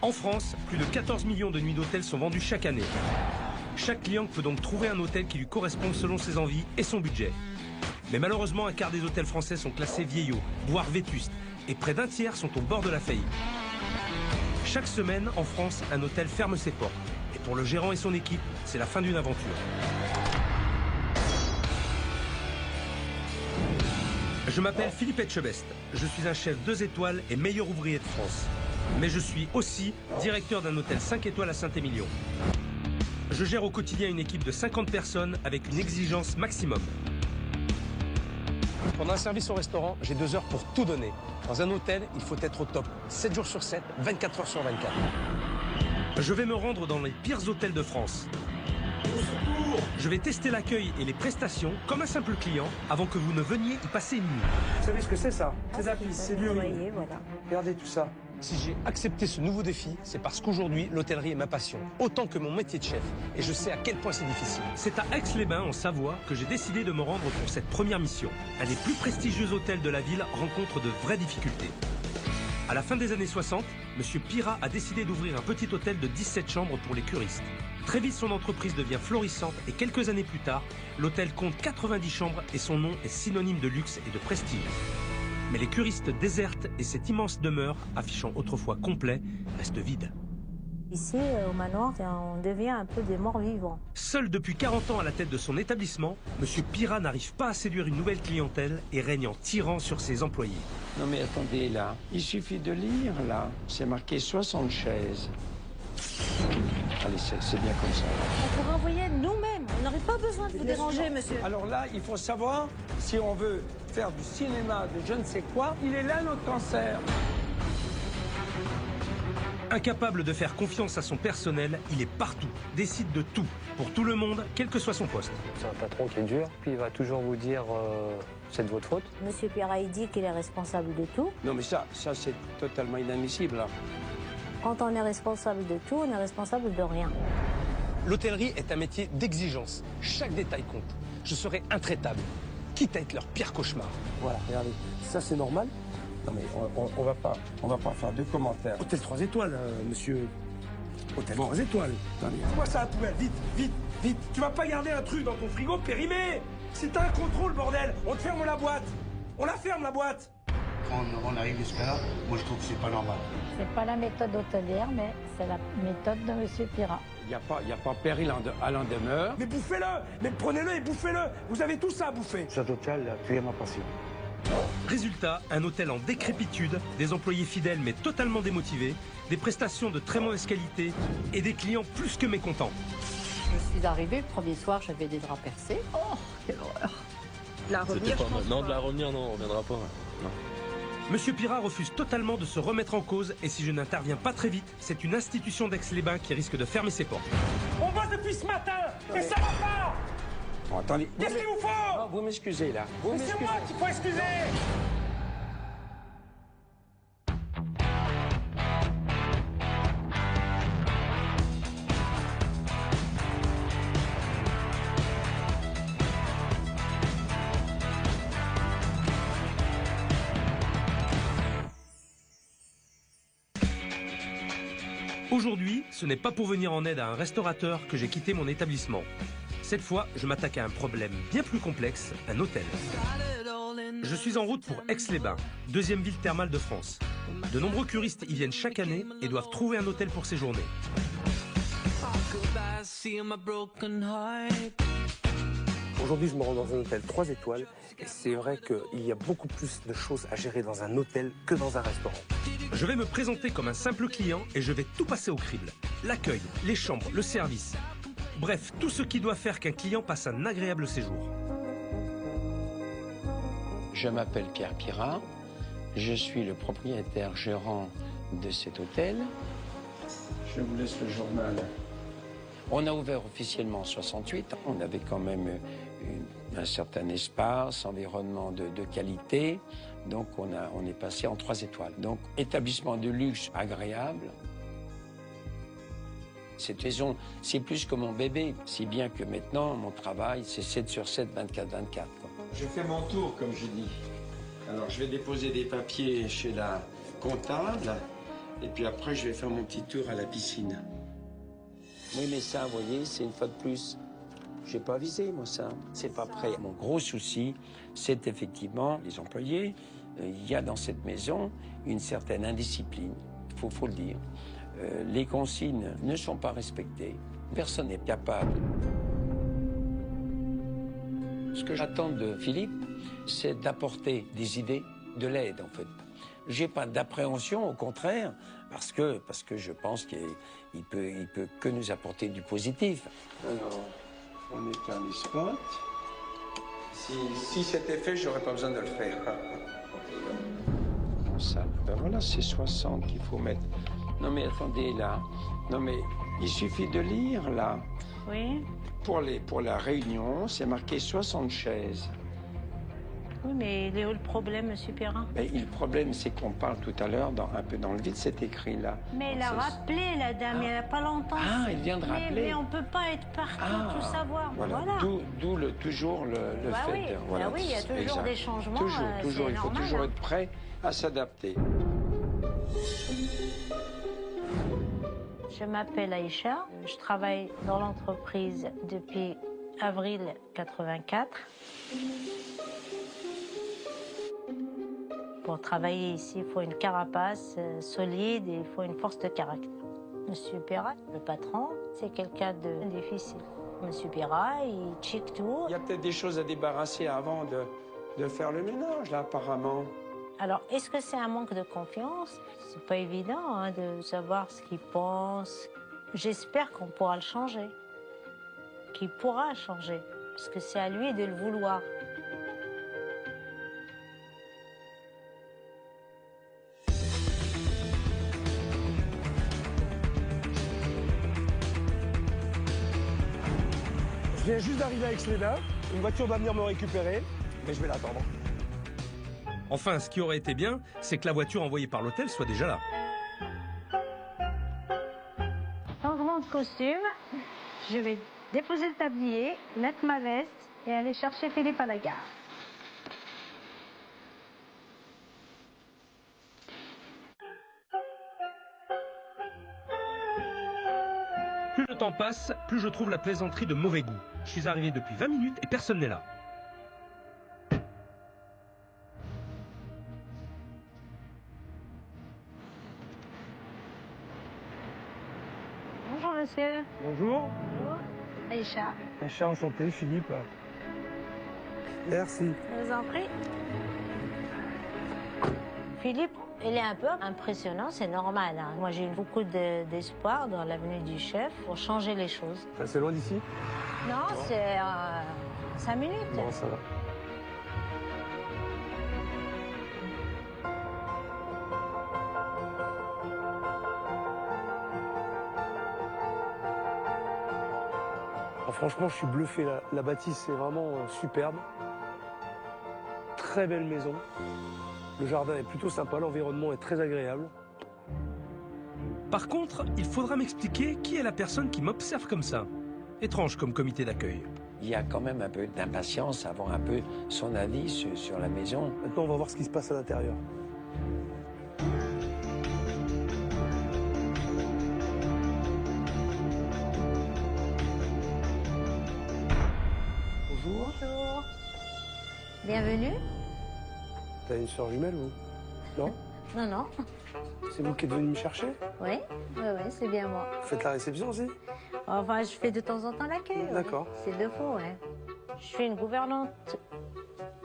En France, plus de 14 millions de nuits d'hôtel sont vendues chaque année. Chaque client peut donc trouver un hôtel qui lui correspond selon ses envies et son budget. Mais malheureusement, un quart des hôtels français sont classés vieillots, voire vétustes, et près d'un tiers sont au bord de la faillite. Chaque semaine, en France, un hôtel ferme ses portes. Et pour le gérant et son équipe, c'est la fin d'une aventure. Je m'appelle Philippe Etchebest. Je suis un chef 2 étoiles et meilleur ouvrier de France. Mais je suis aussi directeur d'un hôtel 5 étoiles à Saint-Émilion. Je gère au quotidien une équipe de 50 personnes avec une exigence maximum. Pendant un service au restaurant, j'ai 2 heures pour tout donner. Dans un hôtel, il faut être au top. 7 jours sur 7, 24 heures sur 24. Je vais me rendre dans les pires hôtels de France. Je vais tester l'accueil et les prestations comme un simple client avant que vous ne veniez y passer une nuit. Vous savez ce que c'est ça? C'est de la pisse, c'est du riz. Voilà. Regardez tout ça. Si j'ai accepté ce nouveau défi, c'est parce qu'aujourd'hui, l'hôtellerie est ma passion, autant que mon métier de chef. Et je sais à quel point c'est difficile. C'est à Aix-les-Bains, en Savoie, que j'ai décidé de me rendre pour cette première mission. Un des plus prestigieux hôtels de la ville rencontre de vraies difficultés. À la fin des années 60, M. Pirat a décidé d'ouvrir un petit hôtel de 17 chambres pour les curistes. Très vite, son entreprise devient florissante et quelques années plus tard, l'hôtel compte 90 chambres et son nom est synonyme de luxe et de prestige. Mais les curistes désertent et cette immense demeure, affichant autrefois complet, reste vide. Ici, au manoir, on devient un peu des morts vivants. Seul depuis 40 ans à la tête de son établissement, M. Pirat n'arrive pas à séduire une nouvelle clientèle et règne en tyran sur ses employés. Non mais attendez là, il suffit de lire là, c'est marqué 60 chaises. Allez, c'est bien comme ça. On pourrait envoyer nous-mêmes, on n'aurait pas besoin de vous déranger, monsieur. Alors là, il faut savoir, si on veut faire du cinéma, de je ne sais quoi, il est là notre cancer. Incapable de faire confiance à son personnel, il est partout, décide de tout, pour tout le monde, quel que soit son poste. C'est un patron qui est dur, puis il va toujours vous dire c'est de votre faute. Monsieur Pirat, il dit qu'il est responsable de tout. Non mais ça c'est totalement inadmissible là. Quand on est responsable de tout, on est responsable de rien. L'hôtellerie est un métier d'exigence. Chaque détail compte. Je serai intraitable, quitte à être leur pire cauchemar. Voilà, regardez. Ça, c'est normal? Non, mais on va pas faire de commentaires. Hôtel 3 étoiles, monsieur. Hôtel 3 étoiles. Attendez. Moi, ça à la poubelle. Vite, vite, vite. Tu vas pas garder un truc dans ton frigo périmé. Si t'as un contrôle, bordel, on te ferme la boîte. On la ferme, la boîte. Quand on arrive jusqu'à là, moi je trouve que c'est pas normal. C'est pas la méthode hôtelière, mais c'est la méthode de M. Pirat. Il n'y a pas péril à l'en demeure. Mais bouffez-le. Mais prenez-le et bouffez-le. Vous avez tout ça à bouffer. Cet hôtel a tué ma passion. Résultat, un hôtel en décrépitude, des employés fidèles mais totalement démotivés, des prestations de très mauvaise qualité et des clients plus que mécontents. Je suis arrivée, le premier soir, j'avais des draps percés. Oh, quelle horreur! C'était pas mal. Non, de la revenir, non, on reviendra pas. Non. Monsieur Pirat refuse totalement de se remettre en cause et si je n'interviens pas très vite, c'est une institution d'Aix-les-Bains qui risque de fermer ses portes. On bosse depuis ce matin et ça va pas. Bon, attendez. Qu'est-ce qu'il vous faut? Non, vous m'excusez là. Vous Mais c'est m'excusez. moi qu'il faut excuser. Aujourd'hui, ce n'est pas pour venir en aide à un restaurateur que j'ai quitté mon établissement. Cette fois, je m'attaque à un problème bien plus complexe, un hôtel. Je suis en route pour Aix-les-Bains, deuxième ville thermale de France. De nombreux curistes y viennent chaque année et doivent trouver un hôtel pour séjourner. Aujourd'hui, je me rends dans un hôtel 3 étoiles et c'est vrai qu'il y a beaucoup plus de choses à gérer dans un hôtel que dans un restaurant. Je vais me présenter comme un simple client et je vais tout passer au crible. L'accueil, les chambres, le service. Bref, tout ce qui doit faire qu'un client passe un agréable séjour. Je m'appelle Pierre Pirat, je suis le propriétaire gérant de cet hôtel. Je vous laisse le journal. On a ouvert officiellement en 68, on avait quand même un certain espace, environnement de qualité, donc on est passé en 3 étoiles. Donc établissement de luxe agréable. Cette maison, c'est plus que mon bébé, si bien que maintenant, mon travail, c'est 7 sur 7, 24-24. Je fais mon tour, comme je dis. Alors, je vais déposer des papiers chez la comptable. Et puis après, je vais faire mon petit tour à la piscine. Oui, mais ça, vous voyez, c'est une fois de plus. J'ai pas avisé, moi, ça. C'est pas prêt. Mon gros souci, c'est effectivement les employés. Il y a dans cette maison une certaine indiscipline, faut le dire. Les consignes ne sont pas respectées. Personne n'est capable. Ce que j'attends de Philippe, c'est d'apporter des idées, de l'aide, en fait. J'ai pas d'appréhension, au contraire, parce que je pense qu'il peut que nous apporter du positif. Alors, on éteint les spots. Si c'était fait, j'aurais pas besoin de le faire. Ça, ben voilà, c'est 60 qu'il faut mettre. Non mais attendez, là. Non mais, il suffit de lire, là. Oui. Pour la réunion, c'est marqué 60 chaises. Oui, mais il est où le problème, monsieur Perrin? Mais le problème, c'est qu'on parle tout à l'heure, un peu dans le vide, c'est écrit là. Mais elle a rappelé, la dame, il n'y a pas longtemps. Ah, elle vient de rappeler. Mais on ne peut pas être partout, tout savoir. Voilà. D'où toujours le fait. Oui. Voilà, oui, il y a toujours des changements. Toujours, il faut normal, toujours être prêt à s'adapter. Je m'appelle Aïcha, je travaille dans l'entreprise depuis avril 84. Pour travailler ici, il faut une carapace solide et il faut une force de caractère. Monsieur Perra, le patron, c'est quelqu'un de difficile. Monsieur Perra, il check tout. Il y a peut-être des choses à débarrasser avant de faire le ménage, là, apparemment. Alors, est-ce que c'est un manque de confiance? C'est pas évident de savoir ce qu'il pense. J'espère qu'on pourra le changer. Qu'il pourra changer. Parce que c'est à lui de le vouloir. Je viens juste d'arriver avec Aix-les-Bains. Une voiture doit venir me récupérer, mais je vais l'attendre. Enfin, ce qui aurait été bien, c'est que la voiture envoyée par l'hôtel soit déjà là. Changement de costume. Je vais déposer le tablier, mettre ma veste et aller chercher Philippe à la gare. Plus le temps passe, plus je trouve la plaisanterie de mauvais goût. Je suis arrivé depuis 20 minutes et personne n'est là. Bonjour monsieur. Bonjour. Bonjour. Aïcha. Aïcha, enchanté, Philippe. Merci. Je vous en prie. Philippe, il est un peu impressionnant, c'est normal. Moi, j'ai eu beaucoup d'espoir dans l'avenue du chef pour changer les choses. C'est loin d'ici? Non, c'est 5 minutes. Bon, ça va. Franchement, je suis bluffé. La bâtisse, c'est vraiment superbe. Très belle maison. Le jardin est plutôt sympa, l'environnement est très agréable. Par contre, il faudra m'expliquer qui est la personne qui m'observe comme ça. Étrange comme comité d'accueil. Il y a quand même un peu d'impatience à avoir un peu son avis sur la maison. Maintenant, on va voir ce qui se passe à l'intérieur. Bonjour. Bonjour. Bienvenue. T'as une soeur jumelle, vous? Non? Non, non. C'est vous qui êtes venu me chercher? Oui, c'est bien moi. Vous faites la réception aussi? Enfin, je fais de temps en temps l'accueil. D'accord. Oui. C'est de faux, ouais. Je suis une gouvernante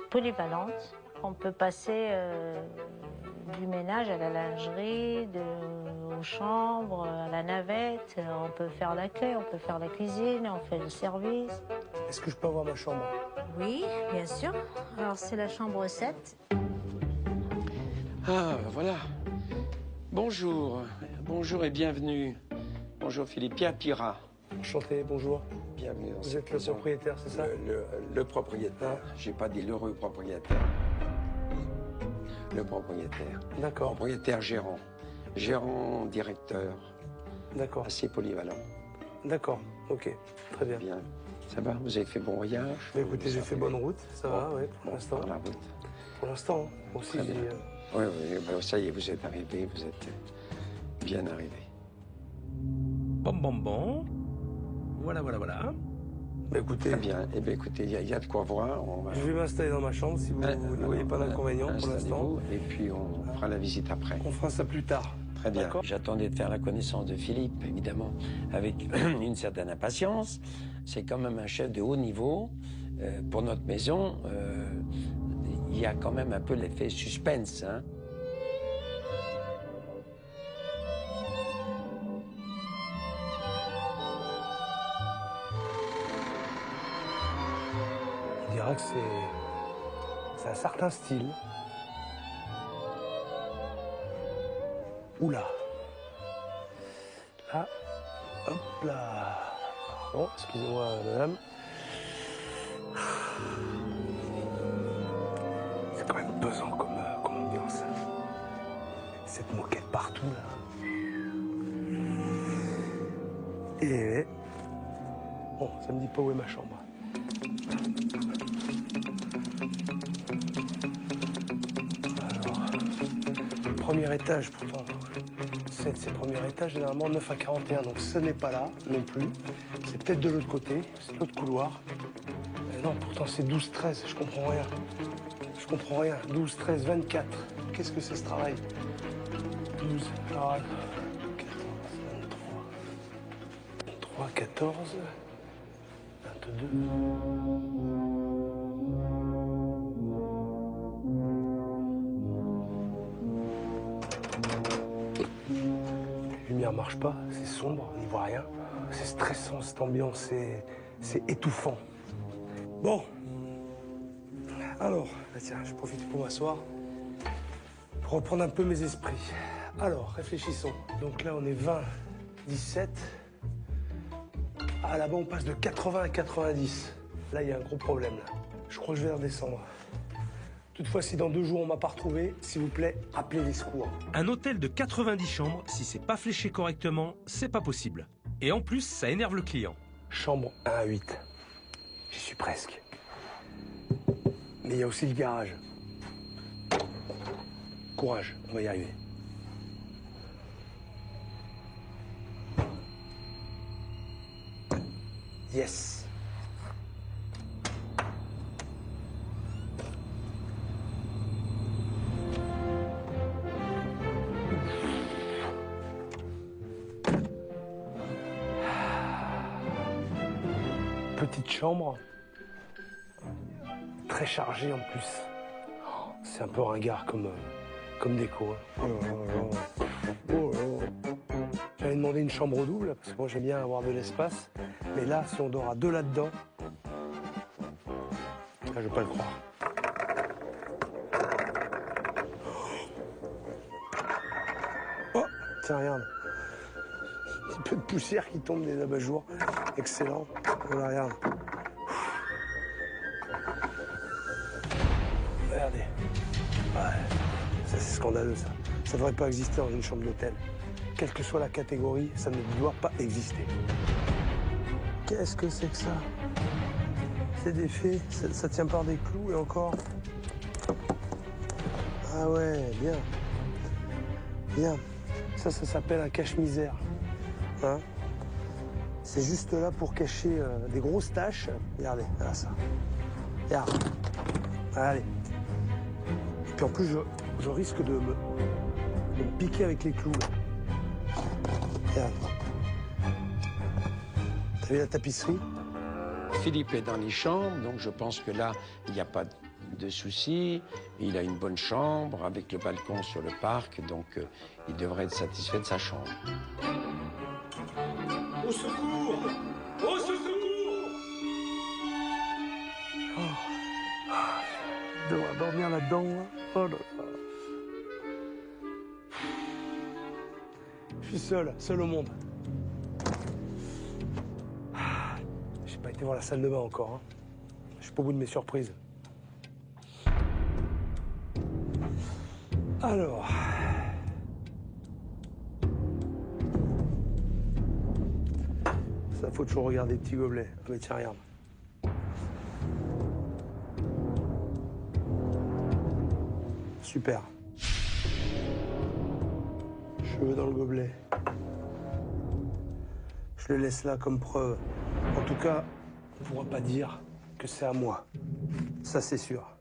polyvalente. On peut passer du ménage à la lingerie, aux chambres, à la navette. On peut faire l'accueil, on peut faire la cuisine, on fait le service. Est-ce que je peux avoir ma chambre? Oui, bien sûr. Alors, c'est la chambre 7. Ah, voilà. Bonjour. Bonjour et bienvenue. Bonjour Philippe. Pierre Pirat. Enchanté, bonjour. Bienvenue dans Vous cette êtes le maison. propriétaire, c'est ça? Le propriétaire. J'ai pas dit l'heureux propriétaire. Le propriétaire. D'accord. Propriétaire gérant. Gérant directeur. D'accord. Assez polyvalent. D'accord, ok. Très bien. Bien. Ça va? Vous avez fait bon voyage? Mais écoutez, j'ai fait bonne route, ça va, oui, pour l'instant. Par la route. Pour l'instant, aussi, Très bien. j'ai... Oui, ben, ça y est, vous êtes arrivé, bien arrivé. Bon, bon, bon. Voilà, voilà, voilà. Bah, écoutez, Très bien. Eh bien, écoutez, il y a de quoi voir. On va... je vais m'installer dans ma chambre si vous ne voyez pas d'inconvénient pour l'instant. Et puis, on fera la visite après. On fera ça plus tard. Très bien. J'attendais de faire la connaissance de Philippe, évidemment, avec une certaine impatience. C'est quand même un chef de haut niveau. Pour notre maison, il y a quand même un peu l'effet suspense, hein. Je dirais que c'est un certain style. Oula. Là. Hop là. Pardon, excusez-moi, madame. C'est quand même pesant comme ambiance. Cette moquette partout, là. Et... Bon, ça me dit pas où est ma chambre. Premier étage, pourtant, c'est premier étage, généralement 9 à 41, donc ce n'est pas là non plus. C'est peut-être de l'autre côté, c'est l'autre couloir. Mais non, pourtant c'est 12-13, je comprends rien. Je comprends rien. 12, 13, 24. Qu'est-ce que c'est ce travail? 12, alors, 14, 23, 14, 22. La lumière marche pas, c'est sombre, on n'y voit rien. C'est stressant cette ambiance, c'est étouffant. Bon. Alors, bah tiens, je profite pour m'asseoir, pour reprendre un peu mes esprits. Alors, réfléchissons. Donc là, on est 20, 17. Ah, là-bas, on passe de 80 à 90. Là, il y a un gros problème, là. Je crois que je vais redescendre. Toutefois, si dans 2 jours on m'a pas retrouvé, s'il vous plaît, appelez les secours. Un hôtel de 90 chambres, si c'est pas fléché correctement, c'est pas possible. Et en plus, ça énerve le client. Chambre 1 à 8. J'y suis presque. Mais il y a aussi le garage. Courage, on va y arriver. Yes. Petite chambre, très chargée en plus. C'est un peu ringard comme déco. Hein. J'avais demandé une chambre double, parce que moi j'aime bien avoir de l'espace. Mais là, si on dort à 2 là-dedans, là, je veux pas le croire. Oh, tiens, regarde. Un petit peu de poussière qui tombe des abat-jours. Excellent. Voilà, regarde. Regardez. Ouais. Ça, c'est scandaleux, ça. Ça devrait pas exister dans une chambre d'hôtel. Quelle que soit la catégorie, ça ne doit pas exister. Qu'est-ce que c'est que ça? C'est des faits. Ça tient par des clous et encore. Ah ouais, bien. Bien. Ça s'appelle un cache-misère. Hein? C'est juste là pour cacher des grosses taches. Regardez, là, ça. Regarde. Allez. Et puis en plus, je risque de me piquer avec les clous. Là. Regarde. T'as vu la tapisserie? Philippe est dans les chambres, donc je pense que là, il n'y a pas de souci. Il a une bonne chambre avec le balcon sur le parc, donc il devrait être satisfait de sa chambre. Au secours! Au secours! Oh. Je devrais dormir là-dedans. Hein. Oh là là. Je suis seul au monde. J'ai pas été voir la salle de bain encore. Hein. Je suis pas au bout de mes surprises. Alors. Ça, faut toujours regarder les petits gobelets. Ah mais tiens, regarde. Super. Je cheveux dans le gobelet. Je le laisse là comme preuve. En tout cas, on ne pourra pas dire que c'est à moi. Ça, c'est sûr.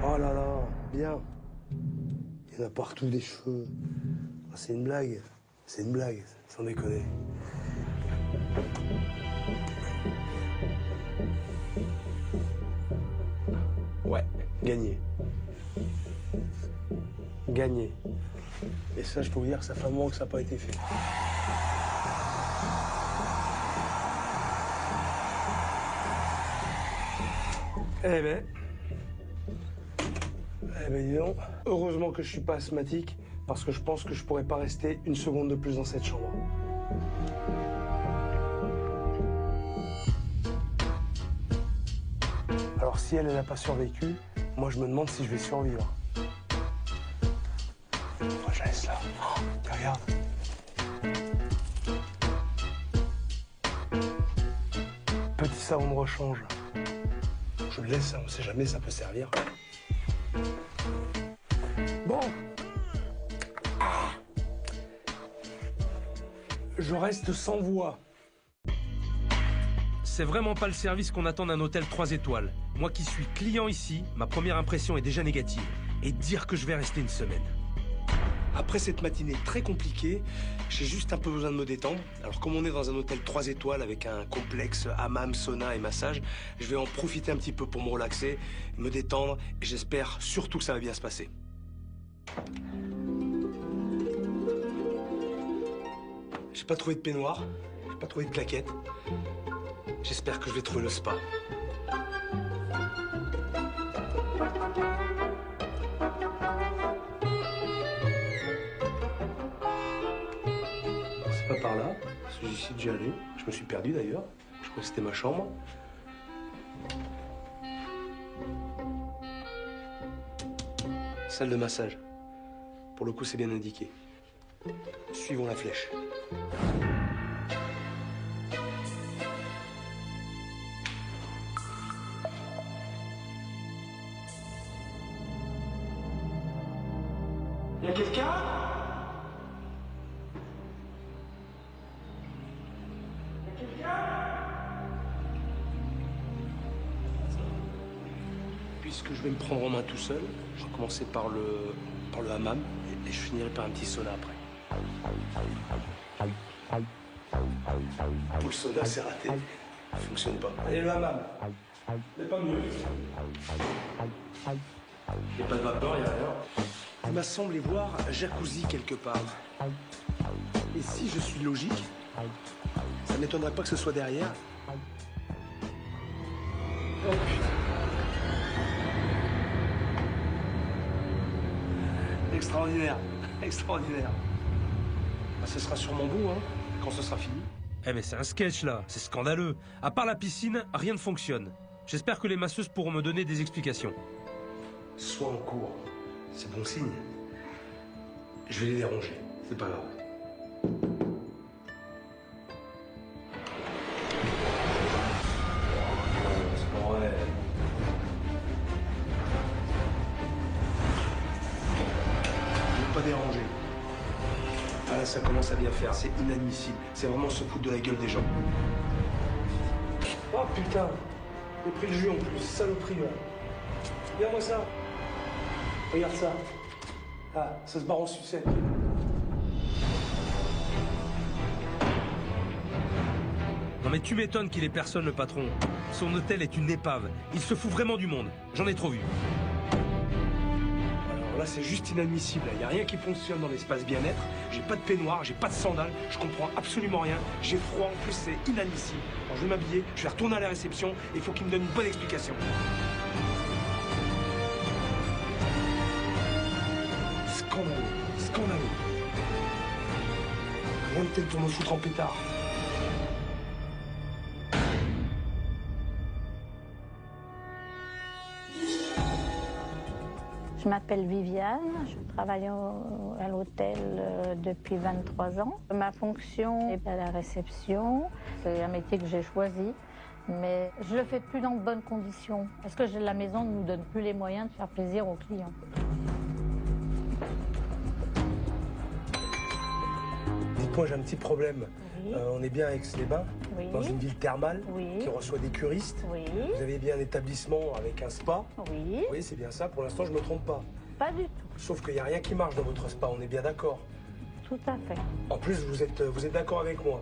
Oh là là, bien. Il y en a partout des cheveux. Oh, c'est une blague. C'est une blague, sans déconner. Ouais, gagné. Gagné. Et ça, je peux vous dire que ça fait un moment que ça n'a pas été fait. Eh ben, dis donc. Heureusement que je suis pas asthmatique, parce que je pense que je pourrais pas rester une seconde de plus dans cette chambre. Alors si elle n'a pas survécu, moi je me demande si je vais survivre. Moi je laisse là. Oh, regarde. Petit savon de rechange. Je le laisse, on ne sait jamais, ça peut servir. Bon. Je reste sans voix. C'est vraiment pas le service qu'on attend d'un hôtel 3 étoiles. Moi qui suis client ici, ma première impression est déjà négative. Et dire que je vais rester une semaine. Après cette matinée très compliquée, j'ai juste un peu besoin de me détendre. Alors comme on est dans un hôtel 3 étoiles avec un complexe hammam, sauna et massage, je vais en profiter un petit peu pour me relaxer, me détendre et j'espère surtout que ça va bien se passer. J'ai pas trouvé de peignoir, j'ai pas trouvé de claquette. J'espère que je vais trouver le spa. C'est pas par là, parce que j'y suis déjà allé. Je me suis perdu d'ailleurs. Je crois que c'était ma chambre. Salle de massage. Pour le coup, c'est bien indiqué. Suivons la flèche. Y a quelqu'un? Puisque je vais me prendre en main tout seul, je vais commencer par le hammam et je finirai par un petit sauna après. Pour le sauna, c'est raté. Ça fonctionne pas. Allez, le hammam. C'est pas mieux. Il n'y a pas de vapeur, il n'y a rien. Il m'a semblé voir un jacuzzi quelque part. Et si je suis logique, ça ne m'étonnerait pas que ce soit derrière. Oh putain. Extraordinaire, extraordinaire. Bah, ce sera sûrement beau, hein, quand ce sera fini. Eh mais c'est un sketch là, c'est scandaleux. À part la piscine, rien ne fonctionne. J'espère que les masseuses pourront me donner des explications. Sois en cours, c'est bon signe. Je vais les déranger, c'est pas grave. C'est pas vrai. Je vais pas déranger. Ah là, ça commence à bien faire, c'est inadmissible. C'est vraiment se foutre de la gueule des gens. Oh putain, j'ai pris le jus en plus, saloperie là. Regarde-moi ça. Regarde ça. Ah, ça se barre en sucette. Non mais tu m'étonnes qu'il ait personne le patron. Son hôtel est une épave. Il se fout vraiment du monde. J'en ai trop vu. Alors là, c'est juste inadmissible. Il n'y a rien qui fonctionne dans l'espace bien-être. J'ai pas de peignoir, j'ai pas de sandales, je comprends absolument rien. J'ai froid, en plus c'est inadmissible. Alors je vais m'habiller, je vais retourner à la réception et il faut qu'il me donne une bonne explication. Scandaleux, scandaleux. Rien de tel pour me foutre en pétard. Je m'appelle Viviane, je travaille à l'hôtel depuis 23 ans. Ma fonction est à la réception. C'est un métier que j'ai choisi, mais je le fais plus dans de bonnes conditions parce que la maison ne nous donne plus les moyens de faire plaisir aux clients. Dites-moi, j'ai un petit problème. Oui. On est bien à Aix-les-Bains, Oui. dans une ville thermale Oui. qui reçoit des curistes. Oui. Vous avez bien un établissement avec un spa. Oui. Oui, c'est bien ça. Pour l'instant, je me trompe pas. Pas du tout. Sauf qu'il n'y a rien qui marche dans votre spa, on est bien d'accord. Tout à fait. En plus, vous êtes d'accord avec moi.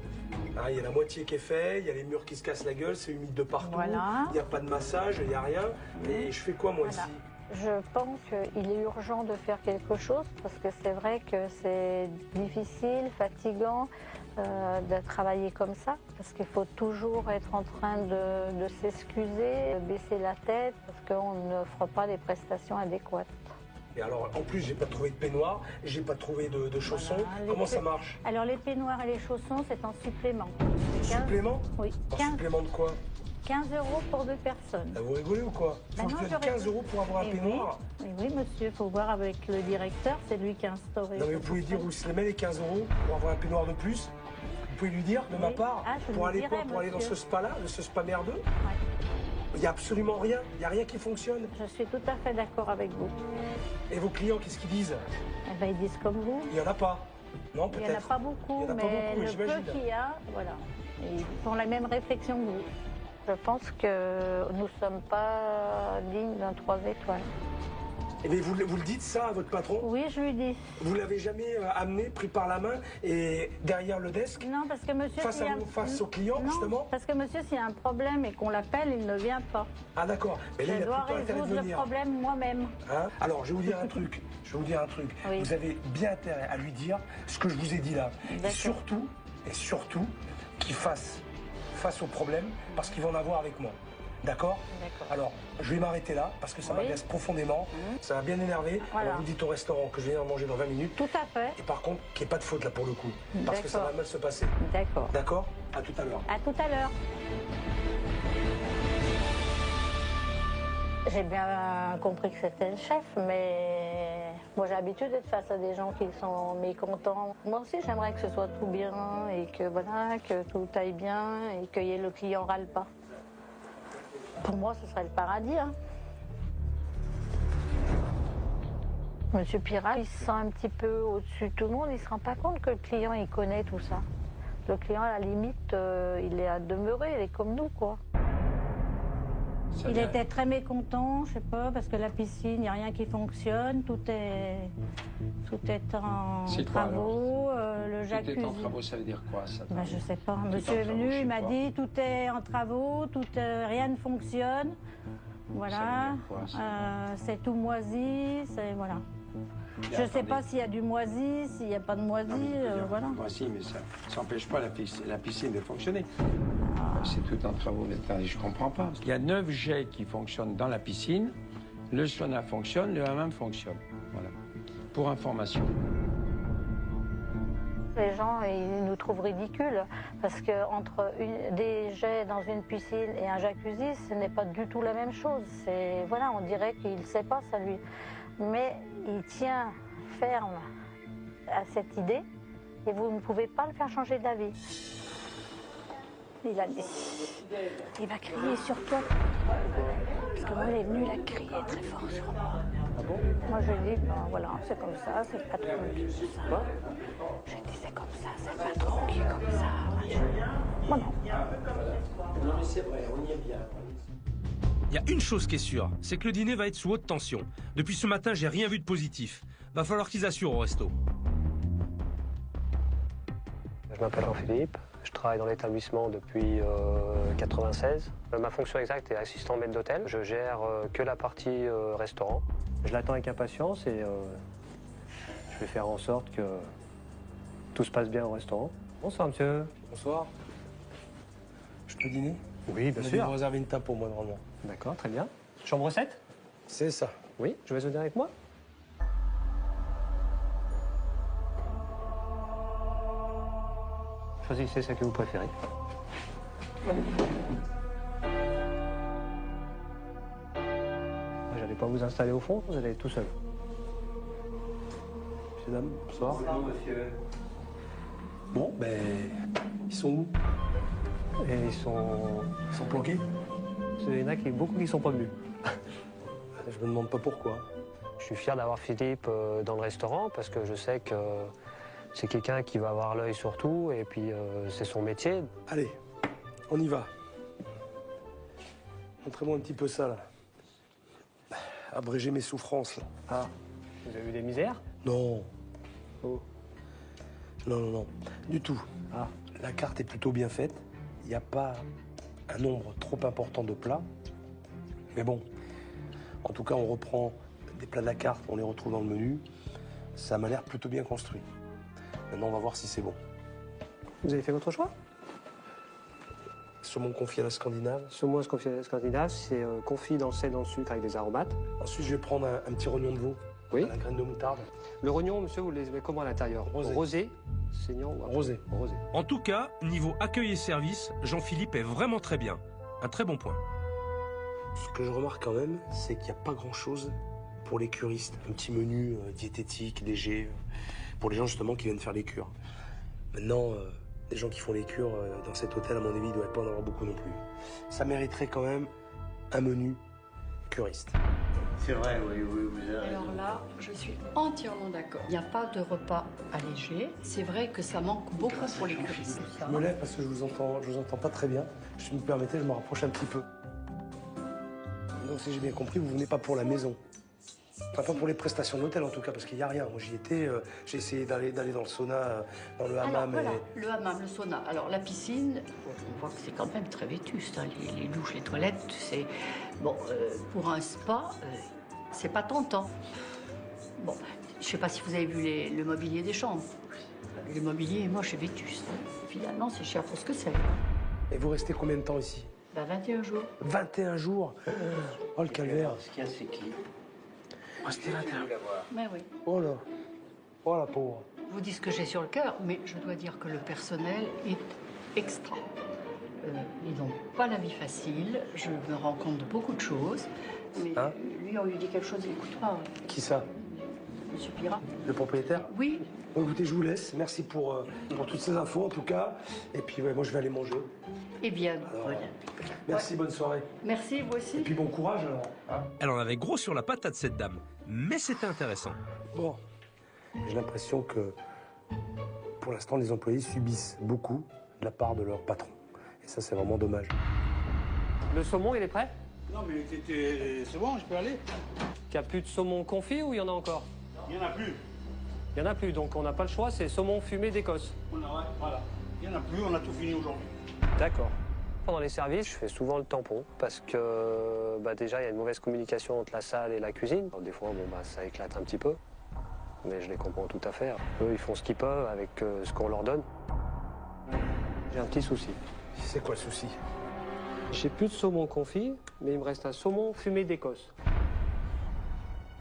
Hein, il y a la moitié qui est fait, il y a les murs qui se cassent la gueule, c'est humide de partout. Voilà. Il n'y a pas de massage, il n'y a rien. Et je fais quoi, moi, Voilà. ici? Je pense qu'il est urgent de faire quelque chose parce que c'est vrai que c'est difficile, fatigant de travailler comme ça parce qu'il faut toujours être en train de s'excuser, de baisser la tête parce qu'on n'offre pas des prestations adéquates. Et alors, en plus, j'ai pas trouvé de peignoir, j'ai pas trouvé de chaussons. Voilà, Comment ça marche? Alors les peignoirs et les chaussons, c'est en supplément. Supplément? Oui, En 15, supplément de quoi? 15 € pour 2 personnes. Vous rigolez ou quoi? Faut que je donne 15 € pour avoir un Eh peignoir? oui. Oui, monsieur, il faut voir avec le directeur, c'est lui qui a instauré. Non, mais vous pouvez dire où se les met les 15 € pour avoir un peignoir de plus? Vous pouvez lui dire, de ma Oui. part, Ah, je pour lui aller dirai, quoi? Pour aller dans monsieur. ce spa-là, ce spa merdeux? Ouais. Il n'y a absolument rien, il n'y a rien qui fonctionne. Je suis tout à fait d'accord avec vous. Et vos clients, qu'est-ce qu'ils disent? Eh ben, ils disent comme vous. Il n'y en a pas. Non, Il peut-être. n'y en a pas beaucoup, Il y en a pas mais beaucoup, le j'imagine. peu qu'il y a, voilà. Et ils font la même réflexion que vous. Je pense que nous ne sommes pas dignes d'un 3 étoiles. Eh bien, vous le dites ça à votre patron? Oui, je lui dis. Vous l'avez jamais amené, pris par la main et derrière le desk? Non, parce que monsieur... Face s'il y à a- vous, face aux clients, Non, justement? parce que monsieur, s'il y a un problème et qu'on l'appelle, il ne vient pas. Ah d'accord. Mais là, Je il a dois plutôt intérêt de résoudre le venir. problème moi-même. Hein? Alors, je vais vous dire un truc. Oui. Vous avez bien intérêt à lui dire ce que je vous ai dit là. Et D'accord. surtout, qu'il fasse face au problème, parce qu'il va en avoir avec moi. D'accord? D'accord. Alors, je vais m'arrêter là, parce que ça Oui. m'agace profondément. Ça m'a bien énervé. Voilà. Alors, vous dites au restaurant que je viens en manger dans 20 minutes. Tout à fait. Et par contre, qu'il n'y ait pas de faute là pour le coup. Parce que ça D'accord. va mal se passer. D'accord. D'accord? À tout à l'heure. À tout à l'heure. J'ai bien compris que c'était le chef, mais moi j'ai l'habitude d'être face à des gens qui sont mécontents. Moi aussi j'aimerais que ce soit tout bien et que voilà, que tout aille bien et que le client râle pas. Pour moi ce serait le paradis. Hein. Monsieur Pirat, il se sent un petit peu au-dessus de tout le monde, il se rend pas compte que le client il connaît tout ça. Le client à la limite, il est à demeurer, il est comme nous quoi. Il était très mécontent, je sais pas, parce que la piscine, il n'y a rien qui fonctionne, tout est en C'est quoi, travaux, le Tout jacuzzi. est en travaux, ça veut dire quoi ça? Ben, je sais pas. Tout Monsieur en est travaux, venu, je sais il m'a pas. dit tout est en travaux, rien ne fonctionne. Voilà, Ça veut dire quoi, ça c'est tout moisi, c'est voilà. Je sais pas s'il y a du moisi, s'il n'y a pas de moisi, voilà. Moi, si, mais ça n'empêche pas la piscine de fonctionner. C'est tout en travaux d'État et je comprends pas. Il y a 9 jets qui fonctionnent dans la piscine, le sauna fonctionne, le hammam fonctionne. Voilà. Pour information. Les gens, ils nous trouvent ridicules parce que entre des jets dans une piscine et un jacuzzi, ce n'est pas du tout la même chose. C'est voilà, on dirait qu'il ne sait pas ça lui, mais il tient ferme à cette idée et vous ne pouvez pas le faire changer d'avis. Il va crier sur toi parce que moi, il est venu, il a crié très fort sur moi. Ah bon? Moi, je lui dis, ben, voilà, c'est comme ça, c'est le patron qui dit ça. Je lui dis, c'est comme ça, c'est le patron qui est comme ça. Moi, non. Non mais c'est vrai, on y est bien. Il y a une chose qui est sûre, c'est que le dîner va être sous haute tension. Depuis ce matin, j'ai rien vu de positif. Va falloir qu'ils assurent au resto. Je m'appelle Jean-Philippe, je travaille dans l'établissement depuis 96. Ma fonction exacte est assistant maître d'hôtel. Je gère que la partie restaurant. Je l'attends avec impatience et je vais faire en sorte que tout se passe bien au restaurant. Bonsoir monsieur. Bonsoir. Je peux dîner? Oui, bien Vous sûr. avez réservé une table pour moi, normalement. D'accord, très bien. Chambre 7? C'est ça. Oui, je vais venir avec moi. Choisissez celle que vous préférez. J'allais pas vous installer au fond, vous allez être tout seul. Monsieur, dame, bonsoir. Bonjour monsieur. Bon, ben, ils sont où? Et ils sont planqués? Il y en a beaucoup qui sont pas venus. Je me demande pas pourquoi. Je suis fier d'avoir Philippe dans le restaurant parce que je sais que C'est quelqu'un qui va avoir l'œil sur tout et puis c'est son métier. Allez, on y va. Montrez-moi un petit peu ça, là. Abréger mes souffrances, là. Ah, vous avez eu des misères? Non. Oh. Non, non, non. Du tout. Ah. La carte est plutôt bien faite. Il n'y a pas un nombre trop important de plats. Mais bon, en tout cas, on reprend des plats de la carte, on les retrouve dans le menu. Ça m'a l'air plutôt bien construit. Maintenant, on va voir si c'est bon. Vous avez fait votre choix? Saumon confit à la scandinave. Saumon confit à la scandinave, c'est confit dans le sel, dans le sucre avec des aromates. Ensuite, je vais prendre un petit rognon de veau. Oui. À la graine de moutarde. Le rognon, monsieur, vous le mettez comment à l'intérieur? Rosé. Rosé, saignant ou Rosé. Rosé. En tout cas, niveau accueil et service, Jean-Philippe est vraiment très bien. Un très bon point. Ce que je remarque quand même, c'est qu'il n'y a pas grand-chose pour les curistes. Un petit menu diététique, léger, pour les gens justement qui viennent faire les cures. Maintenant, les gens qui font les cures dans cet hôtel, à mon avis, il ne doit pas en avoir beaucoup non plus. Ça mériterait quand même un menu curiste. C'est vrai, oui, vous avez raison. Alors là, je suis entièrement d'accord. Il n'y a pas de repas allégé. C'est vrai que ça manque beaucoup pour les curistes. Je me lève parce que je vous entends pas très bien. Si vous me permettez, je me rapproche un petit peu. Donc si j'ai bien compris, vous venez pas pour la maison. Enfin, pas pour les prestations de l'hôtel en tout cas, parce qu'il n'y a rien. Moi j'y étais, j'ai essayé d'aller dans le sauna, dans le hammam. Alors voilà, le hammam, le sauna. Alors la piscine, on voit que c'est quand même très vétuste. Hein. Les douches, les toilettes, c'est... Bon, pour un spa, c'est pas tentant. Bon, je sais pas si vous avez vu le mobilier des chambres. Le mobilier est moche et vétuste. Finalement, c'est cher pour ce que c'est. Et vous restez combien de temps ici? 21 jours. 21 jours. Oh le calvaire. Ce qu'il y a, c'est qui? Restez 21 jours. Mais oui. Oh là. Oh la pauvre. Je vous dis ce que j'ai sur le cœur, mais je dois dire que le personnel est extra. Ils n'ont pas la vie facile, je me rends compte de beaucoup de choses. Mais Hein? lui, on lui dit quelque chose, il n'écoute pas. Qui ça? Monsieur Pirat. Le propriétaire? Oui. Bon écoutez, je vous laisse. Merci pour toutes ces infos en tout cas. Et puis ouais, moi je vais aller manger. Eh bien, Alors, voilà. Merci, bonne soirée. Merci, vous aussi. Et puis bon courage alors. Hein. Elle en avait gros sur la patate, cette dame. Mais c'était intéressant. Bon, j'ai l'impression que pour l'instant les employés subissent beaucoup de la part de leur patron. Et ça c'est vraiment dommage. Le saumon, il est prêt? Non, mais c'est bon, je peux aller. Il n'y a plus de saumon confit ou il y en a encore? Il n'y en a plus. Il n'y en a plus, donc on n'a pas le choix, c'est saumon fumé d'Écosse. Voilà. Il n'y en a plus, on a tout fini aujourd'hui. D'accord. Pendant les services, je fais souvent le tampon parce que déjà, il y a une mauvaise communication entre la salle et la cuisine. Alors, des fois, ça éclate un petit peu, mais je les comprends tout à fait. Eux, ils font ce qu'ils peuvent avec ce qu'on leur donne. J'ai un petit souci. C'est quoi le souci? J'ai plus de saumon confit, mais il me reste un saumon fumé d'Écosse.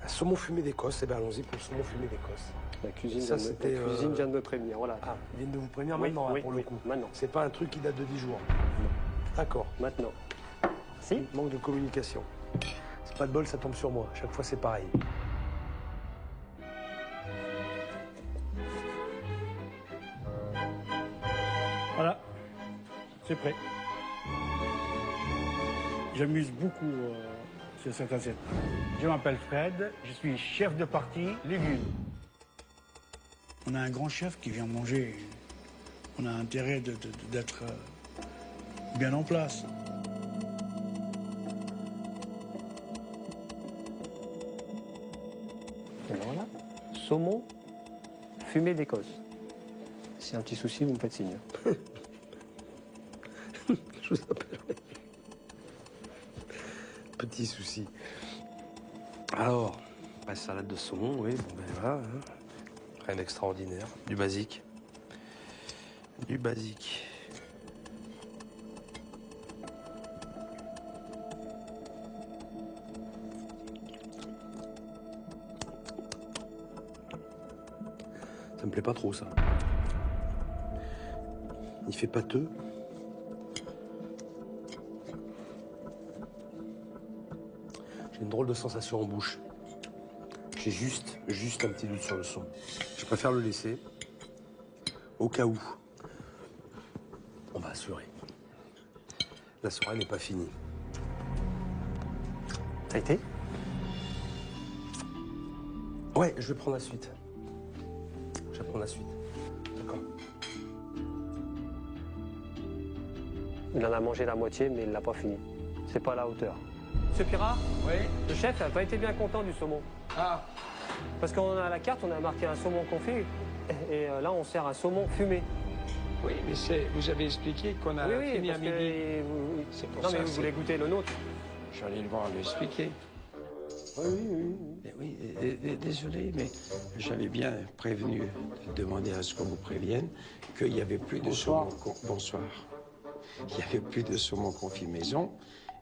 Un saumon fumé d'Écosse, eh bien allons-y pour le saumon fumé d'Écosse. La cuisine, Ça, la cuisine vient de me prévenir, voilà. Ah, ils viennent de vous prévenir Oui, maintenant, oui, hein, pour oui, le coup. maintenant. C'est pas un truc qui date de 10 jours. D'accord. Maintenant. Si? Manque de communication. C'est pas de bol, ça tombe sur moi. Chaque fois, c'est pareil. Voilà, c'est prêt. J'amuse beaucoup sur cette assiette. Je m'appelle Fred, je suis chef de partie légumes. On a un grand chef qui vient manger. On a intérêt d'être bien en place. Et voilà. Saumon fumé d'Écosse. Si un petit souci, vous me faites signe. Je vous appellerai. Petit souci. Alors, salade de saumon, oui, bon ben voilà. Hein. Rien d'extraordinaire. Du basique. Du basique. Ça me plaît pas trop, ça. Il fait pâteux. J'ai une drôle de sensation en bouche. J'ai juste un petit doute sur le son. Je préfère le laisser. Au cas où. On va assurer. La soirée n'est pas finie. Ça a été? Ouais, je vais prendre la suite. Je vais prendre la suite. Il en a mangé la moitié, mais il l'a pas fini. C'est pas à la hauteur. Monsieur Pirat, Oui. le chef n'a pas été bien content du saumon. Ah, Parce qu'on a la carte, on a marqué un saumon confit, et là on sert un saumon fumé. Oui, mais vous avez expliqué qu'on a Oui, fini à parce midi. que C'est pour non, ça, mais vous voulez goûter le nôtre. Je suis allé le voir lui expliquer. Désolé, mais j'avais bien prévenu, demandé à ce qu'on vous prévienne, qu'il n'y avait plus de saumon. Bonsoir. Il n'y avait plus de saumon confit maison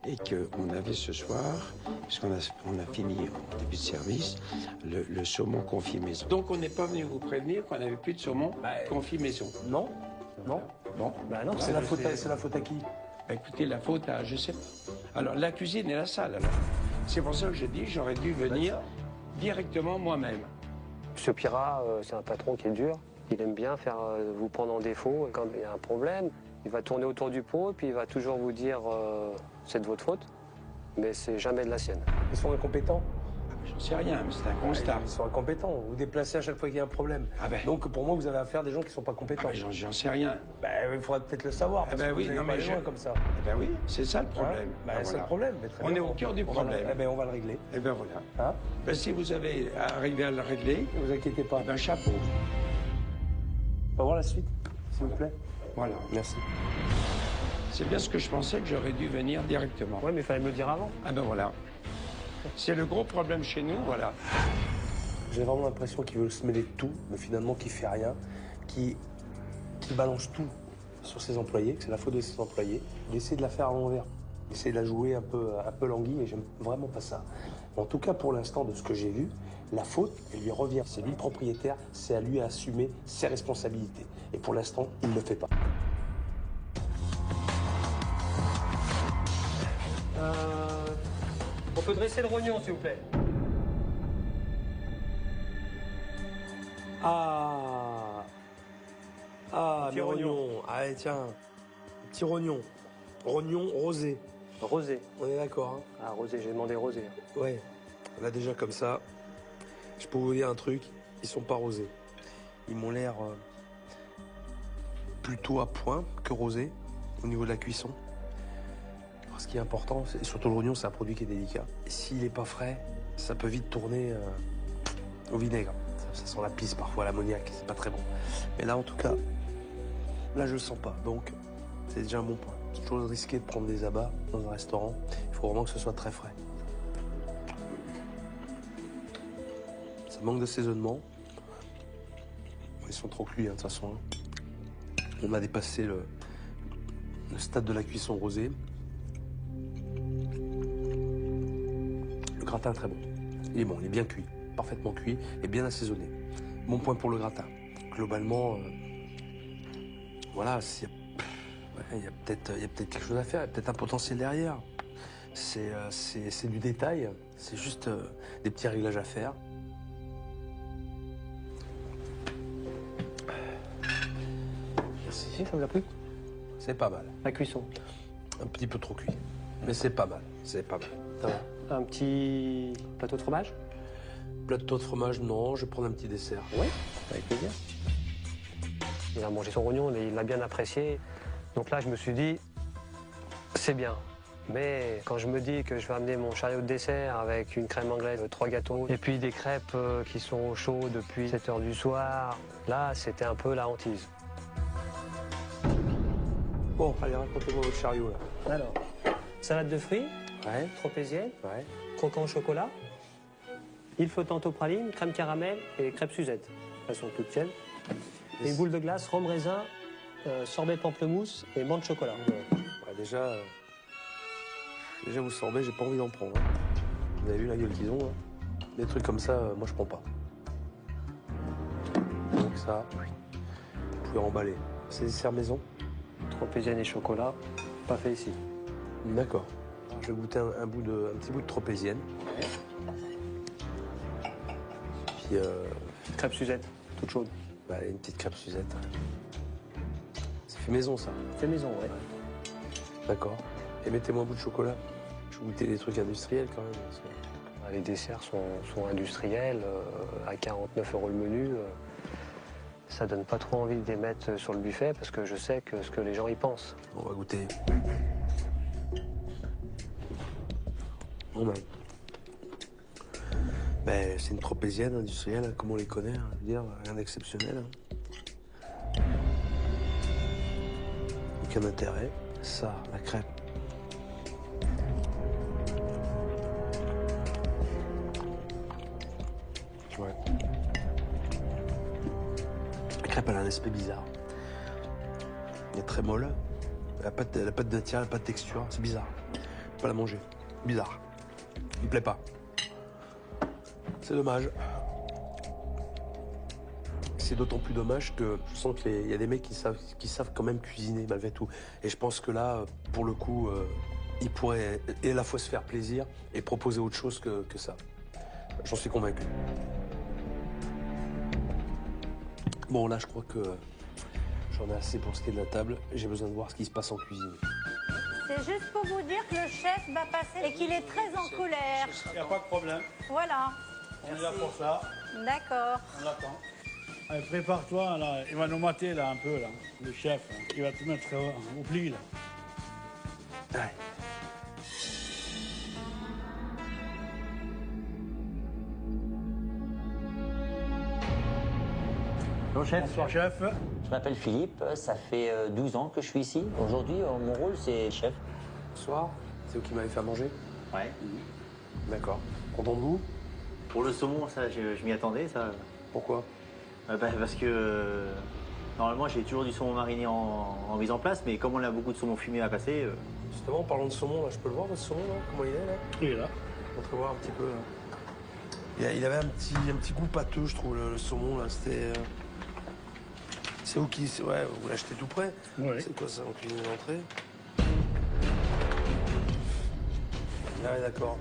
et qu'on avait ce soir, puisqu'on a fini au début de service, le saumon confit maison. Donc on n'est pas venu vous prévenir qu'on n'avait plus de saumon confit maison. non. Non. Bon, Bah non, C'est la faute à qui? bah, écoutez, la faute à, je sais pas. Alors la cuisine et la salle, alors. C'est pour ça que je dis, j'aurais dû venir directement moi-même. Monsieur Pirat, c'est un patron qui est dur. Il aime bien faire vous prendre en défaut. Et quand il y a un problème, il va tourner autour du pot et puis il va toujours vous dire c'est de votre faute, mais c'est jamais de la sienne. Ils sont incompétents. J'en sais rien, mais c'est un constat. Ils sont incompétents. Vous déplacez à chaque fois qu'il y a un problème. Ah ben. Donc pour moi, vous avez affaire à des gens qui ne sont pas compétents. Ah ben, j'en sais rien. Il faudrait peut-être le savoir. Parce ben que oui, vous avez non, pas mais les je- gens comme ça. Eh ben oui, c'est ça le problème. Hein? Ben C'est voilà. le problème. Mais très On bien. est au cœur du va problème. on va le régler. Eh ben voilà. Hein? Ben, si vous avez arrivé à le régler, Ne vous inquiétez pas. eh ben chapeau. On va voir la suite, s'il vous plaît. Voilà. Merci. C'est bien ce que je pensais que j'aurais dû venir directement. Ouais, mais il fallait me le dire avant. Ah ben voilà. C'est le gros problème chez nous, voilà. J'ai vraiment l'impression qu'il veut se mêler de tout, mais finalement qu'il fait rien, qui balance tout sur ses employés, que c'est la faute de ses employés. Il essaie de la faire à l'envers. Il essaie de la jouer un peu languille, et j'aime vraiment pas ça. En tout cas, pour l'instant, de ce que j'ai vu, la faute, elle lui revient. C'est lui le propriétaire, c'est à lui à assumer ses responsabilités. Et pour l'instant, il ne le fait pas. On peut dresser le rognon, s'il vous plaît. Petit rognon. Allez, tiens. Petit rognon. Rognon rosé. Rosé. On est d'accord, hein? Ah, rosé, j'ai demandé rosé. Ouais. Là, déjà, comme ça, je peux vous dire un truc. Ils sont pas rosés. Ils m'ont l'air plutôt à point que rosés au niveau de la cuisson. Alors, ce qui est important, c'est surtout le rognon, c'est un produit qui est délicat. Et s'il n'est pas frais, ça peut vite tourner au vinaigre. Ça sent la pisse parfois, l'ammoniac, c'est pas très bon. Mais là, en tout cas, là, je le sens pas. Donc, c'est déjà un bon point. C'est toujours risqué de prendre des abats dans un restaurant. Il faut vraiment que ce soit très frais. Ça manque d'assaisonnement. Ils sont trop cuits, hein, de toute façon. On a dépassé le stade de la cuisson rosée. Le gratin est très bon. Il est bon, il est bien cuit, parfaitement cuit et bien assaisonné. Bon point pour le gratin. Globalement, voilà, il y a peut-être quelque chose à faire, il y a peut-être un potentiel derrière. C'est du détail, c'est juste des petits réglages à faire. Merci. Si, ça vous a plu? C'est pas mal. La cuisson. Un petit peu trop cuit. Mais c'est pas mal. C'est pas mal. Ça va. Un petit plateau de fromage? Plateau de fromage, non. Je vais prendre un petit dessert. Oui, avec plaisir. Il a mangé son rognon, il l'a bien apprécié. Donc là, je me suis dit, c'est bien. Mais quand je me dis que je vais amener mon chariot de dessert avec une crème anglaise, 3 gâteaux, et puis des crêpes qui sont chaudes depuis 7 h du soir, là, c'était un peu la hantise. Bon, allez, racontez-moi votre chariot, là. Alors, salade de fruits, Ouais, tropézienne, ouais. croquant au chocolat, île flottante aux pralines, crème caramel et crêpes Suzette. Elles sont toutes tièdes. Et une boule de glace, rhum raisin, sorbet pamplemousse et menthe chocolat. Ouais, déjà, vous sorbet, j'ai pas envie d'en prendre. Hein. Vous avez vu la gueule qu'ils ont, hein. Des trucs comme ça, moi, je prends pas. Donc ça, vous pouvez remballer. C'est dessert maison? Tropézienne et chocolat, pas fait ici. D'accord. Alors, je vais goûter un petit bout de tropézienne. Puis, Crêpes Suzette, toute chaude. bah, une petite crêpe Suzette. Ça fait maison, ça. C'est maison, ouais. D'accord. Et mettez-moi un bout de chocolat. Je vais goûter des trucs industriels, quand même. Parce que... Les desserts sont industriels, à 49 € le menu. Ça donne pas trop envie de les mettre sur le buffet parce que je sais ce que les gens y pensent. On va goûter. Bon ben, c'est une tropézienne industrielle, comme on les connaît, hein, je veux dire, rien d'exceptionnel. Hein. Aucun intérêt. Ça, la crêpe. Ouais. La crêpe, elle a un aspect bizarre. Elle est très molle. Elle n'a pas de matière, elle n'a pas de texture. C'est bizarre. Je peux pas la manger. Bizarre. Il me plaît pas. C'est dommage. C'est d'autant plus dommage que je sens qu'il y a des mecs qui savent quand même cuisiner malgré tout. Et je pense que là, pour le coup, ils pourraient à la fois se faire plaisir et proposer autre chose que ça. J'en suis convaincu. Bon, là, je crois que j'en ai assez pour ce qui est de la table. J'ai besoin de voir ce qui se passe en cuisine. C'est juste pour vous dire que le chef va passer et qu'il est très en colère. Il n'y a pas de problème. Voilà. On est là pour ça. D'accord. On l'attend. Allez, prépare-toi, là. Il va nous mater, là, un peu, là. Le chef, hein. Il va te mettre au pli, là. Ouais. Bonjour chef. Bonsoir chef. Je m'appelle Philippe, ça fait 12 ans que je suis ici. Aujourd'hui, mon rôle, c'est chef. Bonsoir. C'est vous qui m'avez fait à manger? Ouais. D'accord. Content de vous? Pour le saumon, ça, je m'y attendais, ça. Pourquoi? Parce que normalement, j'ai toujours du saumon mariné en mise en place, mais comme on a beaucoup de saumon fumé à passer... Justement, en parlant de saumon, là, je peux le voir, votre saumon, là? Comment il est, là? Il est là. On va voir un petit peu, là. Il avait un petit goût pâteux, je trouve, le saumon, là. C'était... C'est vous qui... Ouais, vous l'achetez tout près? Oui. C'est quoi, ça, en cuisine d'entrée? Ah ouais, d'accord.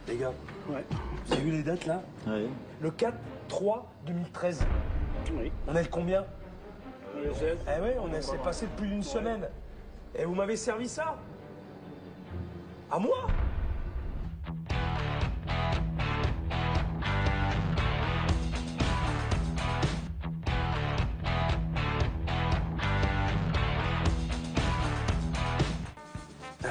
Les gars, Ouais. vous avez vu les dates, là? Oui. Le 4/3/2013. Oui. On est le combien? Le 16. Eh oui, s'est passé de plus d'une semaine. Et vous m'avez servi ça? À moi? Ouais.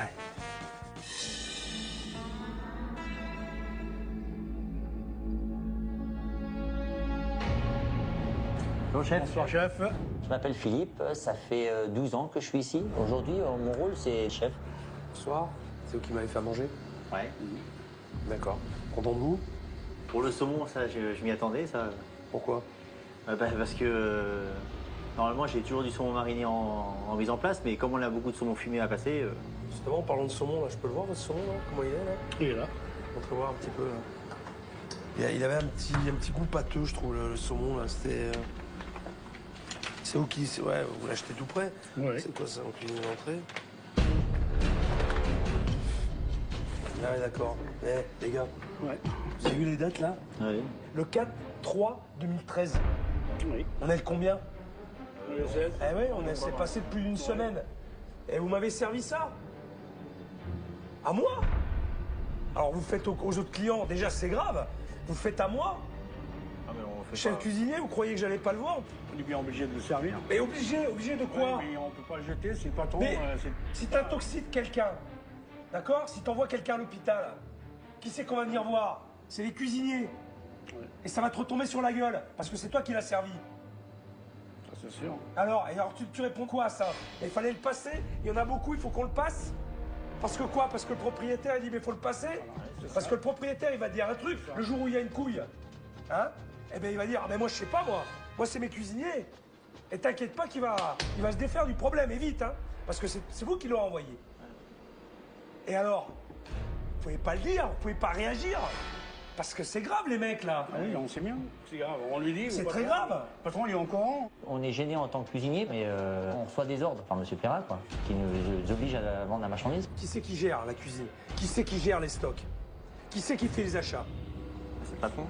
Bonjour chef. Bonsoir chef. Je m'appelle Philippe, ça fait 12 ans que je suis ici. Aujourd'hui, mon rôle, c'est chef. Bonsoir. C'est vous qui m'avez fait à manger? Ouais. D'accord. Content de vous? Pour le saumon, ça, je m'y attendais, ça. Pourquoi? Parce que normalement, j'ai toujours du saumon mariné en mise en place, mais comme on a beaucoup de saumon fumé à passer... Justement, en parlant de saumon, là, je peux le voir, votre saumon, là? Comment il est, là? Il est là. On peut voir un petit peu, là. Il avait un petit goût pâteux, je trouve, le saumon, là. C'était... C'est vous qui... Ouais, vous l'achetez tout près? Oui. C'est quoi, ça, en cuisine d'entrée? Ah ouais, d'accord. Les gars, Ouais. vous avez vu les dates, là? Oui. Le 4/3/2013. Oui. On est le combien? Le 16. Eh oui, s'est passé de plus d'une semaine. Et vous m'avez servi ça? À moi? Alors vous faites aux autres clients, déjà c'est grave. Vous faites à moi? Ah, mais on fait Chef pas... cuisinier, vous croyez que j'allais pas le voir? On est bien obligé de le servir. Mais obligé de quoi? Ouais, mais on peut pas le jeter, c'est le patron. Mais c'est... si t'intoxiques quelqu'un, d'accord? Si t'envoies quelqu'un à l'hôpital, qui c'est qu'on va venir voir? C'est les cuisiniers. Ouais. Et ça va te retomber sur la gueule, parce que c'est toi qui l'as servi. Ça, c'est sûr. Alors tu réponds quoi à ça? Il fallait le passer, il y en a beaucoup, il faut qu'on le passe? Parce que quoi? Parce que le propriétaire il dit mais il faut le passer? Parce que le propriétaire il va dire un truc, le jour où il y a une couille, hein? Eh bien il va dire, ah mais moi je sais pas moi c'est mes cuisiniers. Et t'inquiète pas qu'il va se défaire du problème, et vite, hein? Parce que c'est vous qui l'avez envoyé. Et alors? Vous pouvez pas le dire, vous pouvez pas réagir. Parce que c'est grave les mecs là. Ah oui, on sait bien. C'est grave. On lui dit. C'est le très patron, grave. Le patron, il est encore. On est gêné en tant que cuisinier, mais on reçoit des ordres par M. Perrat, quoi, qui nous oblige à vendre la marchandise. Qui c'est qui gère la cuisine? Qui c'est qui gère les stocks? Qui c'est qui fait les achats? C'est le patron.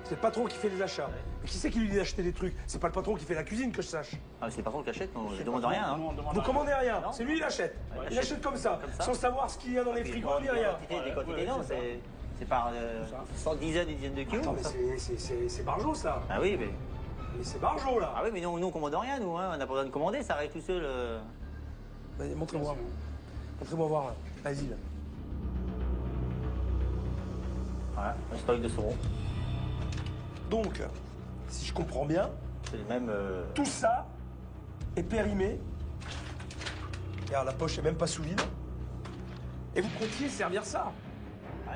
C'est le patron qui fait les achats. Mais qui c'est qui lui dit d'acheter des trucs? C'est pas le patron qui fait la cuisine que je sache. Ah, c'est le patron qui achète, je ne demande rien. Hein. Vous commandez rien, Non. c'est lui il achète. Ouais, Il achète comme ça, Comme ça. sans savoir ce qu'il y a dans les frigos ni rien. Des quantités, non, c'est par sans dizaines et dizaines de kilos. Attends, mais c'est barjot ça. Ah oui, mais Mais c'est Barjot, là. Ah oui, mais nous on commande rien, nous, hein. On n'a pas besoin de commander, ça arrive tout seul. Vas-y, montrez-moi. Montrez-moi voir, là. Vas-y, là. Voilà, un stock de saumon. Donc, si je comprends bien, C'est le même... tout ça est périmé. Regarde, la poche est même pas sous vide. Et vous comptiez servir ça.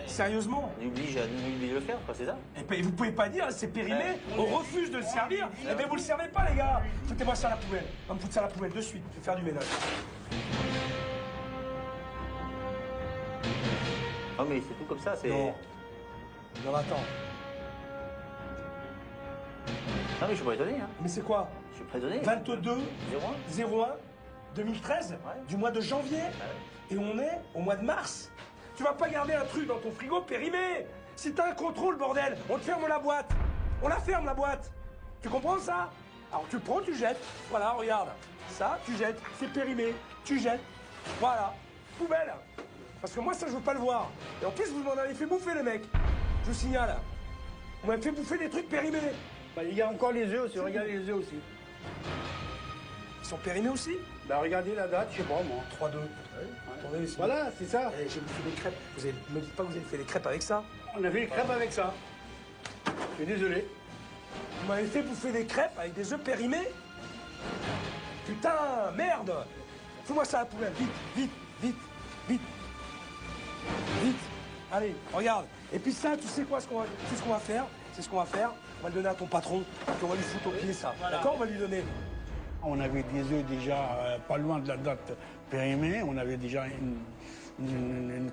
Sérieusement. On oblige de le faire, quoi, c'est ça? Et puis, vous pouvez pas dire, c'est périmé, on refuse de le servir. Eh bien, vous le servez pas, les gars. Foutez-moi ça à la poubelle. On va me foutre ça à la poubelle de suite. Je vais faire du ménage. Non, mais c'est tout comme ça, c'est... Non. Non, attends. Non, mais je suis pas étonné, hein. Mais c'est quoi? Je suis pas étonné. 22 01 01 2013, du mois de janvier. Et on est au mois de mars. Tu vas pas garder un truc dans ton frigo périmé. Si t'as un contrôle, bordel, on te ferme la boîte. On la ferme, la boîte. Tu comprends ça? Alors tu le prends, tu jettes. Voilà, regarde. Ça, tu jettes. C'est périmé. Tu jettes. Voilà. Poubelle. Parce que moi, ça, je veux pas le voir. Et en plus, vous m'en avez fait bouffer, les mecs. Je vous signale. On m'a fait bouffer des trucs périmés. Bah, il y a encore les œufs aussi, regardez les œufs aussi. Ils sont périmés aussi? Bah, regardez la date, je sais pas moi. 3-2. Attendez, Voilà, c'est ça. Eh, j'ai bouffé des crêpes. Vous me dites pas que vous avez fait des crêpes avec ça? On a fait les crêpes avec ça. Je suis désolé. Vous m'avez fait bouffer des crêpes avec des œufs périmés? Putain, merde! Fais-moi ça à la poubelle, vite, vite, vite, vite. Vite. Allez, regarde. Et puis ça, tu sais quoi, ce qu'on va faire? C'est ce qu'on va faire. On va le donner à ton patron, puis on va lui foutre au pied ça. Voilà. D'accord? On va lui donner. On avait des œufs déjà pas loin de la date périmée. On avait déjà une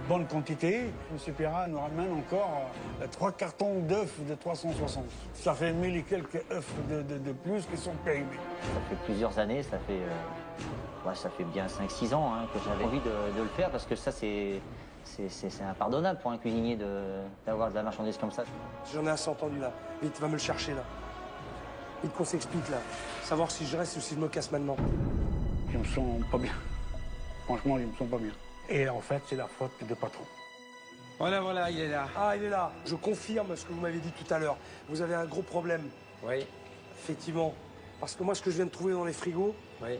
bonne quantité. M. Perra nous ramène encore 3 cartons d'œufs de 360. Ça fait 1000 et quelques œufs de plus qui sont périmés. Ça fait plusieurs années, ça fait bien 5-6 ans hein, que j'avais envie de le faire parce que ça c'est impardonnable pour un cuisinier d'avoir de la marchandise comme ça. J'en ai assez entendu là. Vite, va me le chercher là. Vite qu'on s'explique là. Savoir si je reste ou si je me casse maintenant. Je me sens pas bien. Franchement, je me sens pas bien. Et en fait, c'est la faute de patron. Voilà, il est là. Ah, il est là. Je confirme ce que vous m'avez dit tout à l'heure. Vous avez un gros problème. Oui. Effectivement. Parce que moi, ce que je viens de trouver dans les frigos, Oui.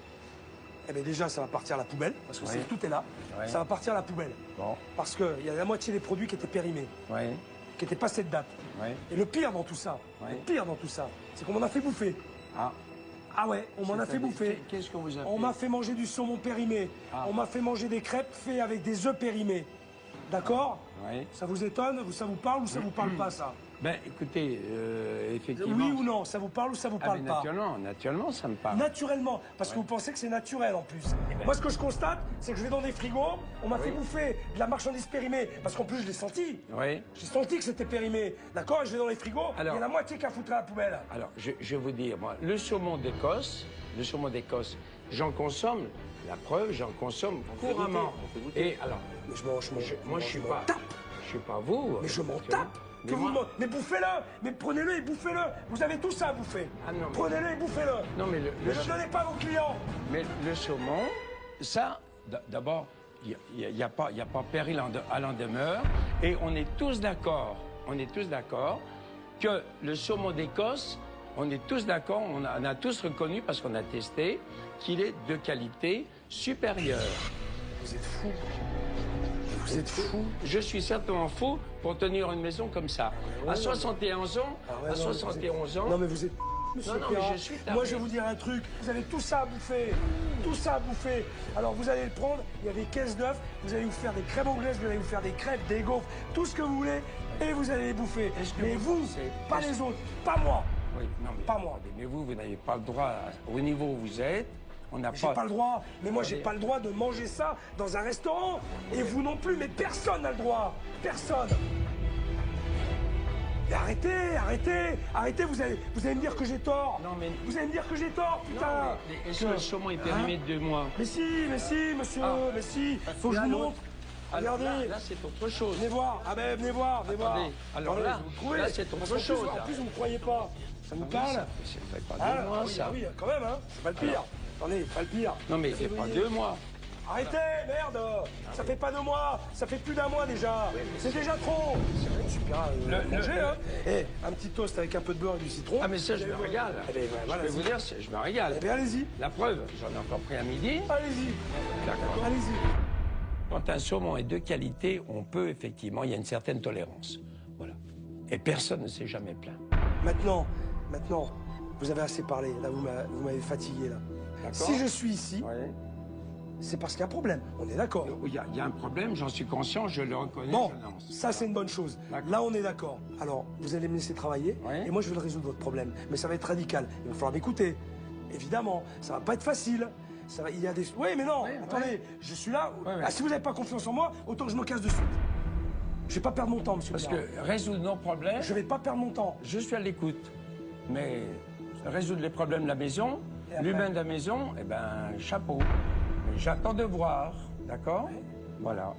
eh bien déjà, ça va partir à la poubelle, parce que Oui. tout est là. Oui. Ça va partir à la poubelle. Bon. Parce qu'il y a la moitié des produits qui étaient périmés, Oui. qui n'étaient pas cette date. Oui. Et le pire dans tout ça, Oui. le pire dans tout ça, c'est qu'on m'en a fait bouffer. Ah. Ah ouais, on m'en a fait bouffer. Qu'est-ce que vous avez On m'a fait manger du saumon périmé. Ah. On m'a fait manger des crêpes faites avec des œufs périmés. D'accord? Oui. Ça vous étonne? Ça vous parle ou ça vous parle pas, ça? Ben, écoutez, effectivement... Oui ou non? Ça vous parle ou ça vous parle pas? Naturellement, ça me parle. Naturellement, parce que vous pensez que c'est naturel en plus. Moi, ce que je constate, c'est que je vais dans des frigos, on m'a fait bouffer de la marchandise périmée, parce qu'en plus, je l'ai senti. Oui. J'ai senti que c'était périmé, d'accord? Et je vais dans les frigos, il y a la moitié qui a foutu à la poubelle. Alors, je vais vous dire, moi, le saumon d'Écosse, j'en consomme, la preuve, j'en consomme couramment. Et alors, mais je suis pas vous. Mais je m'en tape. Mais bouffez-le. Mais prenez-le et bouffez-le. Vous avez tout ça à bouffer. Ah non, mais... Prenez-le et bouffez-le. Non, mais ne donnez pas à vos clients. Mais le saumon, ça, d'abord, il n'y a pas péril à l'en demeure. Et on est tous d'accord que le saumon d'Écosse, on est tous d'accord, on a tous reconnu, parce qu'on a testé, qu'il est de qualité supérieure. Vous êtes fous. Vous êtes fou. Je suis certainement fou pour tenir une maison comme ça. À 71 ans, Non, mais vous êtes... Monsieur Perra, je suis moi, je vais vous dire un truc. Vous avez tout ça à bouffer. Tout ça à bouffer. Alors, vous allez le prendre. Il y a des caisses d'œufs. Vous allez vous faire des crêpes anglaises. Vous allez vous faire des crêpes, des gaufres, tout ce que vous voulez. Et vous allez les bouffer. Mais vous, pas les autres. Pas moi. Oui, non, mais pas moi. Mais vous n'avez pas le droit, au niveau où vous êtes, on n'a pas... J'ai pas le droit. Mais moi, j'ai pas le droit de manger ça dans un restaurant. Et vous non plus. Mais personne n'a le droit. Personne. Mais arrêtez, vous allez me dire que j'ai tort. Non, mais... Vous allez me dire que j'ai tort, putain. Non, mais est-ce que le saumon est périmé de 2 mois? Mais si, monsieur, mais si. Faut que je vous montre. Regardez. Là, c'est autre chose. Venez voir. Ah ben, venez voir. Alors là, vous trouvez. là, c'est autre chose. En plus, vous me croyez pas. Ça vous parle? Ça fait pas 2 mois, ça. Oui, quand même, hein. C'est pas le pire. Attendez, pas le pire. Non, mais c'est pas 2 mois. Arrêtez, merde. Ça fait pas 2 mois, ça fait plus d'1 mois déjà. C'est déjà trop. Monsieur Pirat, manger, hein. Eh, un petit toast avec un peu de beurre et du citron. Ah mais ça, je me régale. Eh ben, voilà, je peux vous dire, je me régale. Eh bien, allez-y. La preuve, j'en ai encore pris à midi. Allez-y. D'accord. Allez-y. Quand un saumon est de qualité, on peut effectivement, il y a une certaine tolérance. Voilà. Et personne ne s'est jamais plaint. Maintenant, vous avez assez parlé. Là, vous m'avez fatigué, là. Si je suis ici, c'est parce qu'il y a un problème. On est d'accord. Il y a un problème, j'en suis conscient, je le reconnais. Bon, ça c'est une bonne chose. Là, on est d'accord. Alors, vous allez me laisser travailler, et moi je vais le résoudre votre problème. Mais ça va être radical. Il va falloir m'écouter. Évidemment, ça va pas être facile. Il y a des... Oui, mais non, attendez, je suis là. Ah, si vous n'avez pas confiance en moi, autant que je me casse de suite. Je vais pas perdre mon temps, monsieur. Parce que résoudre nos problèmes... Je vais pas perdre mon temps. Je suis à l'écoute. Mais résoudre les problèmes de la maison, l'humain de la maison, eh ben, chapeau. J'attends de voir, d'accord? Voilà.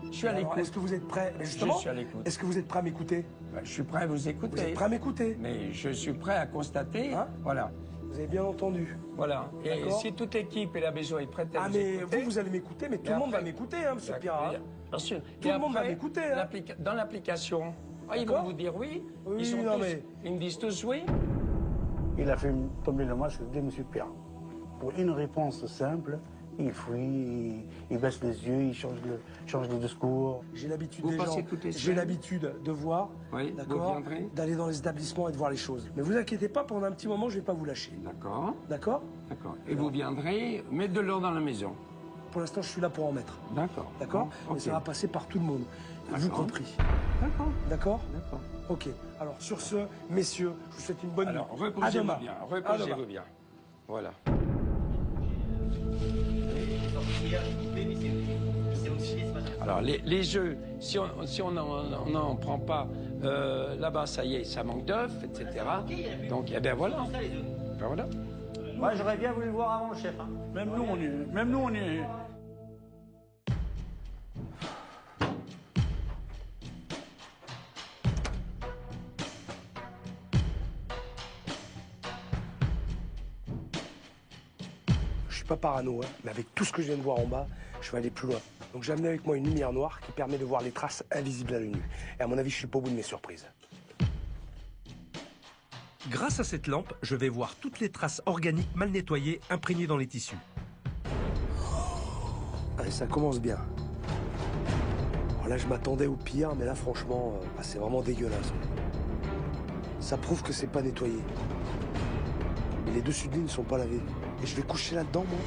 Je suis à l'écoute. Est-ce que vous êtes prêt? Justement, je suis à l'écoute. Est-ce que vous êtes prêt à m'écouter? Je suis prêt à vous écouter. Vous êtes prêt à m'écouter? Mais je suis prêt à constater, voilà. Vous avez bien entendu. Voilà. Et si toute l'équipe et la maison est prête à vous écouter... vous allez m'écouter, mais tout le monde va m'écouter, hein, monsieur Pirat. Bien sûr. Tout le monde va m'écouter, hein. Dans l'application, ils vont vous dire oui. Ils me disent tous oui. Il a fait tomber le masque de M. Pirat. Pour une réponse simple, il fuit, il baisse les yeux, il change de discours. J'ai l'habitude des gens, j'ai l'habitude de voir, d'accord, d'aller dans les établissements et de voir les choses. Mais vous inquiétez pas, pendant un petit moment, je vais pas vous lâcher. D'accord. D'accord? D'accord. Et vous viendrez mettre de l'ordre dans la maison? Pour l'instant, je suis là pour en mettre. D'accord. D'accord? Et ça va passer par tout le monde, vous compris. D'accord. D'accord? D'accord. Ok. Alors, sur ce, messieurs, je vous souhaite une bonne nuit. Alors, reposez-vous bien. Reposez-vous bien. Voilà. Alors, les jeux, si on n'en prend pas, là-bas, ça y est, ça manque d'œufs, etc. Donc, eh bien voilà. Ben voilà. Moi, j'aurais bien voulu le voir avant, le chef. Hein. Même nous, on est... Je suis pas parano, hein, mais avec tout ce que je viens de voir en bas, je vais aller plus loin. Donc j'ai amené avec moi une lumière noire qui permet de voir les traces invisibles à l'œil nu. Et à mon avis, je suis pas au bout de mes surprises. Grâce à cette lampe, je vais voir toutes les traces organiques mal nettoyées imprégnées dans les tissus. Allez, ça commence bien. Alors là, je m'attendais au pire, mais là, franchement, c'est vraiment dégueulasse. Ça prouve que c'est pas nettoyé. Et les dessus de lit ne sont pas lavés. Et je vais coucher là-dedans, moi.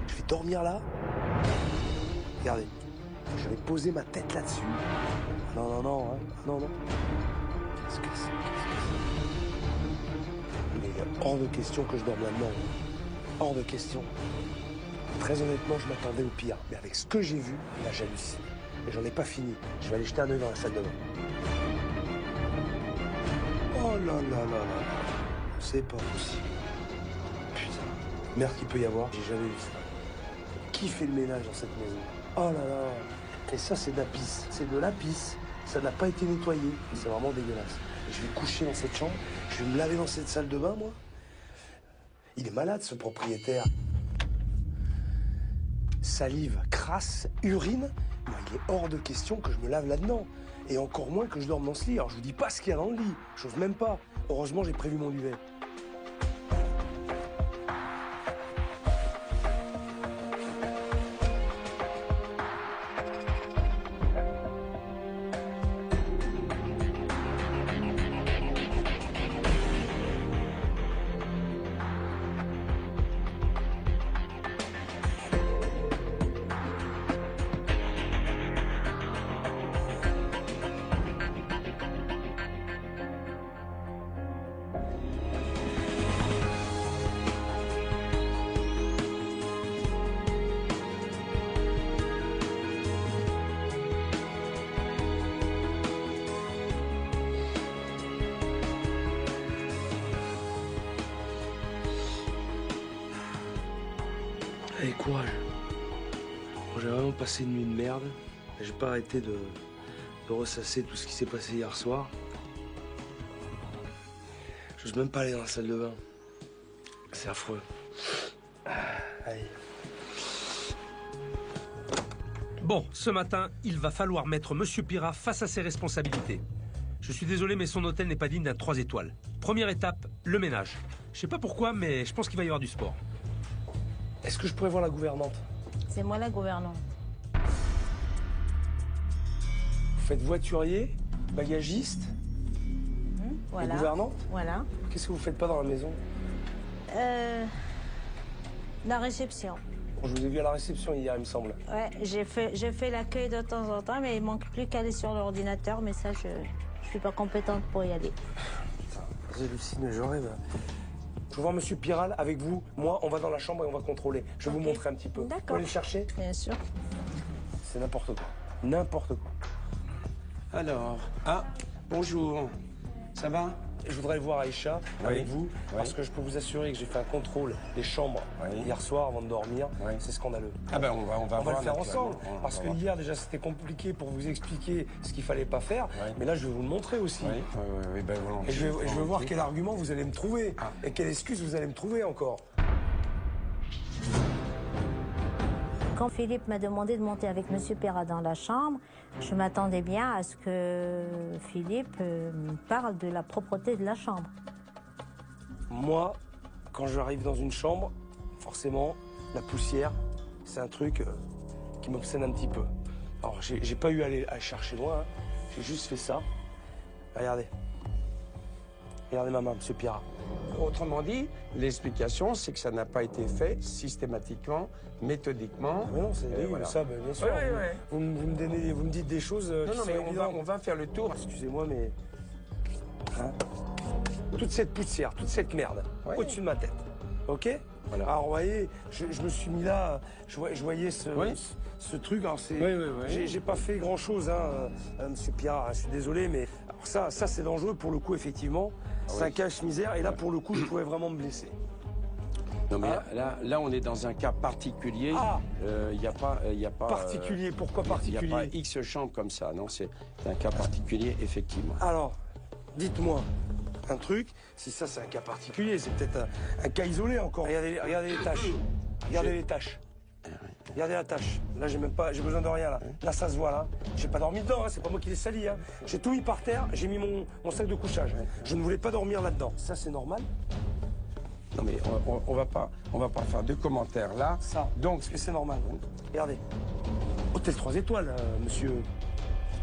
Je vais dormir là. Regardez. Je vais poser ma tête là-dessus. Non, non. Qu'est-ce que c'est? Mais il est hors de question que je dorme là-dedans. Hors de question. Très honnêtement, je m'attendais au pire. Mais avec ce que j'ai vu, là, j'hallucine. Et j'en ai pas fini. Je vais aller jeter un œil dans la salle de bain. Oh là là. C'est pas possible. Putain. Merde qu'il peut y avoir, j'ai jamais vu ça. Qui fait le ménage dans cette maison? Oh là là. Et ça, c'est de la pisse. C'est de la pisse. Ça n'a pas été nettoyé. C'est vraiment dégueulasse. Et je vais coucher dans cette chambre. Je vais me laver dans cette salle de bain, moi. Il est malade, ce propriétaire. Salive, crasse, urine. Moi, il est hors de question que je me lave là-dedans. Et encore moins que je dorme dans ce lit. Alors, je vous dis pas ce qu'il y a dans le lit. J'ose même pas. Heureusement, j'ai prévu mon duvet. Allez, courage. J'ai vraiment passé une nuit de merde. J'ai pas arrêté de ressasser tout ce qui s'est passé hier soir. J'ose même pas aller dans la salle de bain. C'est affreux. Allez. Bon, ce matin, il va falloir mettre Monsieur Pirat face à ses responsabilités. Je suis désolé, mais son hôtel n'est pas digne d'un 3 étoiles. Première étape, le ménage. Je sais pas pourquoi, mais je pense qu'il va y avoir du sport. Est-ce que je pourrais voir la gouvernante? C'est moi la gouvernante. Vous faites voiturier, bagagiste, Voilà. et gouvernante? Voilà. Qu'est-ce que vous faites pas dans la maison? La réception. Je vous ai vu à la réception hier, il me semble. Ouais, j'ai fait l'accueil de temps en temps, mais il manque plus qu'à aller sur l'ordinateur, mais ça, je suis pas compétente pour y aller. Putain, j'hallucine, je rêve. Je veux voir Monsieur Piral avec vous. Moi, on va dans la chambre et on va contrôler. Je vais vous montrer un petit peu. D'accord. Vous pouvez le chercher? Bien sûr. C'est n'importe quoi. N'importe quoi. Alors, bonjour. Ça va? Je voudrais voir Aïcha avec vous, parce que je peux vous assurer que j'ai fait un contrôle des chambres hier soir avant de dormir. C'est scandaleux. Ah ben on va le faire ensemble, naturellement. parce que hier déjà c'était compliqué pour vous expliquer ce qu'il fallait pas faire, mais là je vais vous le montrer aussi. Ben, Et je veux voir quel argument vous allez me trouver, et quelle excuse vous allez me trouver encore. Quand Philippe m'a demandé de monter avec Monsieur Pirat dans la chambre, je m'attendais bien à ce que Philippe me parle de la propreté de la chambre. Moi, quand j'arrive dans une chambre, forcément, la poussière, c'est un truc qui m'obsède un petit peu. Alors, j'ai pas eu à aller chercher loin, hein. J'ai juste fait ça. Regardez. Regardez ma main, Monsieur Pirat. Autrement dit, l'explication, c'est que ça n'a pas été fait systématiquement, méthodiquement. Ah mais non, c'est voilà. ça, bien sûr. Vous me dites des choses. Non, mais on va faire le tour. Excusez-moi, mais toute cette poussière, toute cette merde au-dessus de ma tête, ok? Voilà. Alors, vous voyez, je me suis mis là, je voyais ce truc. Alors, j'ai pas fait grand-chose, Monsieur Pirat. Je suis désolé, mais alors ça c'est dangereux pour le coup, effectivement. C'est un cache-misère, et là, pour le coup, je pouvais vraiment me blesser. Non, mais là, on est dans un cas particulier. Il n'y a pas. Particulier, pourquoi particulier? Il n'y a pas X chambres comme ça, non, c'est un cas particulier, effectivement. Alors, dites-moi un truc, si ça c'est un cas particulier, c'est peut-être un cas isolé encore. Regardez les tâches. Regardez les tâches. Regardez la tâche. Là, j'ai besoin de rien, là. Là, ça se voit, là. J'ai pas dormi dedans, c'est pas moi qui l'ai sali, hein. J'ai tout mis par terre, j'ai mis mon sac de couchage. Je ne voulais pas dormir là-dedans. Ça, c'est normal? Non, mais on va pas faire de commentaires là. Ça. Donc, est-ce que c'est normal? Regardez. Hôtel 3 étoiles, monsieur.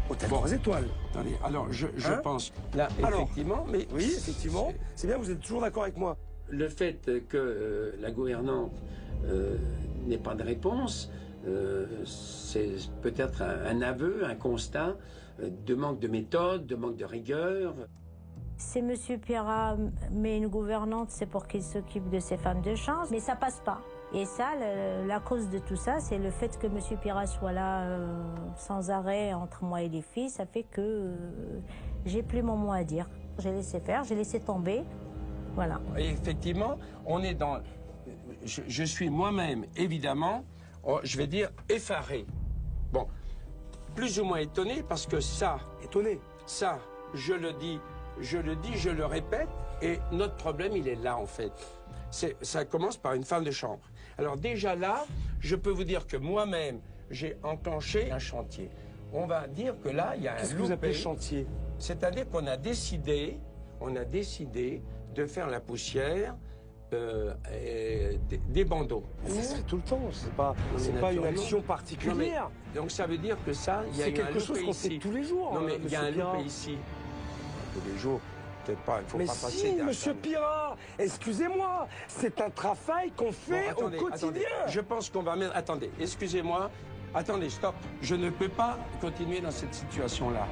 Hôtel 3 étoiles. Attendez, alors, je pense, là, effectivement, mais... Oui, effectivement. C'est bien, vous êtes toujours d'accord avec moi. Le fait que la gouvernante n'ait pas de réponse, c'est peut-être un aveu, un constat de manque de méthode, de manque de rigueur. Si Monsieur Pirat met une gouvernante, c'est pour qu'il s'occupe de ses femmes de chambre, mais ça passe pas. Et ça, la cause de tout ça, c'est le fait que Monsieur Pirat soit là sans arrêt entre moi et les filles. Ça fait que j'ai plus mon mot à dire. J'ai laissé faire, j'ai laissé tomber. Voilà. Et effectivement, on est dans... Je suis moi-même, évidemment, je vais dire effaré. Bon, plus ou moins étonné, parce que ça... Étonné? Ça, je le dis, je le répète, et notre problème, il est là, en fait. Ça commence par une femme de chambre. Alors déjà là, je peux vous dire que moi-même, j'ai enclenché un chantier. On va dire que là, il y a un Qu'est-ce que vous appelez chantier? C'est-à-dire qu'on a décidé de faire la poussière des bandeaux. Ça serait tout le temps, c'est pas une action particulière. Non, mais, donc ça veut dire que ça, il y a eu quelque chose qu'on fait tous les jours. Non mais il y a un loupé ici. Tous les jours, peut-être pas, il faut pas passer derrière. Monsieur Pirat, excusez-moi, c'est un travail qu'on fait au quotidien. Attendez, je pense qu'on va mettre... Attendez, excusez-moi. Attendez, stop. Je ne peux pas continuer dans cette situation-là.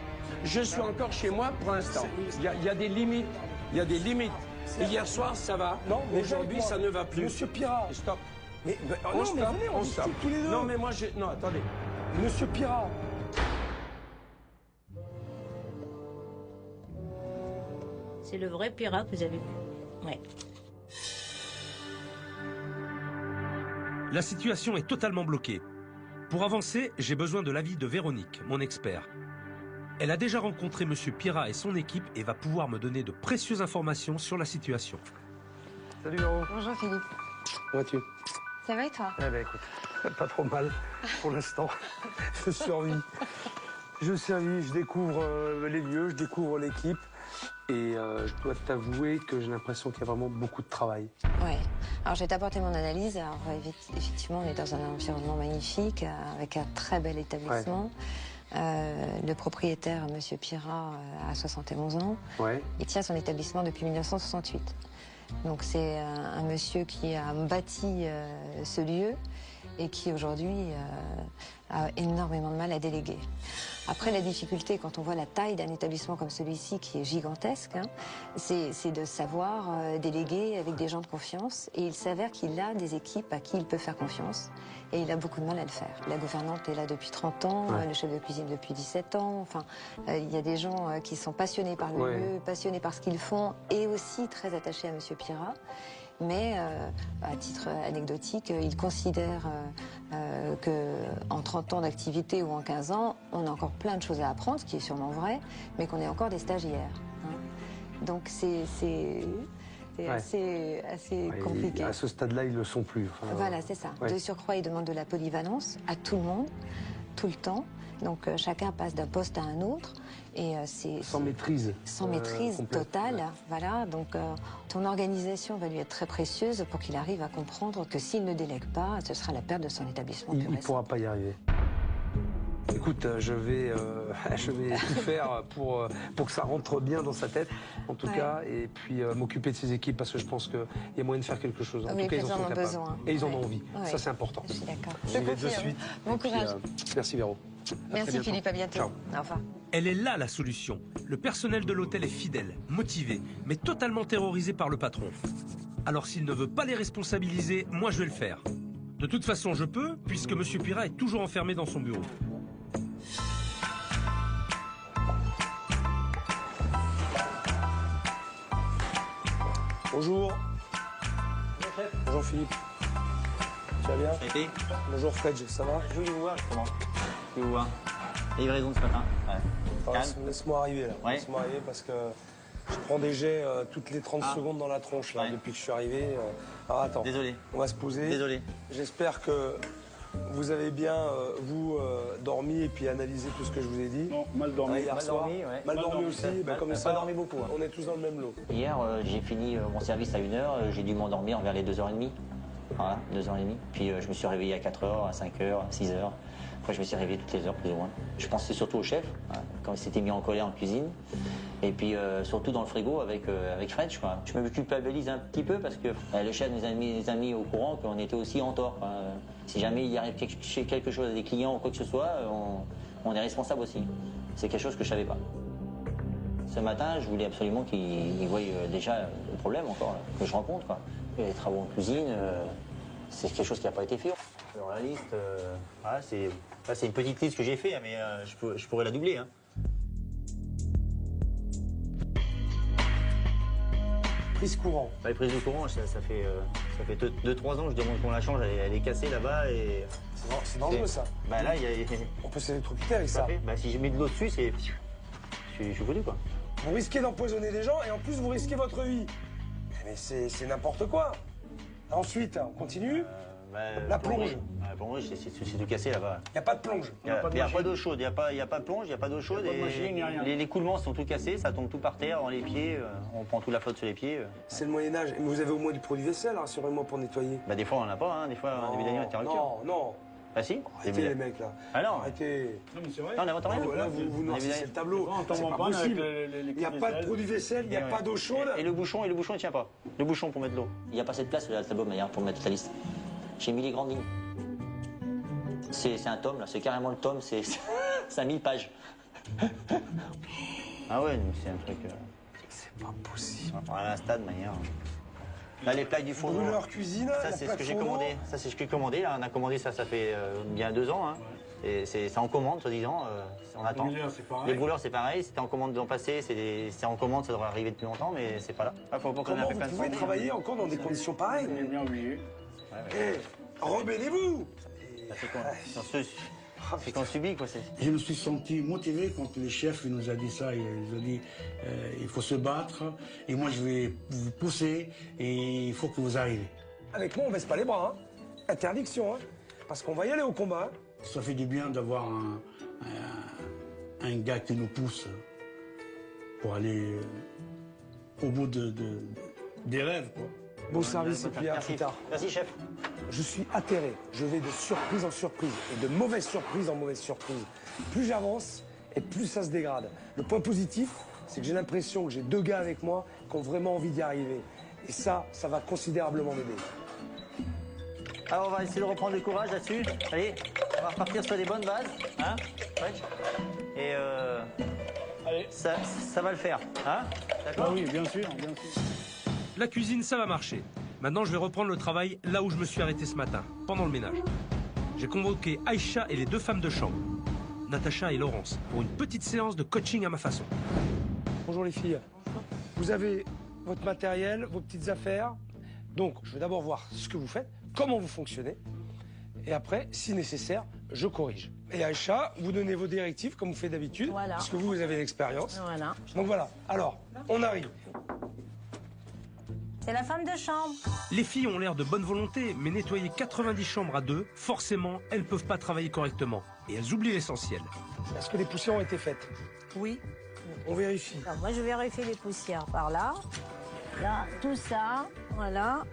Je suis encore chez moi pour l'instant. Il y a des limites. Il y a des limites. Hier soir, ça va. Non, aujourd'hui, ça ne va plus. Monsieur Pirat. Stop. Mais venez, on discute tous les deux. Non, mais moi, non, attendez. Monsieur Pirat. C'est le vrai Pirat que vous avez vu. Ouais. La situation est totalement bloquée. Pour avancer, j'ai besoin de l'avis de Véronique, mon expert. Elle a déjà rencontré Monsieur Pirat et son équipe et va pouvoir me donner de précieuses informations sur la situation. Salut Véro. Bonjour Philippe. Comment vas-tu? Ça va et toi? Eh ben écoute, Pas trop mal pour l'instant. Je survis. Je découvre les lieux, je découvre l'équipe. Et je dois t'avouer que j'ai l'impression qu'il y a vraiment beaucoup de travail. Oui. Alors, je vais t'apporter mon analyse. Alors, effectivement, on est dans un environnement magnifique, avec un très bel établissement. Ouais. Le propriétaire, M. Pirat, a 71 ans. Ouais. Il tient son établissement depuis 1968. Donc, c'est un monsieur qui a bâti ce lieu et qui, aujourd'hui, a énormément de mal à déléguer. Après, la difficulté, quand on voit la taille d'un établissement comme celui-ci, qui est gigantesque, hein, c'est de savoir déléguer avec des gens de confiance. Et il s'avère qu'il a des équipes à qui il peut faire confiance. Et il a beaucoup de mal à le faire. La gouvernante est là depuis 30 ans, ouais. Le chef de cuisine depuis 17 ans. Enfin, il y a des gens qui sont passionnés par le lieu, passionnés par ce qu'ils font, et aussi très attachés à M. Pirat. Mais, à titre anecdotique, il considère qu'en 30 ans d'activité ou en 15 ans, on a encore plein de choses à apprendre, ce qui est sûrement vrai, mais qu'on est encore des stagiaires. Hein. Donc c'est assez compliqué. À ce stade-là, ils ne le sont plus. Enfin, voilà, c'est ça. Ouais. De surcroît, il demande de la polyvalence à tout le monde, tout le temps. Donc chacun passe d'un poste à un autre. Et sans maîtrise. Sans maîtrise totale, ouais. Voilà. Donc ton organisation va lui être très précieuse pour qu'il arrive à comprendre que s'il ne délègue pas, ce sera la perte de son établissement. Il ne pourra pas y arriver. Écoute, je vais tout faire pour que ça rentre bien dans sa tête, en tout cas, et puis m'occuper de ses équipes, parce que je pense qu'il y a moyen de faire quelque chose. En tout cas, ils en sont capables. Besoin. Et ils en ont envie. Ça, c'est important. Je suis d'accord. J'y vais de suite. Bon courage. Merci, Véro. Merci, Philippe. À bientôt. Ciao. Au revoir. Elle est là, la solution. Le personnel de l'hôtel est fidèle, motivé, mais totalement terrorisé par le patron. Alors, s'il ne veut pas les responsabiliser, moi, je vais le faire. De toute façon, je peux, puisque M. Pirat est toujours enfermé dans son bureau. Bonjour. Bonjour, chef. Bonjour, Philippe. Tu vas bien? Ça a été? Bonjour, Fred, ça va? Je voulais vous voir, justement. Je voulais vous voir. Livraison de ce matin. Ouais. Laisse-moi arriver, là. Ouais. Laisse-moi arriver, parce que je prends des jets toutes les 30 secondes dans la tronche, là, depuis que je suis arrivé. Alors, attends. Désolé. On va se poser. Désolé. J'espère que vous avez bien, dormi et puis analysé tout ce que je vous ai dit. Non, mal dormi. Hier soir. Mal dormi aussi. Comme ça, pas dormi beaucoup. Hein. On est tous dans le même lot. Hier, j'ai fini mon service à 1h. J'ai dû m'endormir vers les 2h30. Voilà, 2h30. Puis je me suis réveillé à 4h, à 5h, à 6h. Après, je me suis réveillé toutes les heures, plus ou moins. Je pensais surtout au chef, hein, quand il s'était mis en colère en cuisine. Et puis, surtout dans le frigo avec French, quoi. Je me culpabilise un petit peu parce que le chef nous a mis au courant qu'on était aussi en tort. Quoi. Si jamais il y arrive quelque chose à des clients ou quoi que ce soit, on est responsable aussi. C'est quelque chose que je savais pas. Ce matin, je voulais absolument qu'il voie déjà le problème encore, là, que je rencontre, quoi. Les travaux en cuisine, c'est quelque chose qui n'a pas été fait. Alors la liste, voilà, c'est une petite liste que j'ai fait, mais je pourrais la doubler. Hein. Prise courant. Bah, les prises de courant, ça fait 2-3 ans que je demande qu'on la change, elle est cassée là-bas et... C'est dangereux, ça. Bah là, on peut s'électrocuter avec ça. Bah, si je mets de l'eau dessus, je suis foutu, quoi. Vous risquez d'empoisonner des gens et en plus vous risquez votre vie. Mais c'est n'importe quoi. Ensuite, on continue. La plonge. La plonge, c'est tout cassé là-bas. Il n'y a pas de plonge. Il n'y a pas d'eau chaude. Il n'y a pas de plonge, il n'y a pas d'eau chaude. Les coulements sont tout cassés, ça tombe tout par terre, dans les pieds. On prend toute la flotte sur les pieds. C'est le Moyen-Âge. Mais vous avez au moins du produit vaisselle, rassurez-moi, pour nettoyer. Bah, des fois, on n'en a pas. Hein. Des fois, en début d'année, on était en rupture. Non. Ah si. Arrêtez les mecs, là. Ah non. Arrêtez. Non, mais c'est vrai. Non, on n'invente rien. Là, vous noircissez le tableau. C'est pas possible. Il n'y a pas de produit vaisselle, il n'y a pas d'eau chaude. Et le bouchon, il tient pas. Le bouchon pour mettre l'eau. Il n'y a pas assez de place sur le tableau, mais pour mettre toute la liste. J'ai mis les grandes lignes. C'est un tome, là. C'est carrément le tome. C'est 1000 pages. Ah ouais, c'est un truc... C'est pas possible. On va à un stade, de manière... Là, les plaques du four. Brûleur cuisine, ça, c'est ce que j'ai commandé. Ça, c'est ce que j'ai commandé. Là, on a commandé ça fait bien 2 ans. Hein. Et c'est en commande, soi-disant. On attend. Les brûleurs, c'est pareil. C'était en commande l'an passé. C'est en commande, ça devrait arriver depuis longtemps, mais c'est pas là. Comment vous pouvez travailler encore dans des conditions pareilles? On est bien obligé. Rebellez-vous! C'est qu'on subit, quoi. Je me suis senti motivé quand le chef nous a dit ça. Il nous a dit il faut se battre et moi je vais vous pousser et il faut que vous arrivez. Avec moi, on baisse pas les bras. Hein. Interdiction. Hein. parce qu'on va y aller au combat. Ça fait du bien d'avoir un gars qui nous pousse pour aller au bout des rêves, quoi. Bon service et puis à plus tard. Merci, chef. Je suis atterré. Je vais de surprise en surprise et de mauvaise surprise en mauvaise surprise. Plus j'avance et plus ça se dégrade. Le point positif, c'est que j'ai l'impression que j'ai 2 gars avec moi qui ont vraiment envie d'y arriver. Et ça va considérablement m'aider. Alors on va essayer de reprendre du courage là-dessus. Allez, on va repartir sur des bonnes bases. Hein, Wedge. Et allez. Ça va le faire. Hein, d'accord? Ah oui, bien sûr, bien sûr. La cuisine, ça va marcher. Maintenant, je vais reprendre le travail là où je me suis arrêté ce matin, pendant le ménage. J'ai convoqué Aïcha et les 2 femmes de chambre, Natacha et Laurence, pour une petite séance de coaching à ma façon. Bonjour les filles. Vous avez votre matériel, vos petites affaires. Donc, je vais d'abord voir ce que vous faites, comment vous fonctionnez. Et après, si nécessaire, je corrige. Et Aïcha, vous donnez vos directives comme vous faites d'habitude, Voilà. parce que vous avez l'expérience. Voilà. Donc voilà. Alors, on arrive. C'est la femme de chambre. Les filles ont l'air de bonne volonté, mais nettoyer 90 chambres à 2, forcément, elles peuvent pas travailler correctement. Et elles oublient l'essentiel. Est-ce que les poussières ont été faites? Oui. On vérifie. Alors, moi, je vérifie les poussières par là. Là, tout ça, voilà.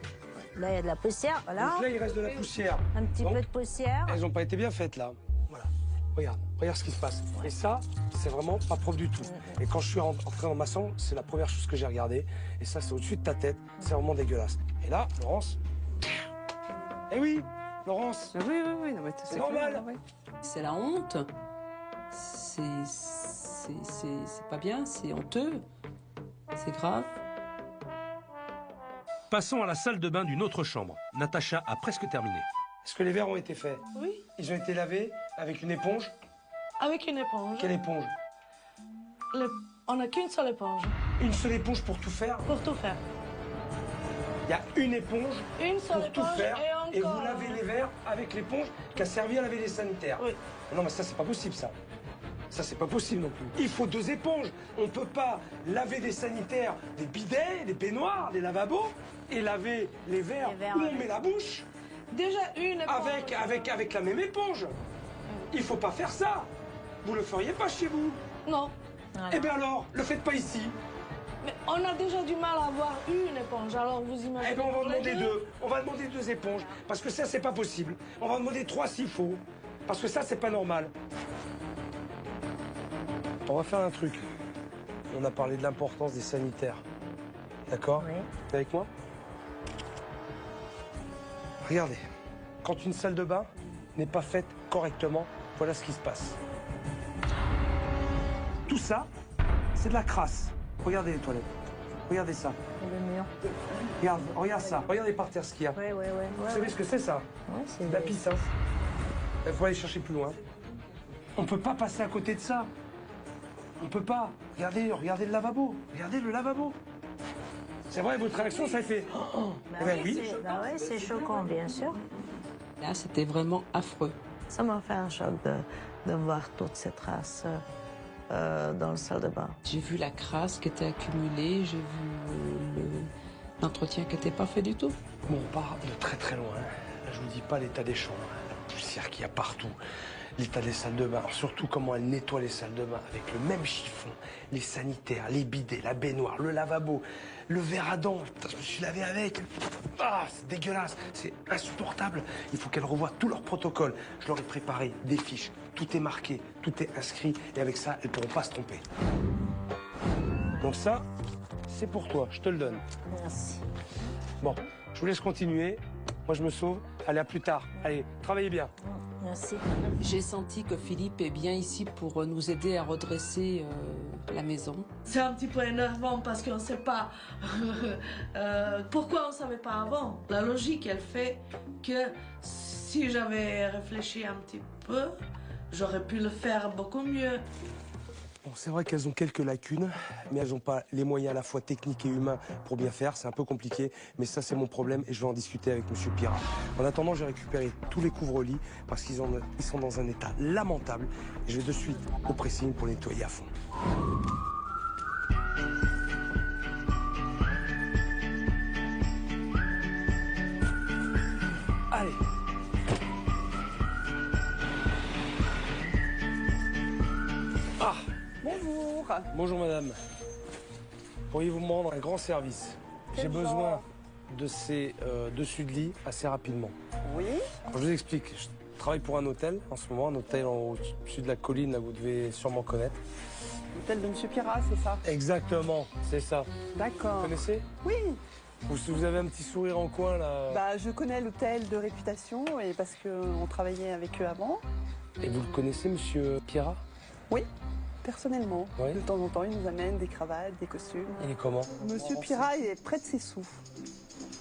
Là, il y a de la poussière, voilà. Donc là, il reste de la poussière. Un petit Donc, peu de poussière. Elles n'ont pas été bien faites, là. Voilà. Regarde ce qui se passe. Et ça, c'est vraiment pas propre du tout. Et quand je suis entré en maçon, c'est la première chose que j'ai regardée. Et ça, c'est au-dessus de ta tête. C'est vraiment dégueulasse. Et là, Laurence... Eh oui, Laurence. Oui, non, mais c'est normal. Clair, ouais. C'est la honte. C'est pas bien, c'est honteux. C'est grave. Passons à la salle de bain d'une autre chambre. Natacha a presque terminé. Est-ce que les verres ont été faits? Oui. Ils ont été lavés avec une éponge? Avec une éponge. Quelle éponge? On n'a qu'une seule éponge. Une seule éponge pour tout faire? Pour tout faire. Il y a une éponge Une seule pour tout éponge faire et encore... vous lavez les verres avec l'éponge qui a servi à laver les sanitaires. Oui. Non, mais ça, c'est pas possible, ça. Ça, c'est pas possible non plus. Il faut 2 éponges. On peut pas laver des sanitaires, des bidets, des baignoires, des lavabos et laver les verres où on met la bouche. Déjà une éponge. Avec la même éponge. Il faut pas faire ça. Vous le feriez pas chez vous. Non. Voilà. Eh bien alors, le faites pas ici. Mais on a déjà du mal à avoir une éponge, alors vous imaginez... Eh bien, on va demander 2. On va demander 2 éponges. Parce que ça, c'est pas possible. On va demander 3 s'il faut. Parce que ça, c'est pas normal. On va faire un truc. On a parlé de l'importance des sanitaires. D'accord? Oui. T'es avec moi? Regardez. Quand une salle de bain n'est pas faite correctement, voilà ce qui se passe. Tout ça, c'est de la crasse. Regardez les toilettes. Regardez ça. Et le mur. Regarde ça. Regardez par terre ce qu'il y a. Oui. Vous savez ce que c'est, ça? Ouais, c'est de la pisse, hein. Il faut aller chercher plus loin. On peut pas passer à côté de ça. On peut pas. Regardez le lavabo. Regardez le lavabo. C'est vrai, votre réaction, ça fait... Bah eh ben oui. C'est choquant, bien sûr. Là, c'était vraiment affreux. Ça m'a fait un choc de voir toutes ces traces dans la salle de bain. J'ai vu la crasse qui était accumulée, j'ai vu l'entretien qui n'était pas fait du tout. Bon, on part de très très loin. Là, je vous dis pas l'état des chambres, la poussière qu'il y a partout, l'état des salles de bain, surtout comment elle nettoie les salles de bain avec le même chiffon, les sanitaires, les bidets, la baignoire, le lavabo, le verre à dents. Putain, je me suis lavé avec. Ah, c'est dégueulasse, c'est insupportable. Il faut qu'elles revoient tout leur protocole. Je leur ai préparé des fiches. Tout est marqué, tout est inscrit, et avec ça, elles ne pourront pas se tromper. Donc ça, c'est pour toi, je te le donne. Merci. Bon, je vous laisse continuer. Moi, je me sauve. Allez, à plus tard. Allez, travaillez bien. Merci. J'ai senti que Philippe est bien ici pour nous aider à redresser la maison. C'est un petit peu énervant parce qu'on ne sait pas pourquoi on ne savait pas avant. La logique, elle fait que si j'avais réfléchi un petit peu, j'aurais pu le faire beaucoup mieux. Bon, c'est vrai qu'elles ont quelques lacunes, mais elles n'ont pas les moyens à la fois techniques et humains pour bien faire. C'est un peu compliqué, mais ça, c'est mon problème et je vais en discuter avec M. Pirat. En attendant, j'ai récupéré tous les couvre-lits parce qu'ils sont dans un état lamentable. Et je vais de suite au pressing pour les nettoyer à fond. Allez. Ah, Bonjour. bonjour madame. Pourriez-vous me rendre un grand service? J'ai Quel besoin genre de ces dessus de lit assez rapidement. Oui. Alors, je vous explique. Je travaille pour un hôtel en ce moment, un hôtel au-dessus de la colline, là, vous devez sûrement connaître. L'hôtel de Monsieur Pirat, c'est ça? Exactement, c'est ça. D'accord. Vous connaissez? Oui. Vous avez un petit sourire en coin là. Bah, je connais l'hôtel de réputation et parce qu'on travaillait avec eux avant. Et vous le connaissez, Monsieur Pirat? Oui, personnellement. Oui. De temps en temps, il nous amène des cravates, des costumes. Il est comment? Monsieur Pirat, il est près de ses sous.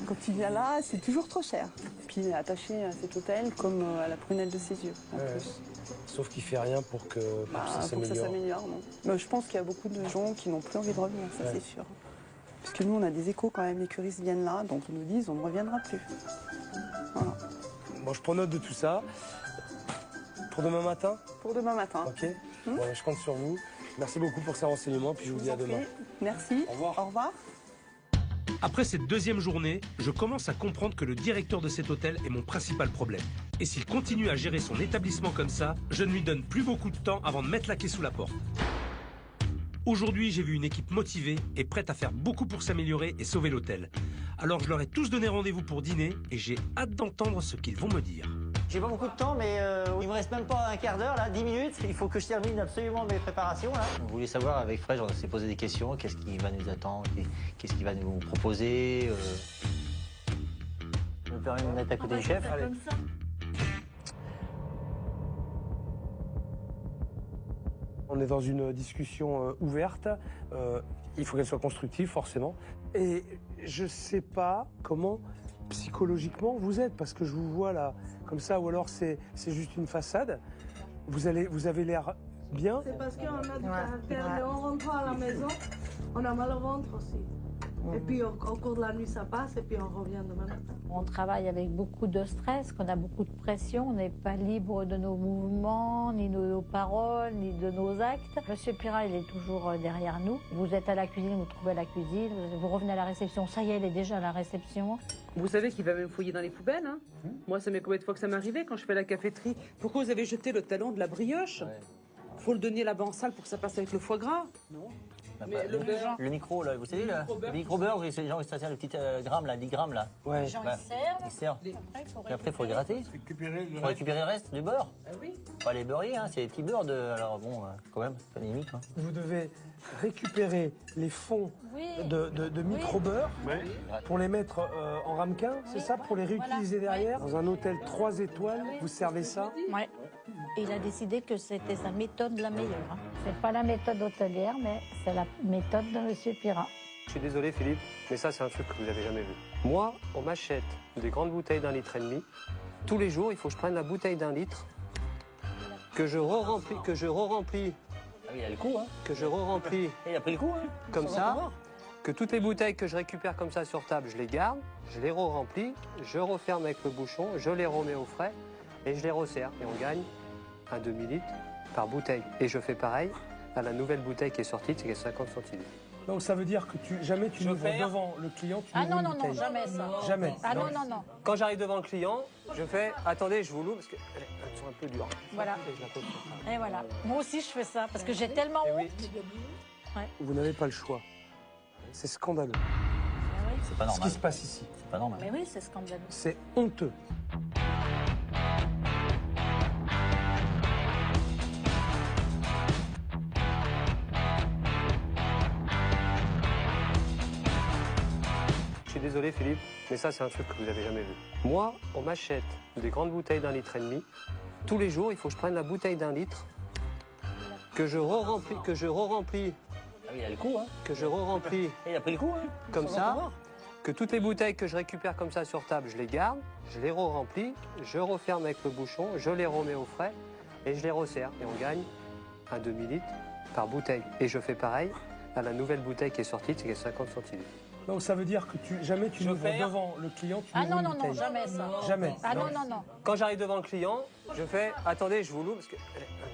Quand il vient là, c'est toujours trop cher. Puis il est attaché à cet hôtel comme à la prunelle de ses yeux, en plus. Sauf qu'il fait rien pour que, Pour que ça s'améliore. s'améliore, non. Mais je pense qu'il y a beaucoup de gens qui n'ont plus envie de revenir, ça Ouais. c'est sûr. Parce que nous, on a des échos quand même, les curistes viennent là, donc ils nous disent on ne reviendra plus. Voilà. Bon, je prends note de tout ça. Pour demain matin? Pour demain matin. Ok. Bon, je compte sur vous. Merci beaucoup pour ces renseignements, puis je vous dis à demain. Merci. Au revoir. Au revoir. Après cette deuxième journée, je commence à comprendre que le directeur de cet hôtel est mon principal problème. Et s'il continue à gérer son établissement comme ça, je ne lui donne plus beaucoup de temps avant de mettre la clé sous la porte. Aujourd'hui, j'ai vu une équipe motivée et prête à faire beaucoup pour s'améliorer et sauver l'hôtel. Alors je leur ai tous donné rendez-vous pour dîner et j'ai hâte d'entendre ce qu'ils vont me dire. J'ai pas beaucoup de temps, mais il me reste même pas un quart d'heure, là, 10 minutes. Il faut que je termine absolument mes préparations, là. On voulait savoir, avec Fred, on s'est posé des questions. Qu'est-ce qui va nous attendre? Qu'est-ce qu'il va nous proposer? Je me permets de me mettre à côté du chef. Allez. On est dans une discussion ouverte. Il faut qu'elle soit constructive, forcément. Et je sais pas comment psychologiquement vous êtes, parce que je vous vois là comme ça, ou alors c'est juste une façade. Vous avez l'air bien. C'est parce qu'on a du caractère, mais en rentrant à la maison, on a mal au ventre aussi. Et puis au cours de la nuit, ça passe, et puis on revient demain matin. On travaille avec beaucoup de stress, qu'on a beaucoup de pression, on n'est pas libre de nos mouvements, ni de nos paroles, ni de nos actes. Monsieur Pirat, il est toujours derrière nous. Vous êtes à la cuisine, vous trouvez à la cuisine, vous revenez à la réception, ça y est, elle est déjà à la réception. Vous savez qu'il va même fouiller dans les poubelles, hein. Moi, ça m'est combien de fois que ça m'est arrivé quand je fais la caféterie. Pourquoi vous avez jeté le talon de la brioche? Faut le donner là-bas en salle pour que ça passe avec le foie gras. Non. Mais le beurre. Le micro, là, vous savez, le micro-beurre, les gens, ils servent le petit gramme, là, 10 grammes, là. Ouais. Les gens, Bah, ils servent. Puis après, il faut le gratter. Il faut récupérer le reste du beurre. Oui. Pas les beurriers, hein, c'est les petits beurres de... Alors bon, quand même, c'est pas limite, hein. Vous devez récupérer les fonds de micro-beurre pour les mettre en ramequin, c'est ça? Pour les réutiliser derrière? Dans un hôtel 3 étoiles, vous servez ça? Ouais. Et il a décidé que c'était sa méthode la meilleure. Hein. C'est pas la méthode hôtelière, mais c'est la méthode de Monsieur Pirat. Je suis désolé Philippe, mais ça c'est un truc que vous n'avez jamais vu. Moi, on m'achète des grandes bouteilles d'1,5 litre. Tous les jours, il faut que je prenne la bouteille d'1 litre, que je re-remplis, Ah oui, il a le coup, hein. que je re-remplis Il a pris le coup, hein. comme ça, que toutes les bouteilles que je récupère comme ça sur table, je les garde, je les re-remplis, je referme avec le bouchon, je les remets au frais et je les resserre. Et on gagne un demi-litre par bouteille. Et je fais pareil à la nouvelle bouteille qui est sortie, c'est 50 centilitres. Donc ça veut dire que jamais tu n'ouvres devant le client, tu Ah ouvres non, une non, non, bouteille. jamais ça. Jamais. Ah non, non, non. Quand j'arrive devant le client, je fais « Attendez, je vous l'ouvre parce qu'elles sont un peu dures. » Voilà. Et je la pose sur table. Et voilà. Moi aussi, je fais ça parce que j'ai tellement honte. Ouais. Vous n'avez pas le choix. C'est scandaleux. C'est pas Ce normal. qui se passe ici. C'est pas normal. Mais oui, c'est scandaleux. C'est honteux. Je suis désolé Philippe, mais ça c'est un truc que vous n'avez jamais vu. Moi, on m'achète des grandes bouteilles d'1,5 litre. Tous les jours, il faut que je prenne la bouteille d'1 litre, que je re-remplis, Ah oui, il a le coup, hein. que je re-remplis Il a pris le coup, hein. comme ça, que toutes les bouteilles que je récupère comme ça sur table, je les garde, je les re-remplis, je referme avec le bouchon, je les remets au frais et je les resserre. Et on gagne un demi-litre par bouteille. Et je fais pareil à la nouvelle bouteille qui est sortie, c'est 50 centilitres. Donc ça veut dire que jamais tu n'ouvres devant le client, tu Ah ouvres non, une non, non, bouteille. jamais ça. Jamais. Ah non, non, non. Quand j'arrive devant le client, je fais « Attendez, je vous l'ouvre parce qu'elles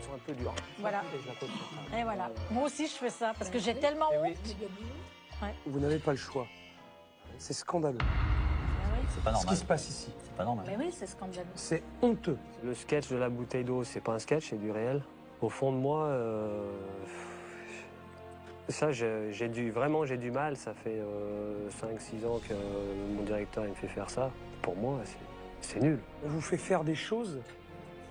sont un peu dures. » Voilà. Et je la pose sur table. Et voilà. Moi aussi, je fais ça parce que j'ai tellement honte. Ouais. Vous n'avez pas le choix. C'est scandaleux. C'est pas Ce normal. qui se passe ici. C'est pas normal. Mais oui, c'est scandaleux. C'est honteux. Le sketch de la bouteille d'eau, c'est pas un sketch, c'est du réel. Au fond de moi, ça, j'ai du mal. Ça fait 5-6 ans que mon directeur il me fait faire ça. Pour moi, c'est nul. On vous fait faire des choses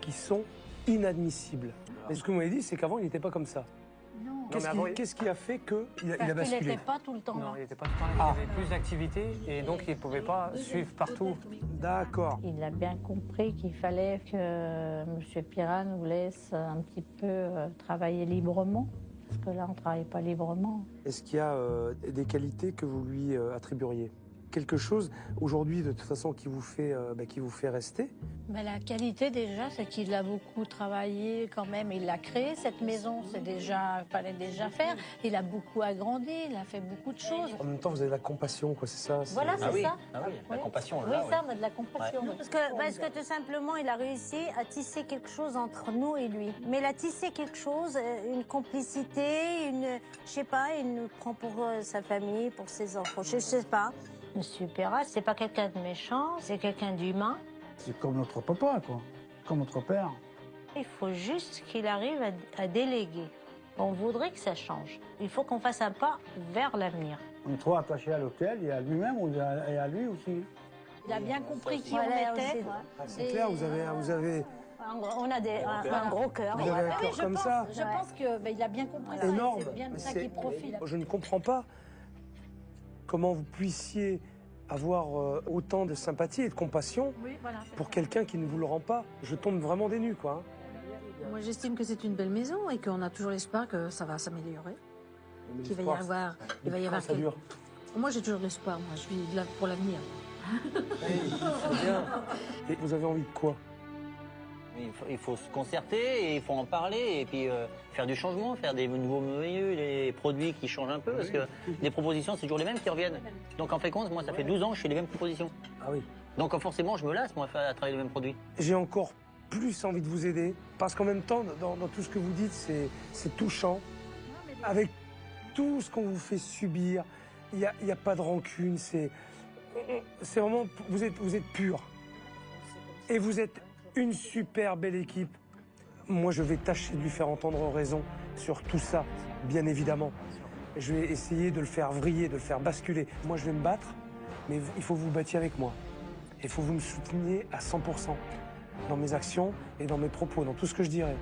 qui sont inadmissibles. Mais ce que vous m'avez dit, c'est qu'avant, il n'était pas comme ça. Non. Qu'est-ce qui a fait qu'il a Parce basculé? qu'il n'était pas tout le temps là. Non, il n'était pas tout le temps là. Il y avait plus d'activités et donc il ne pouvait pas suivre partout. D'accord. Il a bien compris qu'il fallait que M. Pirat nous laisse un petit peu travailler librement. Parce que là, on ne travaille pas librement. Est-ce qu'il y a des qualités que vous lui attribueriez? Quelque chose, aujourd'hui, de toute façon, qui vous fait rester? Mais la qualité, déjà, c'est qu'il a beaucoup travaillé quand même. Il a créé cette maison, fallait déjà faire. Il a beaucoup agrandi, il a fait beaucoup de choses. En même temps, vous avez de la compassion, quoi, c'est ça? Voilà, c'est ça. Ah oui, la compassion, Oui, là, ça, on a de la compassion. Ouais. Parce que tout simplement, il a réussi à tisser quelque chose entre nous et lui. Mais il a tissé quelque chose, une complicité, il nous prend pour sa famille, pour ses enfants, je sais pas. Monsieur Pirat, c'est pas quelqu'un de méchant, c'est quelqu'un d'humain. C'est comme notre papa, quoi. Comme notre père. Il faut juste qu'il arrive à déléguer. On voudrait que ça change. Il faut qu'on fasse un pas vers l'avenir. On est trop attaché à l'hôtel et à lui-même et à lui aussi. Il a bien compris qui on était. C'est clair, vous avez... On a un gros cœur. Vous avez un cœur comme ça. Je pense qu'il a bien compris. Énorme. C'est bien de ça qu'il profite. Je ne comprends pas comment vous puissiez avoir autant de sympathie et de compassion pour quelqu'un qui ne vous le rend pas. Je tombe vraiment des nues, quoi. Moi, j'estime que c'est une belle maison et qu'on a toujours l'espoir que ça va s'améliorer. Qu'il va y avoir... Il va y avoir ça dure. Moi, j'ai toujours l'espoir. Moi, je suis là pour l'avenir. Bien. Et vous avez envie de quoi? Il faut se concerter et il faut en parler et puis faire du changement, faire des nouveaux menus, des produits qui changent un peu parce que les propositions, c'est toujours les mêmes qui reviennent. Donc en fait compte, moi ça fait 12 ans que je fais les mêmes propositions. Ah oui. Donc forcément, je me lasse moi à travailler les mêmes produits. J'ai encore plus envie de vous aider parce qu'en même temps, dans tout ce que vous dites, c'est touchant. Avec tout ce qu'on vous fait subir, il n'y a pas de rancune, c'est vraiment, vous êtes pur. Et vous êtes une super belle équipe. Moi, je vais tâcher de lui faire entendre raison sur tout ça, bien évidemment. Je vais essayer de le faire vriller, de le faire basculer. Moi, je vais me battre, mais il faut que vous vous battiez avec moi. Il faut que vous me souteniez à 100% dans mes actions et dans mes propos, dans tout ce que je dirai.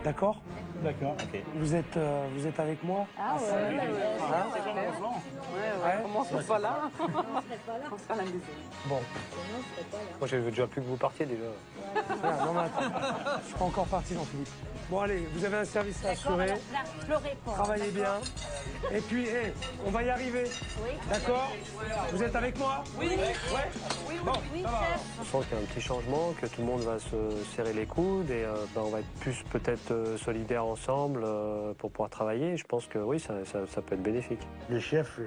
D'accord? D'accord. Okay. Vous êtes avec moi? Ah ouais, on commence pas là. On sera la deuxième. Bon. Moi, je veux déjà plus que vous partiez déjà. Non, mais attends. Je suis pas encore parti, Jean-Philippe. Bon, allez, vous avez un service à assurer. Travaillez bien. Et puis, on va y arriver. Oui. D'accord? Vous êtes avec moi? Oui. Ouais? Bon, ça va. Je sens qu'il y a un petit changement, que tout le monde va se serrer les coudes et on va être plus peut-être solidaires ensemble pour pouvoir travailler. Je pense que oui, ça peut être bénéfique. Le chef,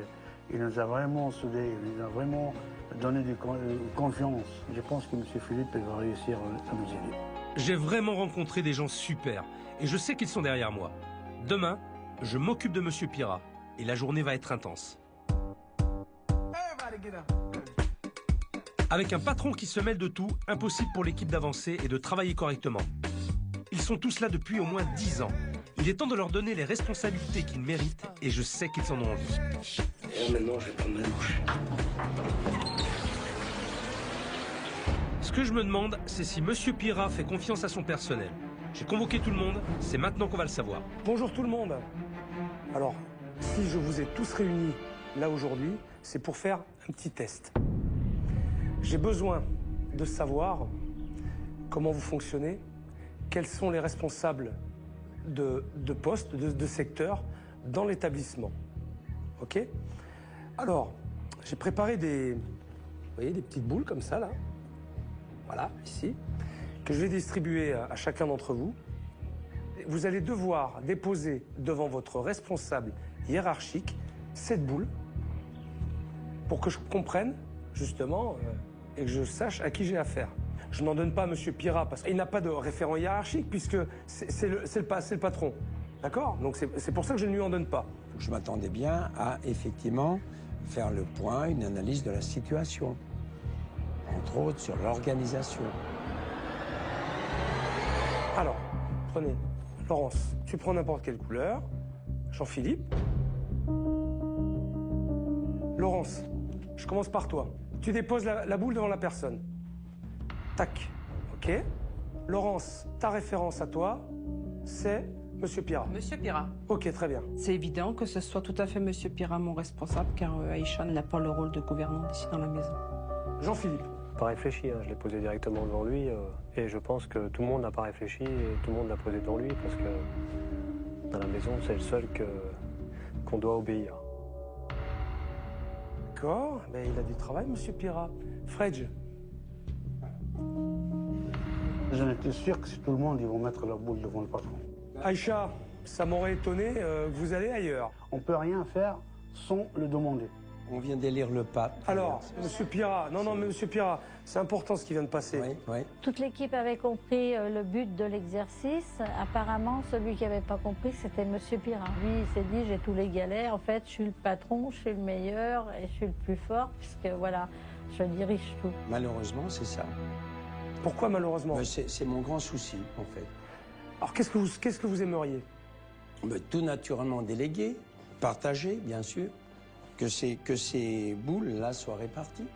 il nous a vraiment soudés, il nous a vraiment donné de confiance. Je pense que M. Philippe va réussir à nous aider. J'ai vraiment rencontré des gens super et je sais qu'ils sont derrière moi. Demain, je m'occupe de Monsieur Pirat et la journée va être intense. Avec un patron qui se mêle de tout, impossible pour l'équipe d'avancer et de travailler correctement. Ils sont tous là depuis au moins 10 ans. Il est temps de leur donner les responsabilités qu'ils méritent et je sais qu'ils en ont envie. Et maintenant, je vais prendre ma douche. Ce que je me demande, c'est si Monsieur Pirat fait confiance à son personnel. J'ai convoqué tout le monde, c'est maintenant qu'on va le savoir. Bonjour tout le monde. Alors, si je vous ai tous réunis là aujourd'hui, c'est pour faire un petit test. J'ai besoin de savoir comment vous fonctionnez, quels sont les responsables de postes, de secteurs dans l'établissement. OK? Alors, j'ai préparé vous voyez, des petites boules comme ça, là. Voilà, ici, que je vais distribuer à chacun d'entre vous. Vous allez devoir déposer devant votre responsable hiérarchique cette boule pour que je comprenne, justement, et que je sache à qui j'ai affaire. Je n'en donne pas à M. Pirat parce qu'il n'a pas de référent hiérarchique puisque c'est le patron. D'accord? Donc c'est pour ça que je ne lui en donne pas. Je m'attendais bien à, effectivement, faire le point, une analyse de la situation. Entre autres sur l'organisation. Alors, prenez. Laurence, tu prends n'importe quelle couleur. Jean-Philippe. Laurence, je commence par toi. Tu déposes la boule devant la personne. Tac. OK. Laurence, ta référence à toi, c'est Monsieur Pira. Monsieur Pira. OK, très bien. C'est évident que ce soit tout à fait Monsieur Pira mon responsable, car Aïcha n'a pas le rôle de gouvernante ici dans la maison. Jean-Philippe. Pas réfléchi, hein. Je l'ai posé directement devant lui et je pense que tout le monde n'a pas réfléchi et tout le monde l'a posé devant lui parce que dans la maison, c'est le seul qu'on doit obéir. D'accord, mais il a du travail, Monsieur Pira. Fredge. J'en étais sûr que c'est tout le monde, ils vont mettre leur boule devant le patron. Aïcha, ça m'aurait étonné que vous allez ailleurs. On peut rien faire sans le demander. On vient d'élire le pape. Alors, Monsieur Pira, non, mais Monsieur Pira, c'est important ce qui vient de passer. Oui. Toute l'équipe avait compris le but de l'exercice. Apparemment, celui qui n'avait pas compris, c'était Monsieur Pira. Lui, il s'est dit, j'ai tous les galets. En fait, je suis le patron, je suis le meilleur et je suis le plus fort, puisque voilà, je dirige tout. Malheureusement, c'est ça. Pourquoi malheureusement? C'est mon grand souci, en fait. Alors, qu'est-ce que vous aimeriez? Tout naturellement délégué, partagé, bien sûr. Que ces boules-là soient réparties.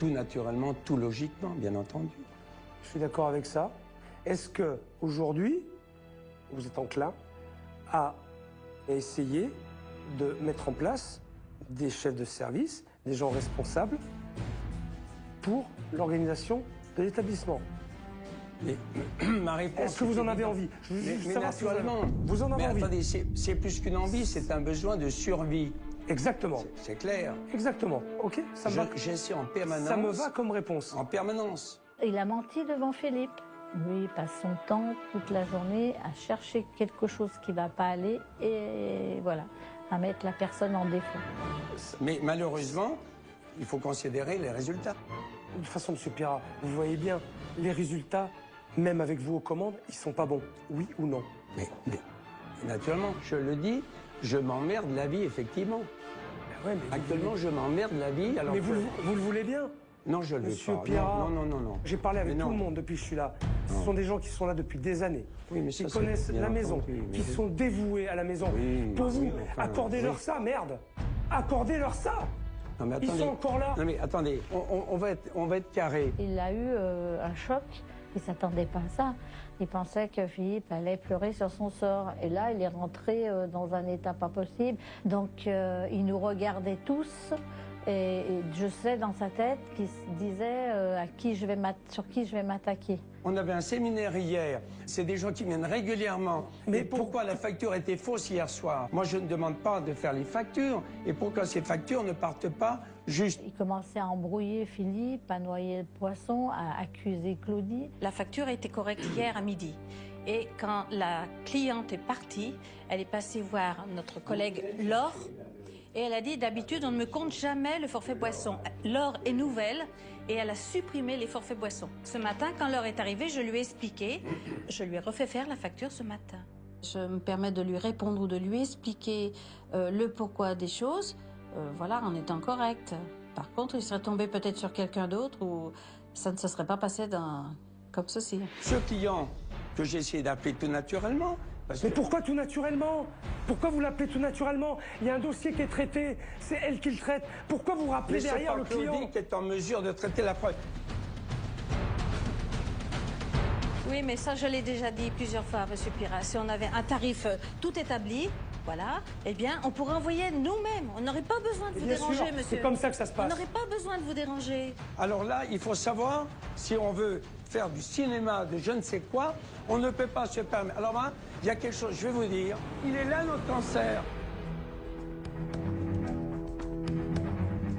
Tout naturellement, tout logiquement, bien entendu. Je suis d'accord avec ça. Est-ce que aujourd'hui, vous êtes enclin à essayer de mettre en place des chefs de service, des gens responsables pour l'organisation de l'établissement? Mais ma réponse. Est-ce que vous en avez envie? Mais naturellement. Vous en avez envie? Attendez, c'est plus qu'une envie, c'est un besoin de survie. Exactement. C'est clair. Exactement. OK, ça me va. J'essaie en permanence. Ça me va comme réponse. En permanence. Il a menti devant Philippe. Lui, il passe son temps toute la journée à chercher quelque chose qui ne va pas aller et voilà, à mettre la personne en défaut. Mais malheureusement, il faut considérer les résultats. De toute façon, Monsieur Pira, vous voyez bien, les résultats, même avec vous aux commandes, ils sont pas bons. Oui ou non? Mais naturellement, je le dis, je m'emmerde la vie, effectivement. Ben ouais, mais actuellement, je m'emmerde la vie. Alors mais vous le voulez bien? Non, je le veux pas. Monsieur Pira, non. J'ai parlé avec tout le monde depuis que je suis là. Ce sont des gens qui sont là depuis des années, qui connaissent la maison, qui sont dévoués à la maison. Pour vous, accordez-leur ça, merde. Accordez-leur ça. Non, mais attendez. Ils sont encore là. Non mais attendez, on va être carré. Il a eu un choc, il ne s'attendait pas à ça. Il pensait que Philippe allait pleurer sur son sort. Et là, il est rentré dans un état pas possible. Donc, il nous regardait tous. Et je sais dans sa tête qu'il se disait sur qui je vais m'attaquer. On avait un séminaire hier. C'est des gens qui viennent régulièrement. Mais pourquoi la facture était fausse hier soir? Moi, je ne demande pas de faire les factures. Et pourquoi ces factures ne partent pas juste? Il commençait à embrouiller Philippe, à noyer le poisson, à accuser Claudie. La facture a été correcte hier à midi. Et quand la cliente est partie, elle est passée voir notre collègue Laure. Et elle a dit, d'habitude, on ne me compte jamais le forfait boisson. Laure est nouvelle et elle a supprimé les forfaits boissons. Ce matin, quand Laure est arrivée, je lui ai expliqué. Je lui ai refait faire la facture ce matin. Je me permets de lui répondre ou de lui expliquer le pourquoi des choses, voilà, en étant correcte. Par contre, il serait tombé peut-être sur quelqu'un d'autre ou ça ne se serait pas passé comme ceci. Ce client que j'ai essayé d'appeler tout naturellement... Mais pourquoi tout naturellement? Pourquoi vous l'appelez tout naturellement? Il y a un dossier qui est traité, c'est elle qui le traite. Pourquoi vous rappelez derrière le client? C'est pas Claudie qui est en mesure de traiter la preuve. Oui, mais ça, je l'ai déjà dit plusieurs fois, Monsieur Pira. Si on avait un tarif tout établi, voilà, eh bien, on pourrait envoyer nous-mêmes. On n'aurait pas besoin de vous déranger, monsieur. C'est comme ça que ça se passe. On n'aurait pas besoin de vous déranger. Alors là, il faut savoir, si on veut faire du cinéma, de je ne sais quoi, on ne peut pas se permettre. Alors là, il y a quelque chose, je vais vous dire, il est là notre cancer.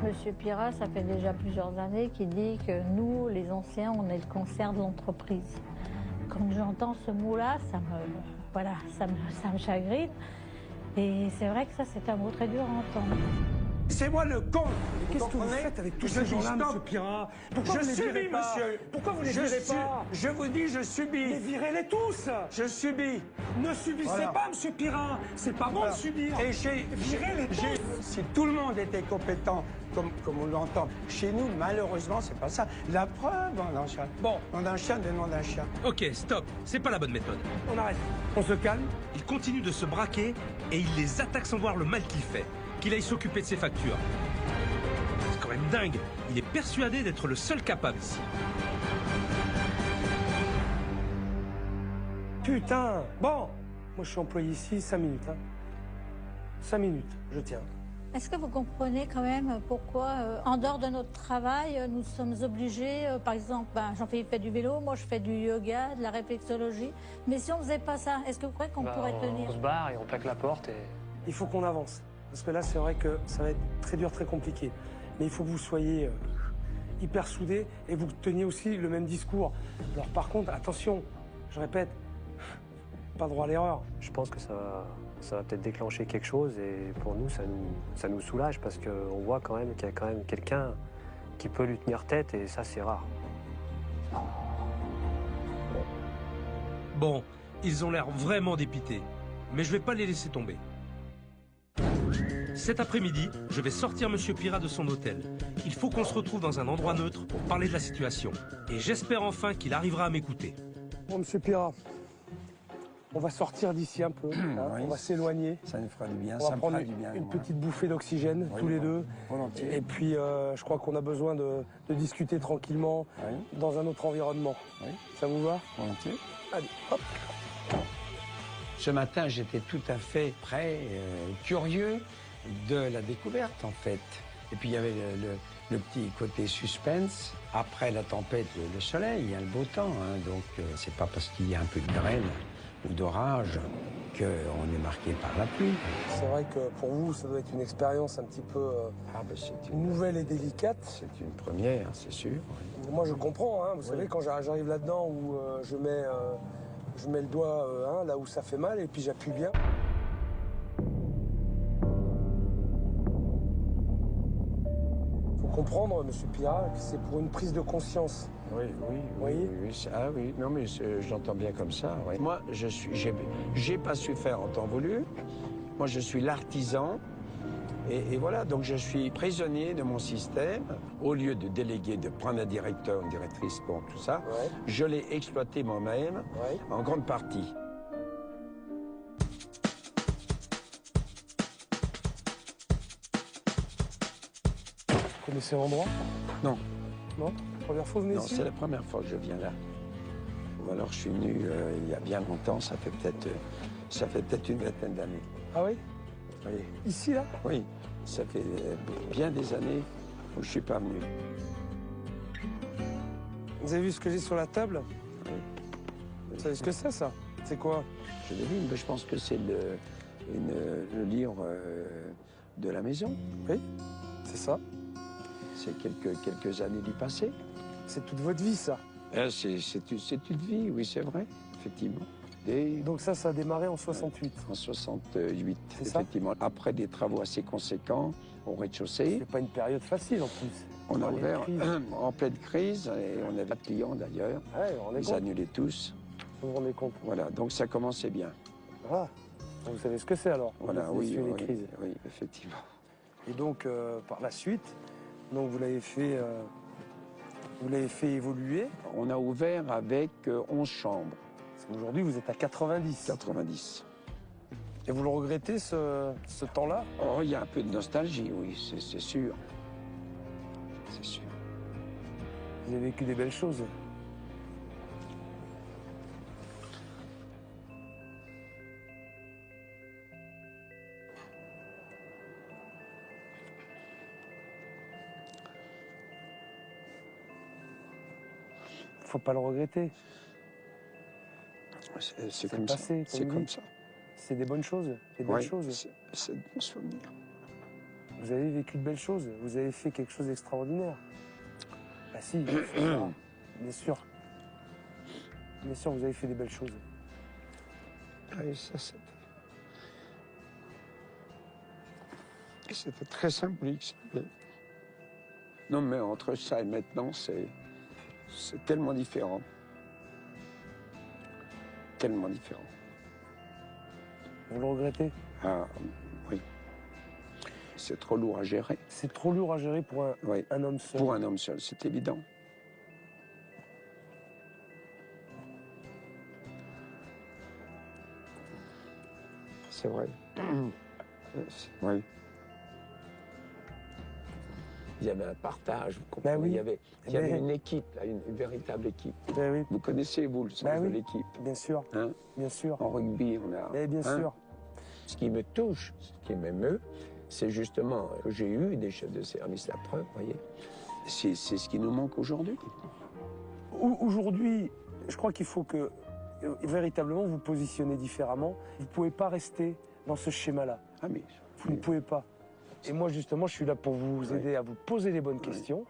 Monsieur Pira, ça fait déjà plusieurs années qu'il dit que nous, les anciens, on est le cancer de l'entreprise. Quand j'entends ce mot-là, ça me chagrine. Et c'est vrai que ça, c'est un mot très dur à entendre. C'est moi le con. Qu'est-ce que vous faites avec tous ces gens-là, monsieur Pirat? Pourquoi vous les virez pas? Pourquoi vous les virez pas? Je vous dis, je subis. Mais virez-les tous. Je subis. Ne subissez pas, monsieur Pirat. C'est pas bon de subir. Et virez-les tous. Si tout le monde était compétent, comme on l'entend, chez nous, malheureusement, c'est pas ça. La preuve, on enchaîne. Bon, on enchaîne le nom d'un chien. Ok, stop, c'est pas la bonne méthode. On arrête. On se calme. Il continue de se braquer et il les attaque sans voir le mal qu'il fait. Qu'il aille s'occuper de ses factures. C'est quand même dingue. Il est persuadé d'être le seul capable ici. Putain. Bon. Moi, je suis employé ici 5 minutes. 5 minutes, je tiens. Est-ce que vous comprenez quand même pourquoi, en dehors de notre travail, nous sommes obligés, par exemple, Jean-Philippe fait du vélo, moi je fais du yoga, de la réflexologie, mais si on ne faisait pas ça, est-ce que vous croyez qu'on pourrait tenir? On se barre et on claque la porte et... Il faut qu'on avance, parce que là c'est vrai que ça va être très dur, très compliqué. Mais il faut que vous soyez hyper soudés et vous teniez aussi le même discours. Alors par contre, attention, je répète, pas droit à l'erreur. Je pense que ça va peut-être déclencher quelque chose et pour nous, ça nous soulage parce qu'on voit quand même qu'il y a quand même quelqu'un qui peut lui tenir tête et ça, c'est rare. Bon, ils ont l'air vraiment dépités, mais je vais pas les laisser tomber. Cet après-midi, je vais sortir Monsieur Pirat de son hôtel. Il faut qu'on se retrouve dans un endroit neutre pour parler de la situation. Et j'espère enfin qu'il arrivera à m'écouter. Bon, Monsieur Pirat, on va sortir d'ici un peu, Oui. on va s'éloigner. Ça nous fera du bien, On ça va me prendre fera du bien. une petite bouffée d'oxygène, tous les deux. Volontiers. Et puis, je crois qu'on a besoin de discuter tranquillement dans un autre environnement. Ça vous va? Volontiers. Allez, hop. Ce matin, j'étais tout à fait prêt, curieux de la découverte, en fait. Et puis, il y avait le petit côté suspense. Après la tempête, le soleil, il y a le beau temps. Donc, c'est pas parce qu'il y a un peu de grêle ou d'orage qu'on est marqué par la pluie. C'est vrai que pour vous, ça doit être une expérience un petit peu nouvelle et délicate. C'est une première, c'est sûr. Moi, je comprends. Vous savez, quand j'arrive là-dedans où je mets le doigt là où ça fait mal et puis j'appuie bien. Faut comprendre, Monsieur Pirat, que c'est pour une prise de conscience. Oui. Ah oui, non mais j'entends bien comme ça. Oui. Moi, j'ai pas su faire en temps voulu. Moi, je suis l'artisan. Et voilà, donc je suis prisonnier de mon système. Au lieu de déléguer, de prendre un directeur, une directrice, bon, tout ça, je l'ai exploité moi-même en grande partie. Vous connaissez l'endroit? Non. Non? Première fois que vous venez Non, ici? c'est la première fois que je viens là. Ou alors je suis venu il y a bien longtemps, ça fait peut-être une vingtaine d'années. Ah oui? Oui. Ici, là? Oui, ça fait bien des années où je suis pas venu. Vous avez vu ce que j'ai sur la table? Oui. Vous savez ce que c'est, ça? C'est quoi? Je devine, mais je pense que c'est le livre de la maison. Oui, c'est ça. C'est quelques années du passé. C'est toute votre vie, ça? C'est une vie, oui, c'est vrai, effectivement. Donc ça a démarré en 68? En 68, c'est effectivement. Ça. Après des travaux assez conséquents au rez-de-chaussée. C'est pas une période facile, en plus. On a ouvert en pleine crise, et on avait pas de clients, d'ailleurs. Ils annulaient tous. Vous vous rendez compte? Voilà, donc ça commençait bien. Ah, vous savez ce que c'est, alors? Voilà, oui, les crises. Oui, effectivement. Et donc, par la suite, donc vous l'avez fait évoluer. On a ouvert avec 11 chambres. Aujourd'hui, vous êtes à 90. 90. Et vous le regrettez, ce temps-là? Oh, il y a un peu de nostalgie, oui, c'est sûr. C'est sûr. Vous avez vécu des belles choses. Faut pas le regretter. C'est comme ça. C'est comme ça. C'est des bonnes choses. Des belles choses. C'est de bons souvenirs. Vous avez vécu de belles choses. Vous avez fait quelque chose d'extraordinaire. Bah si, bien sûr. Bien sûr, vous avez fait des belles choses. Oui, ça, C'était très symbolique. Non, mais entre ça et maintenant, c'est tellement différent. Tellement différent. Vous le regrettez? Ah, oui. C'est trop lourd à gérer. C'est trop lourd à gérer pour un homme seul. Pour un homme seul, c'est évident. C'est vrai. Oui. Il y avait un partage, vous comprenez? Ben oui. Il y avait une équipe, là, une véritable équipe. Ben oui. Vous connaissez, vous, le sens de l'équipe? Bien sûr. Hein? Bien sûr. En rugby, on a... Mais bien sûr. Ce qui me touche, ce qui m'émeut, c'est justement que j'ai eu des chefs de service, la preuve, vous voyez. C'est ce qui nous manque aujourd'hui. Aujourd'hui, je crois qu'il faut que, véritablement, vous positionnez différemment. Vous ne pouvez pas rester dans ce schéma-là. Ah mais... Vous ne pouvez pas. Et moi, justement, je suis là pour vous aider à vous poser les bonnes questions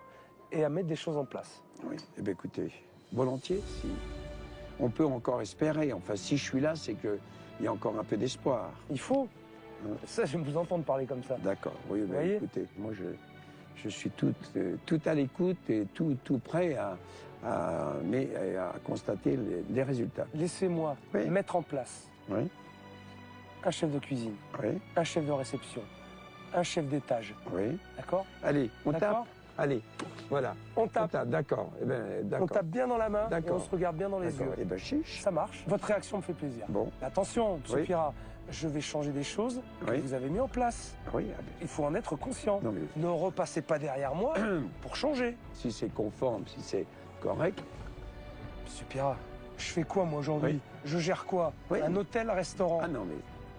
et à mettre des choses en place. Oui, eh bien écoutez, volontiers, si on peut encore espérer. Enfin, si je suis là, c'est qu'il y a encore un peu d'espoir. Il faut. Ça, je vais vous entendre parler comme ça. D'accord, oui, Vous ben, voyez écoutez, moi je suis tout à l'écoute et tout prêt à constater les résultats. Laissez-moi mettre en place un chef de cuisine, un chef de réception, un chef d'étage. Oui. D'accord? Allez, on tape. Allez, voilà. On tape. D'accord. Eh ben, on tape bien dans la main et on se regarde bien dans les yeux. Eh ben, chiche. Ça marche. Votre réaction me fait plaisir. Bon. Mais attention, M. Pira, je vais changer des choses que vous avez mis en place. Oui. Il faut en être conscient. Non, mais... Ne repassez pas derrière moi pour changer. Si c'est conforme, si c'est correct. M. Pira, je fais quoi moi aujourd'hui? Je gère quoi? Un hôtel-restaurant. Ah non, mais...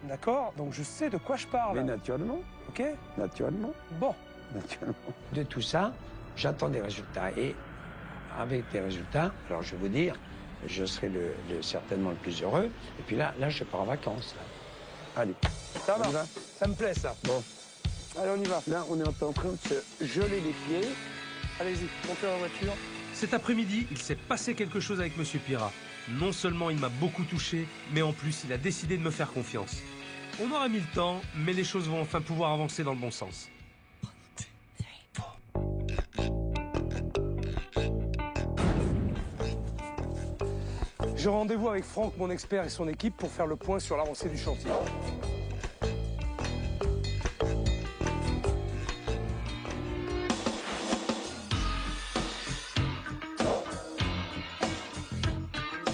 D'accord? Donc je sais de quoi je parle. Mais naturellement. OK? Naturellement. Bon. Naturellement. De tout ça, j'attends des résultats. Et avec des résultats, alors je vais vous dire, je serai certainement le plus heureux. Et puis là je pars en vacances. Là. Allez. Ça va. Ça me plaît, ça. Bon. Allez, on y va. Là, on est en train de se geler les pieds. Allez-y, montez dans la voiture. Cet après-midi, il s'est passé quelque chose avec M. Pira. Non seulement il m'a beaucoup touché, mais en plus il a décidé de me faire confiance. On aura mis le temps, mais les choses vont enfin pouvoir avancer dans le bon sens. J'ai rendez-vous avec Franck, mon expert, et son équipe pour faire le point sur l'avancée du chantier.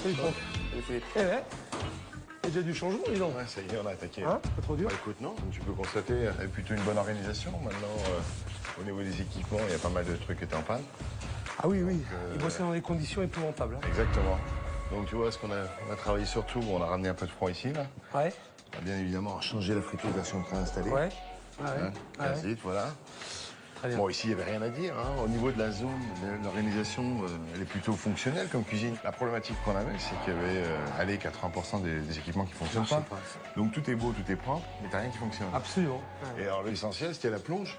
Salut Franck. Salut Philippe. Eh ouais. Il y a déjà du changement, dis donc. Ouais, ça y est, on a attaqué. Hein? Pas trop dur? Bah, écoute, non, comme tu peux constater, il y a plutôt une bonne organisation. Maintenant, au niveau des équipements, il y a pas mal de trucs qui étaient en panne. Ah oui, oui. Ils bossaient dans des conditions épouvantables. Hein. Exactement. Donc tu vois, on a travaillé surtout, on a ramené un peu de froid ici, là. Ouais. On a bien évidemment changé la friteuse version préinstallée. Ouais. Hein, 15 litres, voilà. Très bien. Bon, ici, il n'y avait rien à dire. Hein. Au niveau de la zone, l'organisation, elle est plutôt fonctionnelle comme cuisine. La problématique qu'on avait, c'est qu'il y avait 80% des équipements qui ne fonctionnent pas. Donc tout est beau, tout est propre, mais t'as rien qui fonctionne. Absolument. Et alors l'essentiel, c'était la plonge.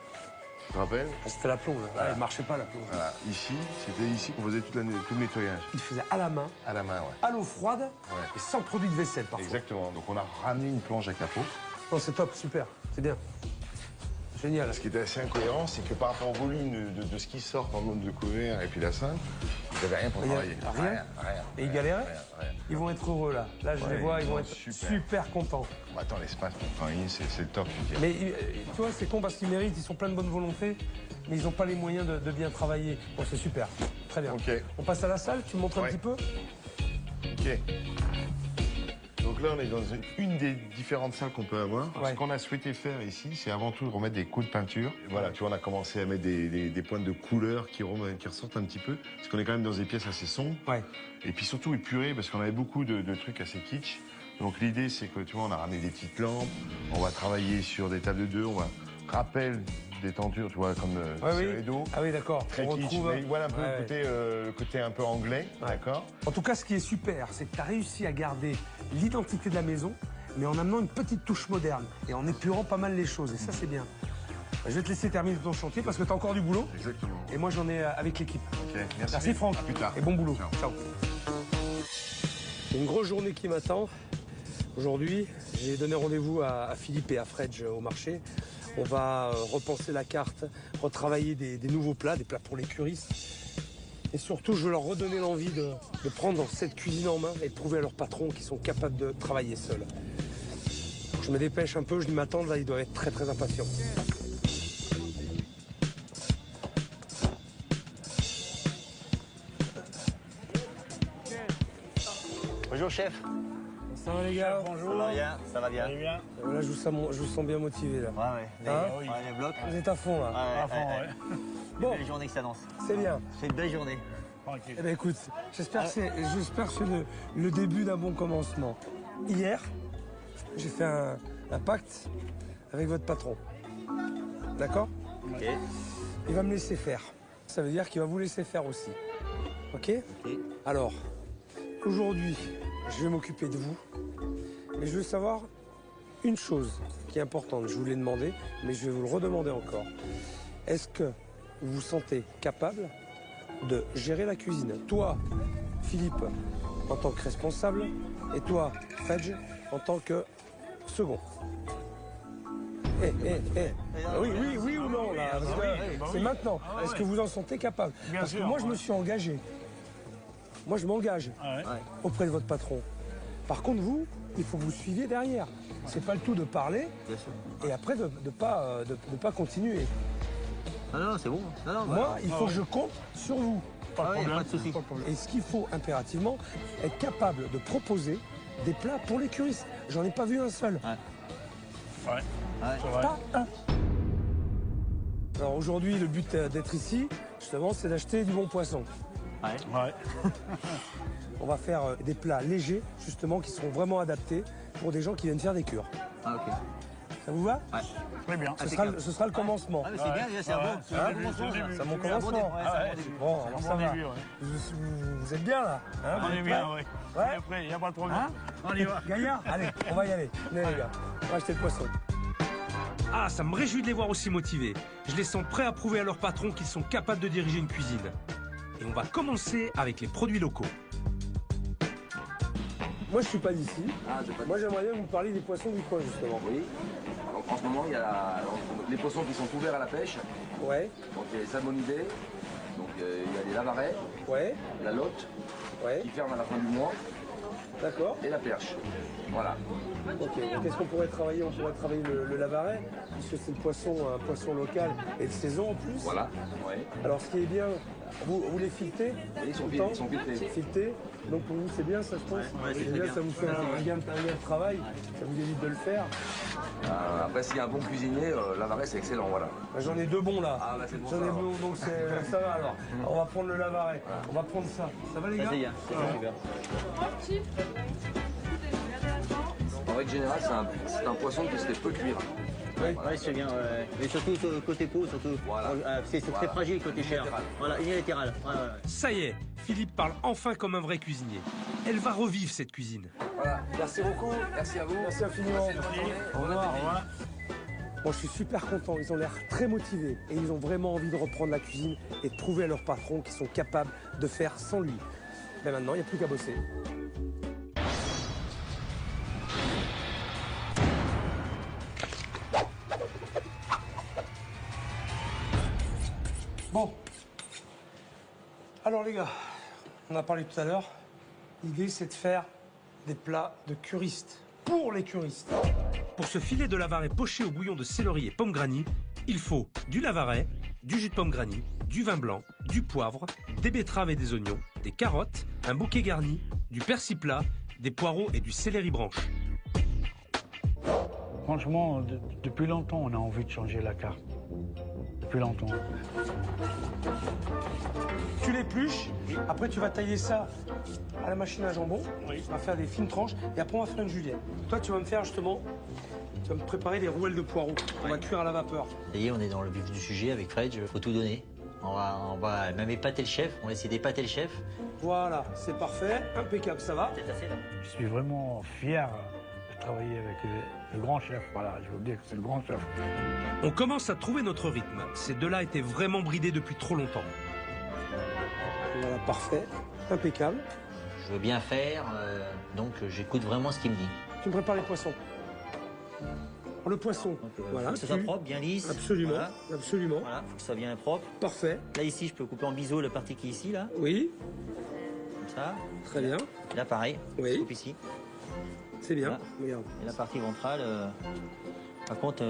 Tu te rappelles? C'était la plonge. Voilà. Elle ne marchait pas, la plonge. Voilà. Ici, c'était ici qu'on faisait tout le nettoyage. Il faisait à la main. À la main, ouais. À l'eau froide et sans produit de vaisselle, parfois. Exactement. Donc on a ramené une plonge à capot. Non, c'est top, super. C'est bien. Génial. Ce qui était assez incohérent, c'est que par rapport au volume de ce qui sort en mode de couvert et puis la scène, ils n'avaient rien pour travailler. Rien. Et ils galéraient? Rien. Ils vont être heureux, là. Là, je les vois, ils vont être super contents. Bah, attends, l'espace pour travailler, c'est le top. Mais tu vois, c'est con parce qu'ils méritent, ils sont pleins de bonne volonté, mais ils n'ont pas les moyens de bien travailler. Bon, c'est super. Très bien. Ok. On passe à la salle, tu me montres un petit peu? Ok. Donc là, on est dans une des différentes salles qu'on peut avoir. Ce qu'on a souhaité faire ici, c'est avant tout remettre des coups de peinture. Et voilà, tu vois, on a commencé à mettre des pointes de couleur qui ressortent un petit peu. Parce qu'on est quand même dans des pièces assez sombres. Ouais. Et puis surtout épurer, parce qu'on avait beaucoup de trucs assez kitsch. Donc l'idée, c'est que, tu vois, on a ramené des petites lampes. On va travailler sur des tables de 2. On va rappel des tentures, tu vois, comme Ceredo. Ah oui, d'accord. Très kitsch, mais voilà un peu le côté un peu anglais, d'accord. En tout cas, ce qui est super, c'est que tu as réussi à garder l'identité de la maison, mais en amenant une petite touche moderne et en épurant pas mal les choses. Et ça, c'est bien. Je vais te laisser terminer ton chantier parce que tu as encore du boulot. Exactement. Et moi, j'en ai avec l'équipe. Ok, merci. Merci Franck. À plus tard. Et bon boulot. Ciao. C'est une grosse journée qui m'attend. Aujourd'hui, j'ai donné rendez-vous à Philippe et à Fredge au marché. On va repenser la carte, retravailler des nouveaux plats, des plats pour les curistes. Et surtout, je veux leur redonner l'envie de prendre cette cuisine en main et de prouver à leurs patrons qu'ils sont capables de travailler seuls. Je me dépêche un peu, je dis m'attendre, là, ils doivent être très très impatients. Bonjour chef. Ça va les gars? Bonjour. Ça va bien, ça va bien. Là, je vous sens bien motivé là. Ouais. Les blocs. Vous êtes à fond là. À fond. Bon. Belle journée qui s'annonce. C'est bien. C'est une belle journée. Eh ben écoute, j'espère que c'est le début d'un bon commencement. Hier, j'ai fait un pacte avec votre patron. D'accord? Ok. Il va me laisser faire. Ça veut dire qu'il va vous laisser faire aussi. Ok? Alors, aujourd'hui, je vais m'occuper de vous. Mais je veux savoir une chose qui est importante. Je vous l'ai demandé, mais je vais vous le redemander encore. Est-ce que vous vous sentez capable de gérer la cuisine? Toi, Philippe, en tant que responsable, et toi, Fredge, en tant que second. Oui ou non, là, parce que c'est maintenant. Est-ce que vous en sentez capable? Parce que moi, je me suis engagé. Moi, je m'engage auprès de votre patron. Par contre, vous, il faut que vous suiviez derrière. C'est pas le tout de parler et après de pas continuer. Non, c'est bon. Moi, il faut que je compte sur vous. Pas de souci. Et ce qu'il faut impérativement, être capable de proposer des plats pour les curistes. J'en ai pas vu un seul. Pas un. Alors aujourd'hui, le but d'être ici, justement, c'est d'acheter du bon poisson. On va faire des plats légers, justement, qui seront vraiment adaptés pour des gens qui viennent faire des cures. Ok. Ça vous va? Très bien. Ce sera le commencement. C'est bien, c'est un bon. C'est mon commencement. Bon, alors ça va. Vous êtes bien là? On est bien, oui. Après, il n'y a pas de problème. On y va. Gaillard, allez, on va y aller. Venez les gars, on va acheter le poisson. Ah, ça me réjouit de les voir aussi motivés. Je les sens prêts à prouver à leur patron qu'ils sont capables de diriger une cuisine. Et on va commencer avec les produits locaux. Moi, je suis pas d'ici. Moi, j'aimerais bien que vous parliez des poissons du coin, justement. Oui. Donc, en ce moment, il y a les poissons qui sont ouverts à la pêche. Ouais. Donc, il y a les salmonidés. Donc, il y a les lavarets. Ouais. La lotte. Ouais. Qui ferme à la fin du mois. D'accord. Et la perche. Voilà. Ok. Qu'est-ce qu'on pourrait travailler? On pourrait travailler le lavaret, puisque c'est un poisson local et de saison en plus. Voilà. Ouais. Alors, ce qui est bien, vous les filtrez? Ils sont filtrés. Donc pour vous, c'est bien, ça, je pense. C'est bien, ça vous fait un gain de travail, ça vous évite de le faire. Après, s'il y a un bon cuisinier, lavaret, c'est excellent, voilà. J'en ai deux bons, là. Ah, bah, c'est bon. J'en ai deux, donc ça va, alors. On va prendre le lavaret. Voilà. On va prendre ça. Ça va, les gars? En règle générale, c'est un poisson qui se fait peu cuire. Oui, c'est bien. Mais surtout côté peau, surtout. Voilà. C'est très fragile côté chair. Voilà, unilatéral. Ça y est, Philippe parle enfin comme un vrai cuisinier. Elle va revivre cette cuisine. Voilà, merci beaucoup, merci à vous. Merci infiniment. Au revoir. Bon, je suis super content, ils ont l'air très motivés et ils ont vraiment envie de reprendre la cuisine et de prouver à leur patron qu'ils sont capables de faire sans lui. Mais maintenant, il n'y a plus qu'à bosser. Bon. Alors les gars, on a parlé tout à l'heure. L'idée, c'est de faire des plats de curistes, pour les curistes. Pour ce filet de lavaret poché au bouillon de céleri et pomme granny, il faut du lavaret, du jus de pomme granny, du vin blanc, du poivre, des betteraves et des oignons, des carottes, un bouquet garni, du persil plat, des poireaux et du céleri branche. Franchement, depuis longtemps, on a envie de changer la carte. Depuis longtemps. Tu l'épluches, après tu vas tailler ça à la machine à jambon, on va faire des fines tranches et après on va faire une julienne. Toi tu vas me faire justement, tu vas me préparer des rouelles de poireaux, on va cuire à la vapeur. Ça y est, on est dans le vif du sujet avec Fred, il faut tout donner. On va même épater le chef, on va essayer d'épater le chef. Voilà, c'est parfait, impeccable, ça va. Je suis vraiment fier de travailler avec le grand chef, voilà, je veux vous dire que c'est le grand chef. On commence à trouver notre rythme. Ces deux-là étaient vraiment bridés depuis trop longtemps. Voilà, parfait, impeccable. Je veux bien faire, donc j'écoute vraiment ce qu'il me dit. Tu me prépares les poissons. Le poisson. Donc, voilà. faut que ce soit propre, bien lisse. Absolument. Voilà. Absolument. Voilà, faut que ça soit bien propre. Parfait. Là, ici, je peux couper en biseau la partie qui est ici, là. Oui. Comme ça. Très bien. Et là, pareil. Oui. Je coupe ici. C'est bien. Voilà. Regarde. Et la partie ventrale, par contre,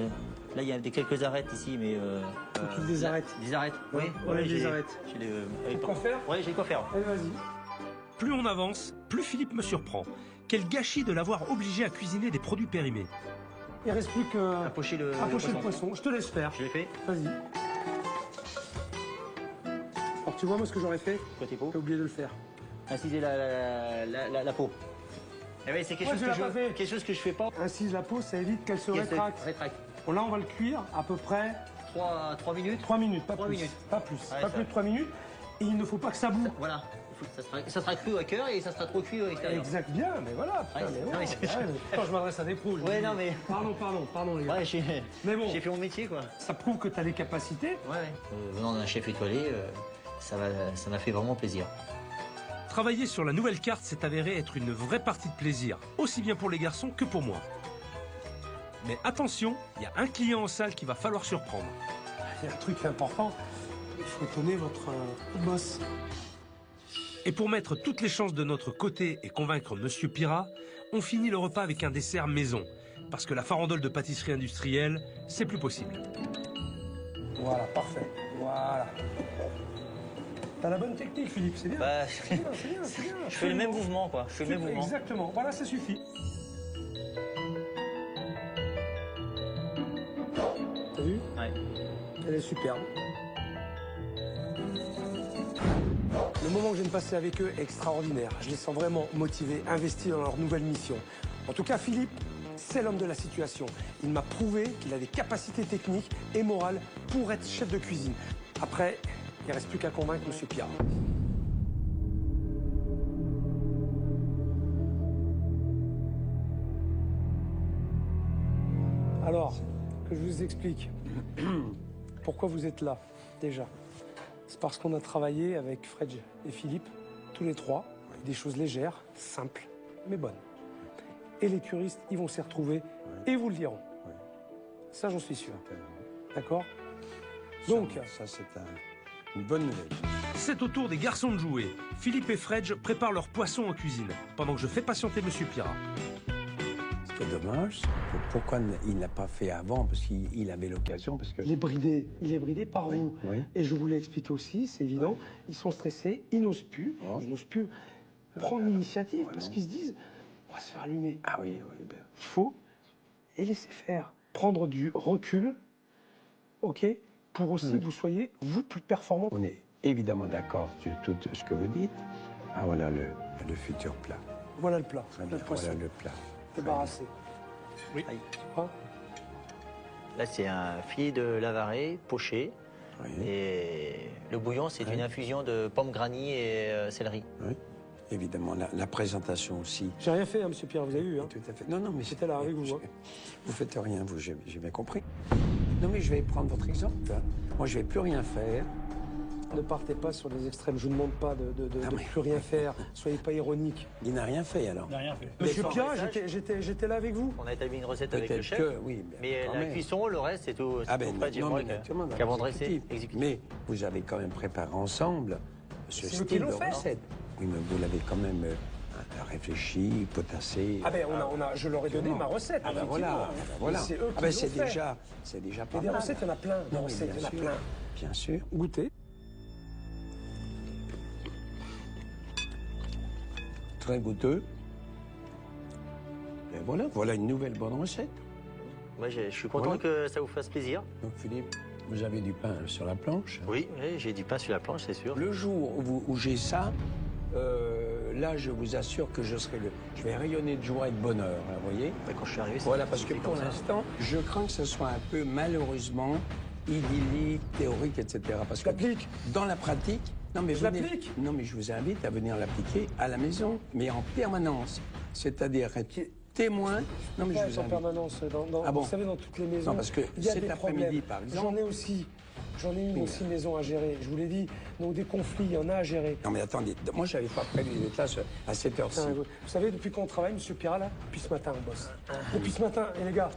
là, il y a quelques arêtes ici, mais... des arêtes. Des arêtes, oui. Ouais, des arêtes. J'ai quoi faire? Oui, j'ai quoi faire. Allez, vas-y. Plus on avance, plus Philippe me surprend. Quel gâchis de l'avoir obligé à cuisiner des produits périmés. Il reste plus que... À pocher le poisson. Je te laisse faire. Je l'ai fait. Vas-y. Alors, tu vois, moi, ce que j'aurais fait? Côté peau. J'ai oublié de le faire. Inciser la peau. Eh oui, c'est quelque chose que je fais pas. Incise la peau, ça évite qu'elle se rétracte. Bon, là, on va le cuire à peu près... 3 minutes. 3 minutes, pas 3 plus. minutes. Pas plus. Ouais, pas plus de 3 minutes. Et il ne faut pas que ça boue. Voilà. Ça sera cru à cœur et ça sera trop cuit à l'extérieur. Exact, bien, mais voilà. Putain, mais non, ouais, Quand je m'adresse à des pros, je ouais, dis, non, mais... Pardon, les gars. Ouais, mais bon, j'ai fait mon métier, quoi. Ça prouve que tu as les capacités. Ouais. Venant d'un chef étoilé, ça m'a fait vraiment plaisir. Travailler sur la nouvelle carte s'est avéré être une vraie partie de plaisir, aussi bien pour les garçons que pour moi. Mais attention, il y a un client en salle qu'il va falloir surprendre. Il y a un truc important, il faut étonner votre boss. Et pour mettre toutes les chances de notre côté et convaincre Monsieur Pirat, on finit le repas avec un dessert maison. Parce que la farandole de pâtisserie industrielle, c'est plus possible. Voilà, parfait. Voilà. T'as la bonne technique, Philippe, c'est bien. Bah, c'est bien. Je fais le même mouvement, quoi. Je fais le même mouvement. Exactement. Voilà, ça suffit. T'as vu? Ouais. Elle est superbe. Le moment que je viens de passer avec eux est extraordinaire. Je les sens vraiment motivés, investis dans leur nouvelle mission. En tout cas, Philippe, c'est l'homme de la situation. Il m'a prouvé qu'il a des capacités techniques et morales pour être chef de cuisine. Après, il ne reste plus qu'à convaincre M. Pirat. Alors, que je vous explique pourquoi vous êtes là, déjà. C'est parce qu'on a travaillé avec Fred et Philippe, tous les trois, des choses légères, simples, mais bonnes. Et les curistes, ils vont s'y retrouver et vous le diront. Ça, j'en suis sûr. D'accord? Donc, ça c'est une bonne nouvelle. C'est au tour des garçons de jouer. Philippe et Fred préparent leur poisson en cuisine, pendant que je fais patienter Monsieur Pirat. Ce qui est dommage, pourquoi il n'a pas fait avant? Parce qu'il avait l'occasion, parce que... Il est bridé par vous. Oui. Et je vous l'ai expliqué aussi, c'est évident. Ils sont stressés, ils n'osent plus. Ils n'osent plus prendre l'initiative parce qu'ils se disent, on va se faire allumer. Ah oui. Il faut les laisser faire. Prendre du recul, ok, pour aussi que vous soyez, vous, plus performants. On est évidemment d'accord sur tout ce que vous dites. Ah voilà le futur plat. Voilà le plat. Voilà le plat. Débarrassé. Oui. Là, c'est un filet de Lavaret poché. Oui. Et le bouillon, c'est une infusion de pommes granny et céleri. Oui. Évidemment, la présentation aussi. J'ai rien fait, Monsieur Pierre, vous avez vu. Hein. Tout à fait. Non, mais j'étais là avec vous. Vous faites rien, vous, j'ai bien compris. Non, mais je vais prendre votre exemple. Moi, je vais plus rien faire. Ne partez pas sur des extrêmes. Je vous demande pas de plus rien faire. Soyez pas ironique. Il n'a rien fait, alors. Il n'a rien fait. Monsieur Pierre, j'étais là avec vous. On a établi une recette avec le chef. Oui, mais la cuisson, le reste, c'est tout. Ah ben non, qu'avant de dresser. Mais vous avez quand même préparé ensemble ce style de recette. Oui, mais vous l'avez quand même réfléchi, potassé. Ah ben je leur ai donné ma recette. Ah ben voilà. C'est eux qui l'ont fait. C'est déjà pas mal. Des recettes, il y en a plein. Des recettes, il y en a plein. Bien sûr. Goûtez. Très goûteux. Et voilà une nouvelle bonne recette. Moi, je suis content que ça vous fasse plaisir. Donc Philippe, vous avez du pain sur la planche? Oui, j'ai du pain sur la planche, c'est sûr. Le jour où j'ai ça, là, je vous assure que je vais rayonner de joie et de bonheur, vous voyez? Quand je suis arrivé, voilà, parce que pour l'instant, je crains que ce soit un peu, malheureusement, idyllique, théorique, etc. Parce que dans la pratique, non mais je vous invite à venir l'appliquer à la maison, mais en permanence. C'est-à-dire être témoin. Non mais je vous invite. En permanence, vous savez, dans toutes les maisons. Non, parce que il y a cet des après-midi, problèmes. par exemple. J'en ai aussi. J'en ai une aussi maison à gérer, je vous l'ai dit. Donc des conflits, il y en a à gérer. Non mais attendez, moi j'avais pas prévu les tâches à cette heure-ci. Vous savez, depuis qu'on travaille, monsieur Pira, là, depuis ce matin, on bosse. Depuis ce matin, et les gars,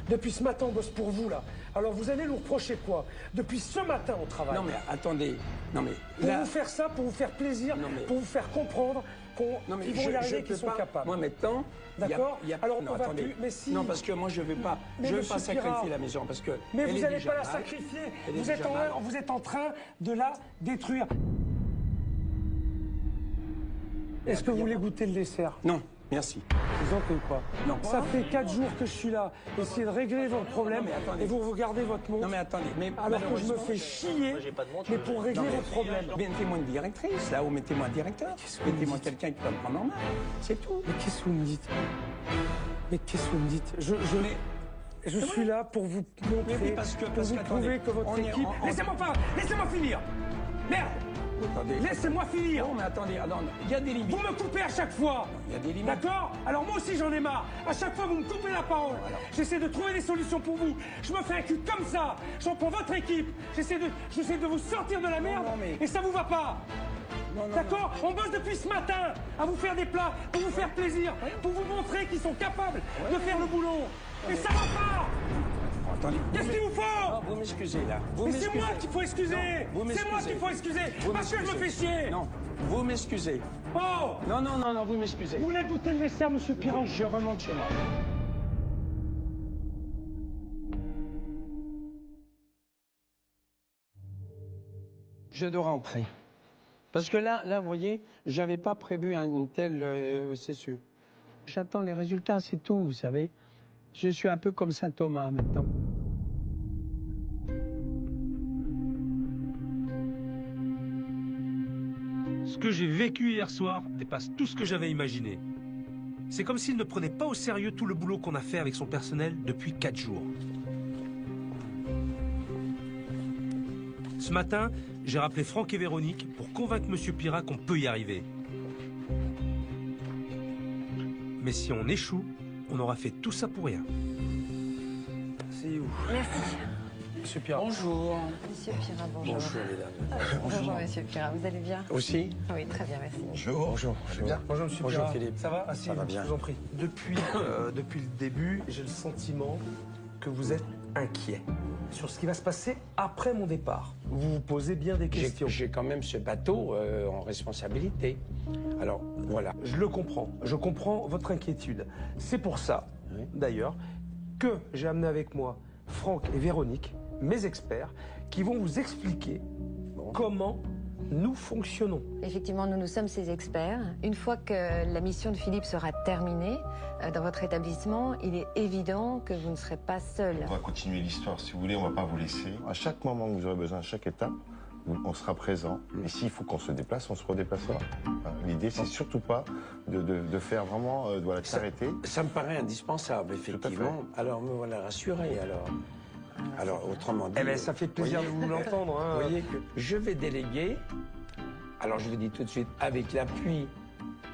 depuis ce matin, on bosse pour vous, là. Alors vous allez nous reprocher quoi? Depuis ce matin, on travaille. Non mais attendez, non mais... Pour vous faire ça, pour vous faire plaisir, pour vous faire comprendre qu'ils vont y arriver, qu'ils sont capables. Moi maintenant... D'accord. Alors on va attendez. plus... Mais si... Non, parce que moi je ne veux pas, sacrifier la maison, parce que... Mais vous n'allez pas la sacrifier. Vous êtes en train de la détruire. Est-ce que vous voulez goûter le dessert? Non, merci. Vous en faites quoi? Non. Ça fait 4 jours que je suis là. Essayez de régler vos problèmes et vous regardez votre montre. Non mais attendez, mais alors que je me fais chier, mais pour régler vos problèmes. Mettez-moi une directrice, là, ou mettez-moi un directeur. Mettez-moi quelqu'un qui va me prendre en main. C'est tout. Mais qu'est-ce que vous me dites? Mais qu'est-ce que vous me dites? Je suis là pour vous montrer, pour vous prouver que votre équipe... Laissez-moi finir. Merde. Laissez-moi finir. Non mais attendez, il y a des limites. Vous me coupez à chaque fois. Il y a des limites. D'accord? Alors moi aussi j'en ai marre. À chaque fois vous me coupez la parole. J'essaie de trouver des solutions pour vous. Je me fais un cul comme ça. J'en prends votre équipe. J'essaie de vous sortir de la merde. Et ça vous va pas. D'accord? On bosse depuis ce matin à vous faire des plats, pour vous faire plaisir, pour vous montrer qu'ils sont capables de faire le boulot. Et ça va pas. Qu'est-ce qu'il vous faut? Vous m'excusez là. Mais c'est moi qu'il faut excuser. C'est moi qu'il faut excuser. Parce que je me fais chier. Non, vous m'excusez. Oh! Non, vous m'excusez. Vous voulez goûter le dessert, monsieur Piron? Je remonte chez moi. Je dois rentrer. Parce que là, vous voyez, j'avais pas prévu une telle... c'est sûr. J'attends les résultats, c'est tout, vous savez. Je suis un peu comme Saint Thomas maintenant. Ce que j'ai vécu hier soir dépasse tout ce que j'avais imaginé. C'est comme s'il ne prenait pas au sérieux tout le boulot qu'on a fait avec son personnel depuis 4 jours. Ce matin, j'ai rappelé Franck et Véronique pour convaincre M. Pira qu'on peut y arriver. Mais si on échoue, on aura fait tout ça pour rien. C'est où? Merci. Monsieur Pira. Bonjour. Monsieur Pira, bonjour. Bonjour, mesdames. Bonjour, monsieur Pira. Vous allez bien? Aussi? Oui, très bien, merci. Bonjour. Bien. Bonjour, monsieur Pira. Bonjour, Philippe. Ça va? Assis, Ça va bien. Je vous en prie. Depuis le début, j'ai le sentiment que vous êtes inquiet sur ce qui va se passer après mon départ. Vous vous posez bien des questions. J'ai quand même ce bateau en responsabilité. Alors, voilà. Je le comprends. Je comprends votre inquiétude. C'est pour ça, d'ailleurs, que j'ai amené avec moi Franck et Véronique, mes experts, qui vont vous expliquer comment nous fonctionnons. Effectivement, nous sommes ces experts. Une fois que la mission de Philippe sera terminée dans votre établissement, il est évident que vous ne serez pas seul. On va continuer l'histoire, si vous voulez, on ne va pas vous laisser. À chaque moment que vous aurez besoin, à chaque étape, on sera présent. Et s'il faut qu'on se déplace, on se redéplacera. L'idée, c'est surtout pas de faire vraiment de la charité. Ça me paraît indispensable, effectivement. Alors, me voilà rassuré, alors, autrement dit... Eh bien, ça fait plaisir de vous l'entendre. Vous voyez que je vais déléguer, alors je vous dis tout de suite, avec l'appui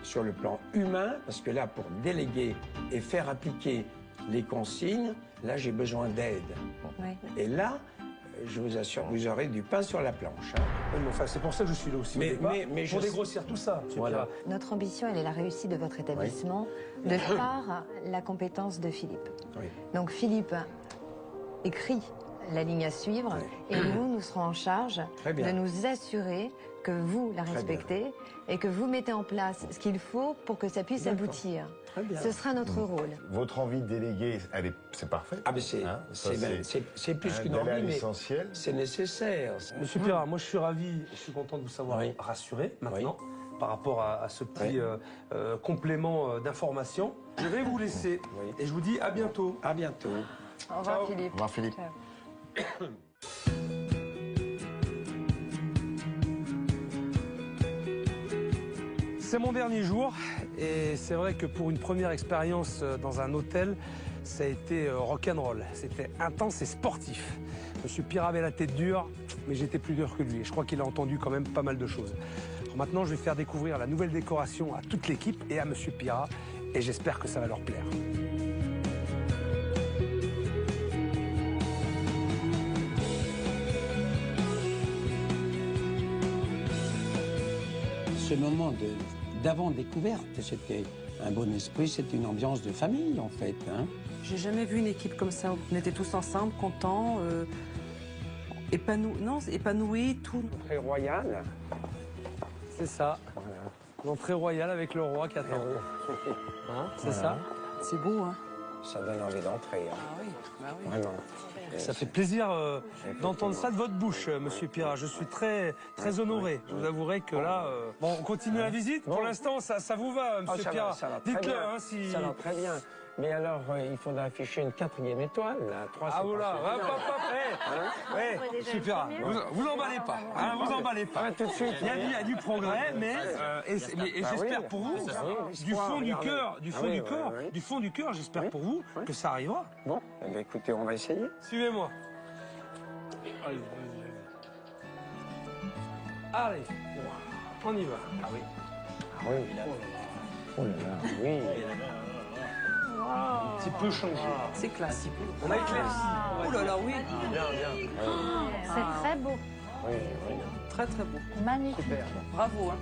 sur le plan humain, parce que là, pour déléguer et faire appliquer les consignes, là, j'ai besoin d'aide. Oui. Et là, je vous assure, vous aurez du pain sur la planche. Oui, mais enfin, c'est pour ça que je suis là aussi. Mais pour dégrossir tout ça. Voilà. Notre ambition, elle est la réussite de votre établissement, de par la compétence de Philippe. Oui. Donc Philippe écrit la ligne à suivre et nous serons en charge de nous assurer que vous la respectez et que vous mettez en place ce qu'il faut pour que ça puisse aboutir. Ce sera notre rôle. Votre envie de déléguer, c'est parfait. Ah, mais c'est plus qu'une envie, mais c'est nécessaire. Monsieur Pira, moi je suis ravi, je suis content de vous savoir rassuré maintenant par rapport à ce petit complément d'information. Je vais vous laisser et je vous dis à bientôt. À bientôt. Au revoir, Philippe. Au revoir, Philippe. C'est mon dernier jour et c'est vrai que pour une première expérience dans un hôtel, ça a été rock'n'roll. C'était intense et sportif. Monsieur Pira avait la tête dure, mais j'étais plus dur que lui. Je crois qu'il a entendu quand même pas mal de choses. Alors maintenant, je vais faire découvrir la nouvelle décoration à toute l'équipe et à Monsieur Pira et j'espère que ça va leur plaire. ce moment d'avant-découverte, c'était un bon esprit, c'était une ambiance de famille, en fait. Hein. J'ai jamais vu une équipe comme ça. On était tous ensemble, contents, épanouis, tout. L'entrée royale. C'est ça. Voilà. L'entrée royale avec le roi qui attend. Hein, c'est ça. C'est beau, hein. Ça donne envie d'entrer. Hein. Ah oui, bah oui. Vraiment. Ça fait plaisir d'entendre ça de votre bouche, Monsieur Pirat. Je suis très honoré. Je vous avouerai que là... Bon, on continue la visite. Pour l'instant, ça vous va, Monsieur Pirat. Dites-le, hein, si... Ça va très bien. Mais alors, il faudra afficher une 4e étoile, là. 3, ah, voilà. Monsieur Pirat, vous emballez pas. Hein, vous emballez pas. Ah, tout de suite. Il y a du progrès, mais j'espère pour vous, du fond du cœur, j'espère pour vous que ça arrivera. Bon, eh bien, écoutez, on va essayer. Suivez-moi. Allez, on y va. Ah oui. Ah oui. Oh là là, oui. Un petit peu changé. C'est classique. On a éclairci. Oh là là, oui. Bien, bien. C'est très beau. Oui, oui. Très, très beau. Magnifique. Super. Bravo, hein.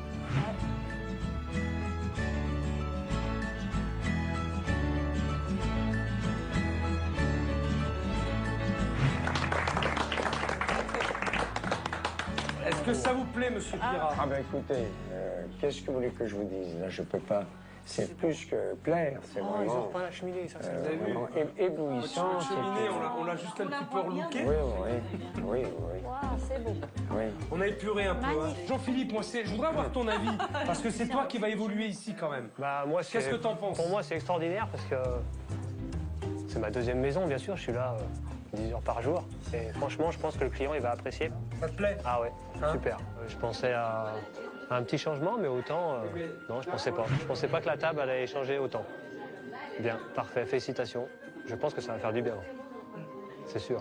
Est-ce que ça vous plaît, Monsieur Pirat? Ah ben écoutez, qu'est-ce que vous voulez que je vous dise? Là, je peux pas... C'est plus que plaire, c'est vraiment... Ils ont repeint la cheminée, ça, vous avez vu? Éblouissant. La cheminée, on l'a juste un petit peu relooké. Oui. Wow, c'est beau. Oui. On a épuré un peu. Hein. Jean-Philippe, je voudrais avoir ton avis, parce que c'est toi qui vas évoluer ici quand même. Bah, moi, qu'est-ce que t'en penses? Pour moi, c'est extraordinaire, parce que c'est ma 2e maison, bien sûr. Je suis là 10 heures par jour. Et franchement, je pense que le client, il va apprécier. Ça te plaît? Ah ouais, super. Je pensais à un petit changement, mais autant, non, je pensais pas. Je pensais pas que la table allait changer autant. Bien, parfait, félicitations. Je pense que ça va faire du bien. C'est sûr.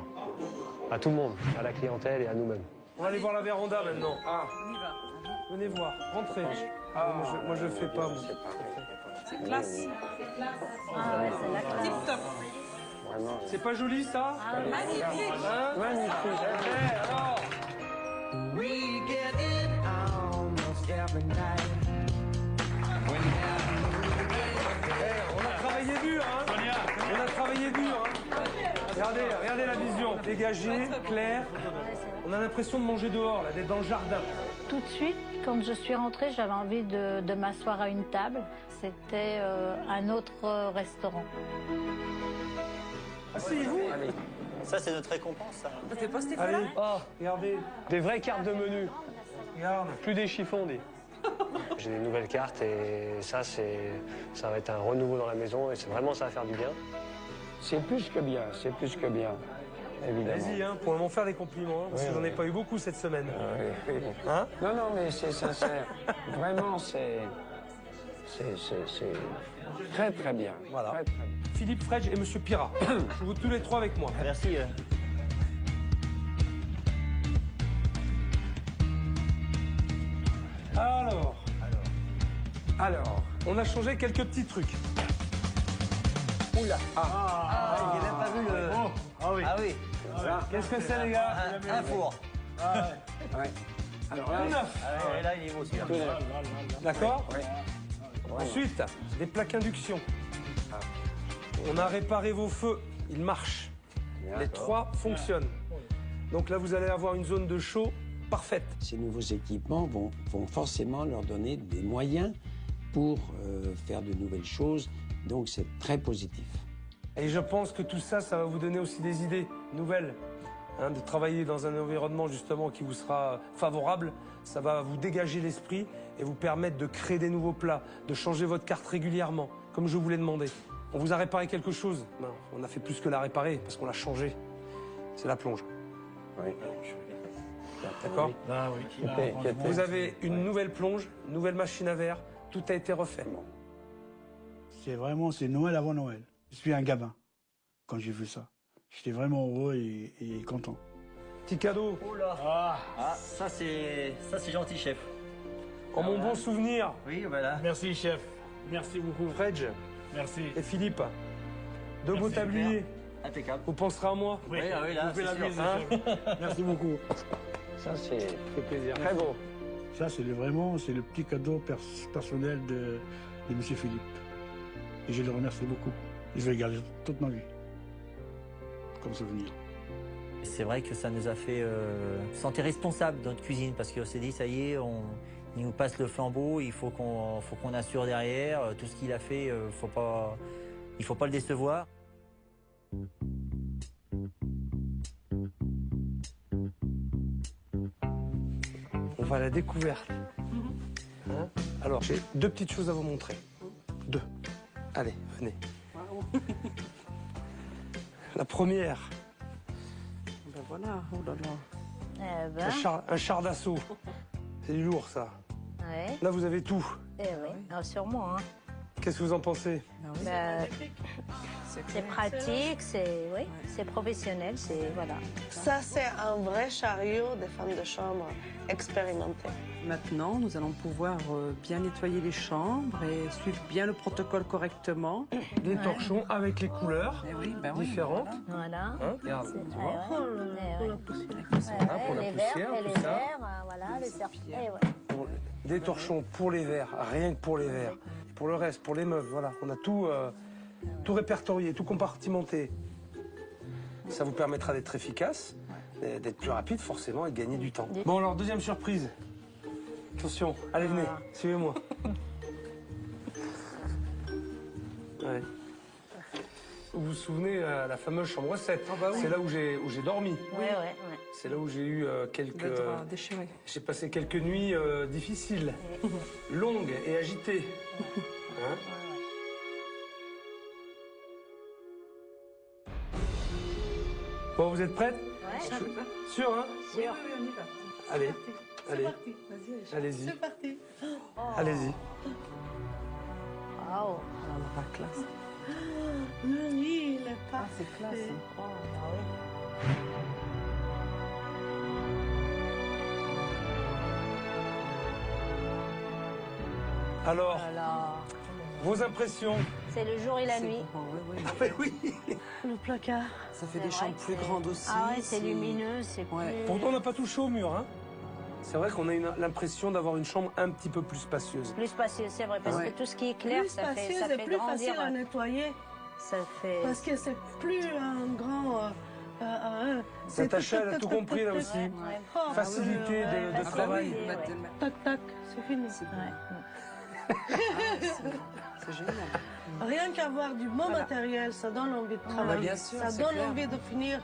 À tout le monde, à la clientèle et à nous-mêmes. On va aller voir la véranda maintenant. Ah, venez voir, rentrez. Ah, moi je fais pas, moi. C'est classe. Ah ouais, c'est la classe. Tip-top. C'est pas joli, ça? Magnifique. Hein? Magnifique. Alors. On a travaillé dur, hein? On a travaillé dur, hein? Regardez la vision. Dégagée, claire. On a l'impression de manger dehors, là, d'être dans le jardin. Tout de suite, quand je suis rentrée, j'avais envie de m'asseoir à une table. C'était un autre restaurant. Asseyez-vous. Ça, c'est notre récompense, ça. Ça fait pas Stéphane? Allez, regardez. Des vraies cartes de menu. Regarde. Plus des chiffons, J'ai des nouvelles cartes et ça va être un renouveau dans la maison et vraiment, ça va faire du bien. C'est plus que bien, évidemment. Vas-y, hein, pour m'en faire des compliments, hein, parce que j'en ai pas eu beaucoup cette semaine. Oui. Hein? Non, mais c'est sincère. Vraiment, c'est très, très bien. Voilà. Très, très bien. Philippe Fredge et Monsieur Pirat. Vous tous les trois avec moi. Merci. Alors, on a changé quelques petits trucs. Oula. Il n'a pas vu le... Ah oui. Qu'est-ce que c'est, les gars? Un four. Ouais. Alors là, Tout neuf. Là, il est beau, celui-là. D'accord? Ensuite, des plaques induction. On a réparé vos feux. Ils marchent. Les 3 fonctionnent. Donc là, vous allez avoir une zone de chaud parfaite. Ces nouveaux équipements vont forcément leur donner des moyens pour faire de nouvelles choses. Donc c'est très positif. Et je pense que tout ça, ça va vous donner aussi des idées nouvelles. Hein, de travailler dans un environnement justement qui vous sera favorable. Ça va vous dégager l'esprit et vous permettre de créer des nouveaux plats, de changer votre carte régulièrement, comme je vous l'ai demandé. On vous a réparé quelque chose? Non, on a fait plus que la réparer, parce qu'on l'a changé. C'est la plonge. Oui. D'accord? Ah oui. Vous avez une nouvelle plonge, une nouvelle machine à verre, tout a été refait. C'est Noël avant Noël. Je suis un gamin quand j'ai vu ça. J'étais vraiment heureux et content. Petit cadeau. Oh là. Ça c'est gentil, chef. En mon bon souvenir. Oui, voilà. Merci, chef. Merci beaucoup. Fredge. Merci. Et Philippe. De beaux tabliers. Impeccable. Vous penserez à moi? Oui, là, Vous pouvez c'est la sûr. bise, chef. Merci beaucoup. Ça, c'est plaisir. très beau. Ça, c'est vraiment le petit cadeau personnel de M. Philippe. Et je le remercie beaucoup. Et je vais le garder toute ma vie, comme souvenir. C'est vrai que ça nous a fait sentir responsables dans notre cuisine, parce qu'on s'est dit, ça y est, il nous passe le flambeau, il faut qu'on assure derrière. Tout ce qu'il a fait, il ne faut pas le décevoir. On va à la découverte. Hein? Alors, j'ai 2 petites choses à vous montrer. 2. Allez, venez. La première. Ben voilà, oh là là. Ben. Un char d'assaut. C'est du lourd, ça. Ouais. Là, vous avez tout. Eh oui, ah, sûrement. Hein. Qu'est-ce que vous en pensez? Ben, c'est pratique, c'est professionnel, c'est voilà. Ça, c'est un vrai chariot des femmes de chambre expérimentées. Maintenant, nous allons pouvoir bien nettoyer les chambres et suivre bien le protocole correctement. Des torchons avec les couleurs différentes. Voilà. Hein, regarde, tu vois. Pour la poussière, tout ça. Voilà, les serpillères. Des torchons pour les verres, rien que pour les verres. Et pour le reste, pour les meubles, voilà. On a tout répertorié, tout compartimenté. Ça vous permettra d'être efficace, d'être plus rapide forcément et de gagner du temps. Bon alors, deuxième surprise. Attention, allez venez, suivez-moi. Ouais. Vous vous souvenez, la fameuse chambre 7, c'est là où j'ai dormi. Oui. C'est là où j'ai eu quelques... J'ai passé quelques nuits difficiles, longues et agitées. Hein? Bon, vous êtes prêtes? Ouais. Sûr, hein? Sûr. Allez, allez. Allez-y. C'est parti. Allez-y. Waouh. La classe. Le lit, il est parfait. C'est classe. Alors, vos impressions? C'est le jour et la nuit. Oui. Le placard. Ça fait des chambres plus grandes aussi. Ah ouais, c'est lumineux, c'est plus... Pourtant, on n'a pas touché au mur, hein? C'est vrai qu'on a l'impression d'avoir une chambre un petit peu plus spacieuse. Plus spacieuse, c'est vrai, parce que tout ce qui est clair, ça fait plus grandir. Facile à nettoyer. Ça fait... Parce que c'est plus un grand... Natacha, elle a tout compris là aussi. Facilité de travail. Tac, tac, c'est fini. C'est génial. Rien qu'avoir du bon matériel, ça donne envie de travailler. Bien sûr, ça donne envie de finir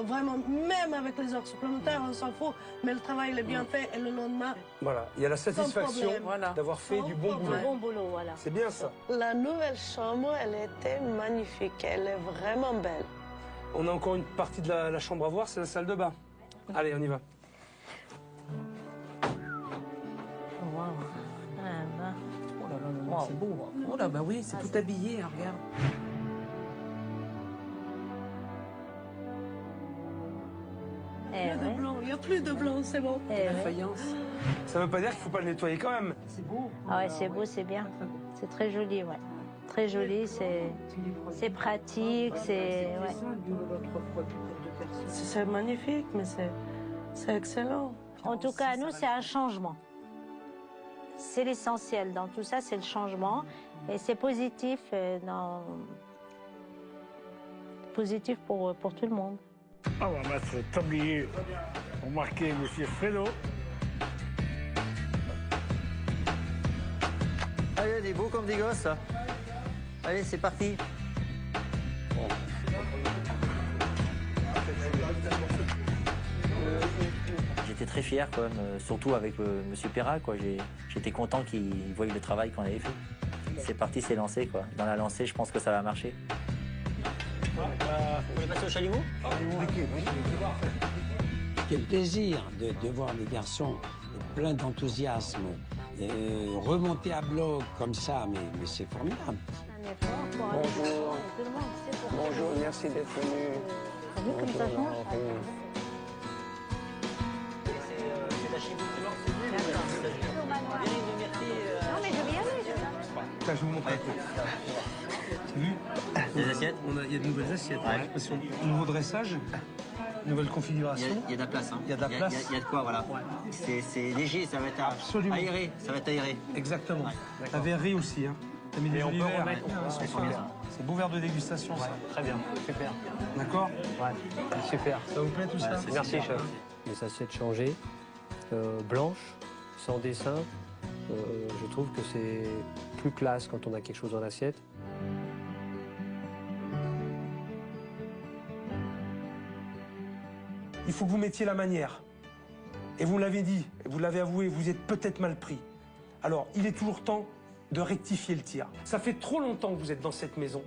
vraiment, même avec les heures supplémentaires, on s'en fout, mais le travail il est bien fait et le lendemain. Voilà, il y a la satisfaction d'avoir fait du bon boulot. Bon boulot, voilà. C'est bien ça. La nouvelle chambre, elle était magnifique, elle est vraiment belle. On a encore une partie de la chambre à voir, c'est la salle de bain. Allez, on y va. C'est beau. Oh là, bah oui, c'est tout habillé, hein, regarde. Il n'y a plus de blanc, c'est bon. La faïence. Ça veut pas dire qu'il faut pas le nettoyer quand même. C'est beau. Ah ouais, c'est beau, c'est bien. C'est très joli, ouais. Très joli, c'est pratique, c'est... Ouais. C'est magnifique, mais c'est excellent. En tout cas, nous, c'est un changement. C'est l'essentiel dans tout ça, c'est le changement. Et c'est positif, positif pour tout le monde. On va mettre le tablier pour marquer M. Fredo. Allez, des beaux comme des gosses, ça. Allez, c'est parti. J'étais très fier, quoi, surtout avec M. Perra, quoi. J'étais content qu'il voie le travail qu'on avait fait. C'est parti, c'est lancé, quoi. Dans la lancée, je pense que ça va marcher. Vous voulez passer au chalumeau? Quel plaisir de voir les garçons pleins d'enthousiasme remonter à bloc comme ça, mais c'est formidable. Bonjour. Bonjour, merci d'être venu. Comme ça change. C'est la chez vous. Non, mais je vais y aller. Là, je vous montre un peu. T'as vu? Les assiettes? Il y a de nouvelles assiettes. Nouveau dressage. Nouvelle configuration. Il y a de la place. Hein. Il y a de la place. Il y a de quoi, voilà. Ouais. C'est léger, ça va être aéré. Ça va être aéré. Exactement. Ouais. La verrerie aussi. Hein. T'as mis des jolis verres. C'est beau verre de dégustation, ça. Très bien, super. D'accord? Ouais, super. Ça vous plaît tout ça? Merci, chef. Les assiettes changées, blanches, sans dessin. Je trouve que c'est plus classe quand on a quelque chose dans l'assiette. Il faut que vous mettiez la manière. Et vous l'avez dit, vous l'avez avoué, vous êtes peut-être mal pris. Alors, il est toujours temps de rectifier le tir. Ça fait trop longtemps que vous êtes dans cette maison,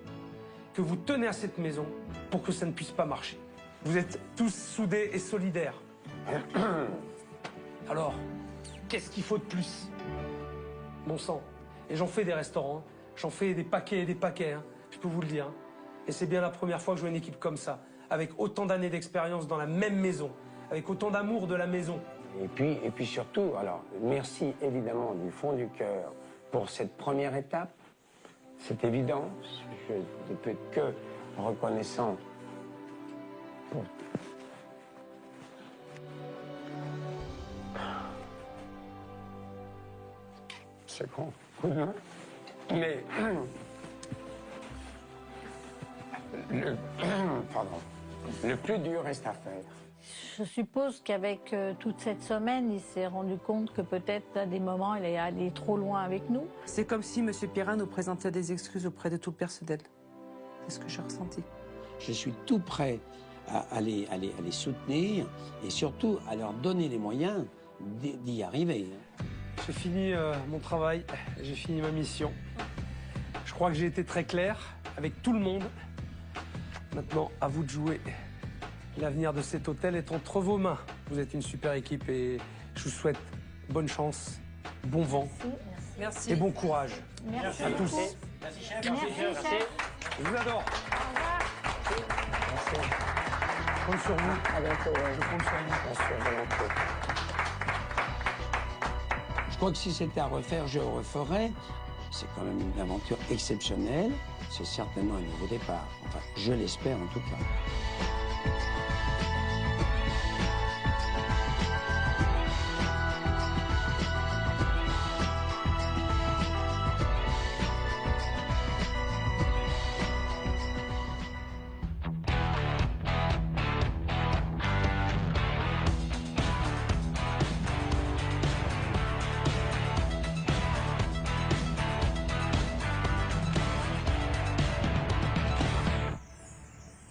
que vous tenez à cette maison pour que ça ne puisse pas marcher. Vous êtes tous soudés et solidaires. Alors, qu'est-ce qu'il faut de plus? Bon sang. Et j'en fais des restaurants, j'en fais des paquets et des paquets, hein, je peux vous le dire. Et c'est bien la première fois que je vois une équipe comme ça, avec autant d'années d'expérience dans la même maison, avec autant d'amour de la maison. Et puis surtout, alors, merci évidemment du fond du cœur pour cette première étape. C'est évident, je ne peux être que reconnaissant pour... C'est grand coup de main. Mais... le plus dur reste à faire. Je suppose qu'avec toute cette semaine, il s'est rendu compte que peut-être à des moments, il est allé trop loin avec nous. C'est comme si M. Pirra nous présentait des excuses auprès de tout le personnel. C'est ce que j'ai ressenti. Je suis tout prêt à les soutenir et surtout à leur donner les moyens d'y arriver. J'ai fini mon travail, j'ai fini ma mission. Je crois que j'ai été très clair avec tout le monde. Maintenant, à vous de jouer. L'avenir de cet hôtel est entre vos mains. Vous êtes une super équipe et je vous souhaite bonne chance, bon vent Merci. et bon courage Merci à tous. Merci, chef. Merci, chef. Je vous adore. Merci. Je compte sur vous. À bientôt. Je compte sur vous. Bien sûr, volontiers. Je crois que si c'était à refaire, je referais. C'est quand même une aventure exceptionnelle. C'est certainement un nouveau départ. Enfin, je l'espère en tout cas.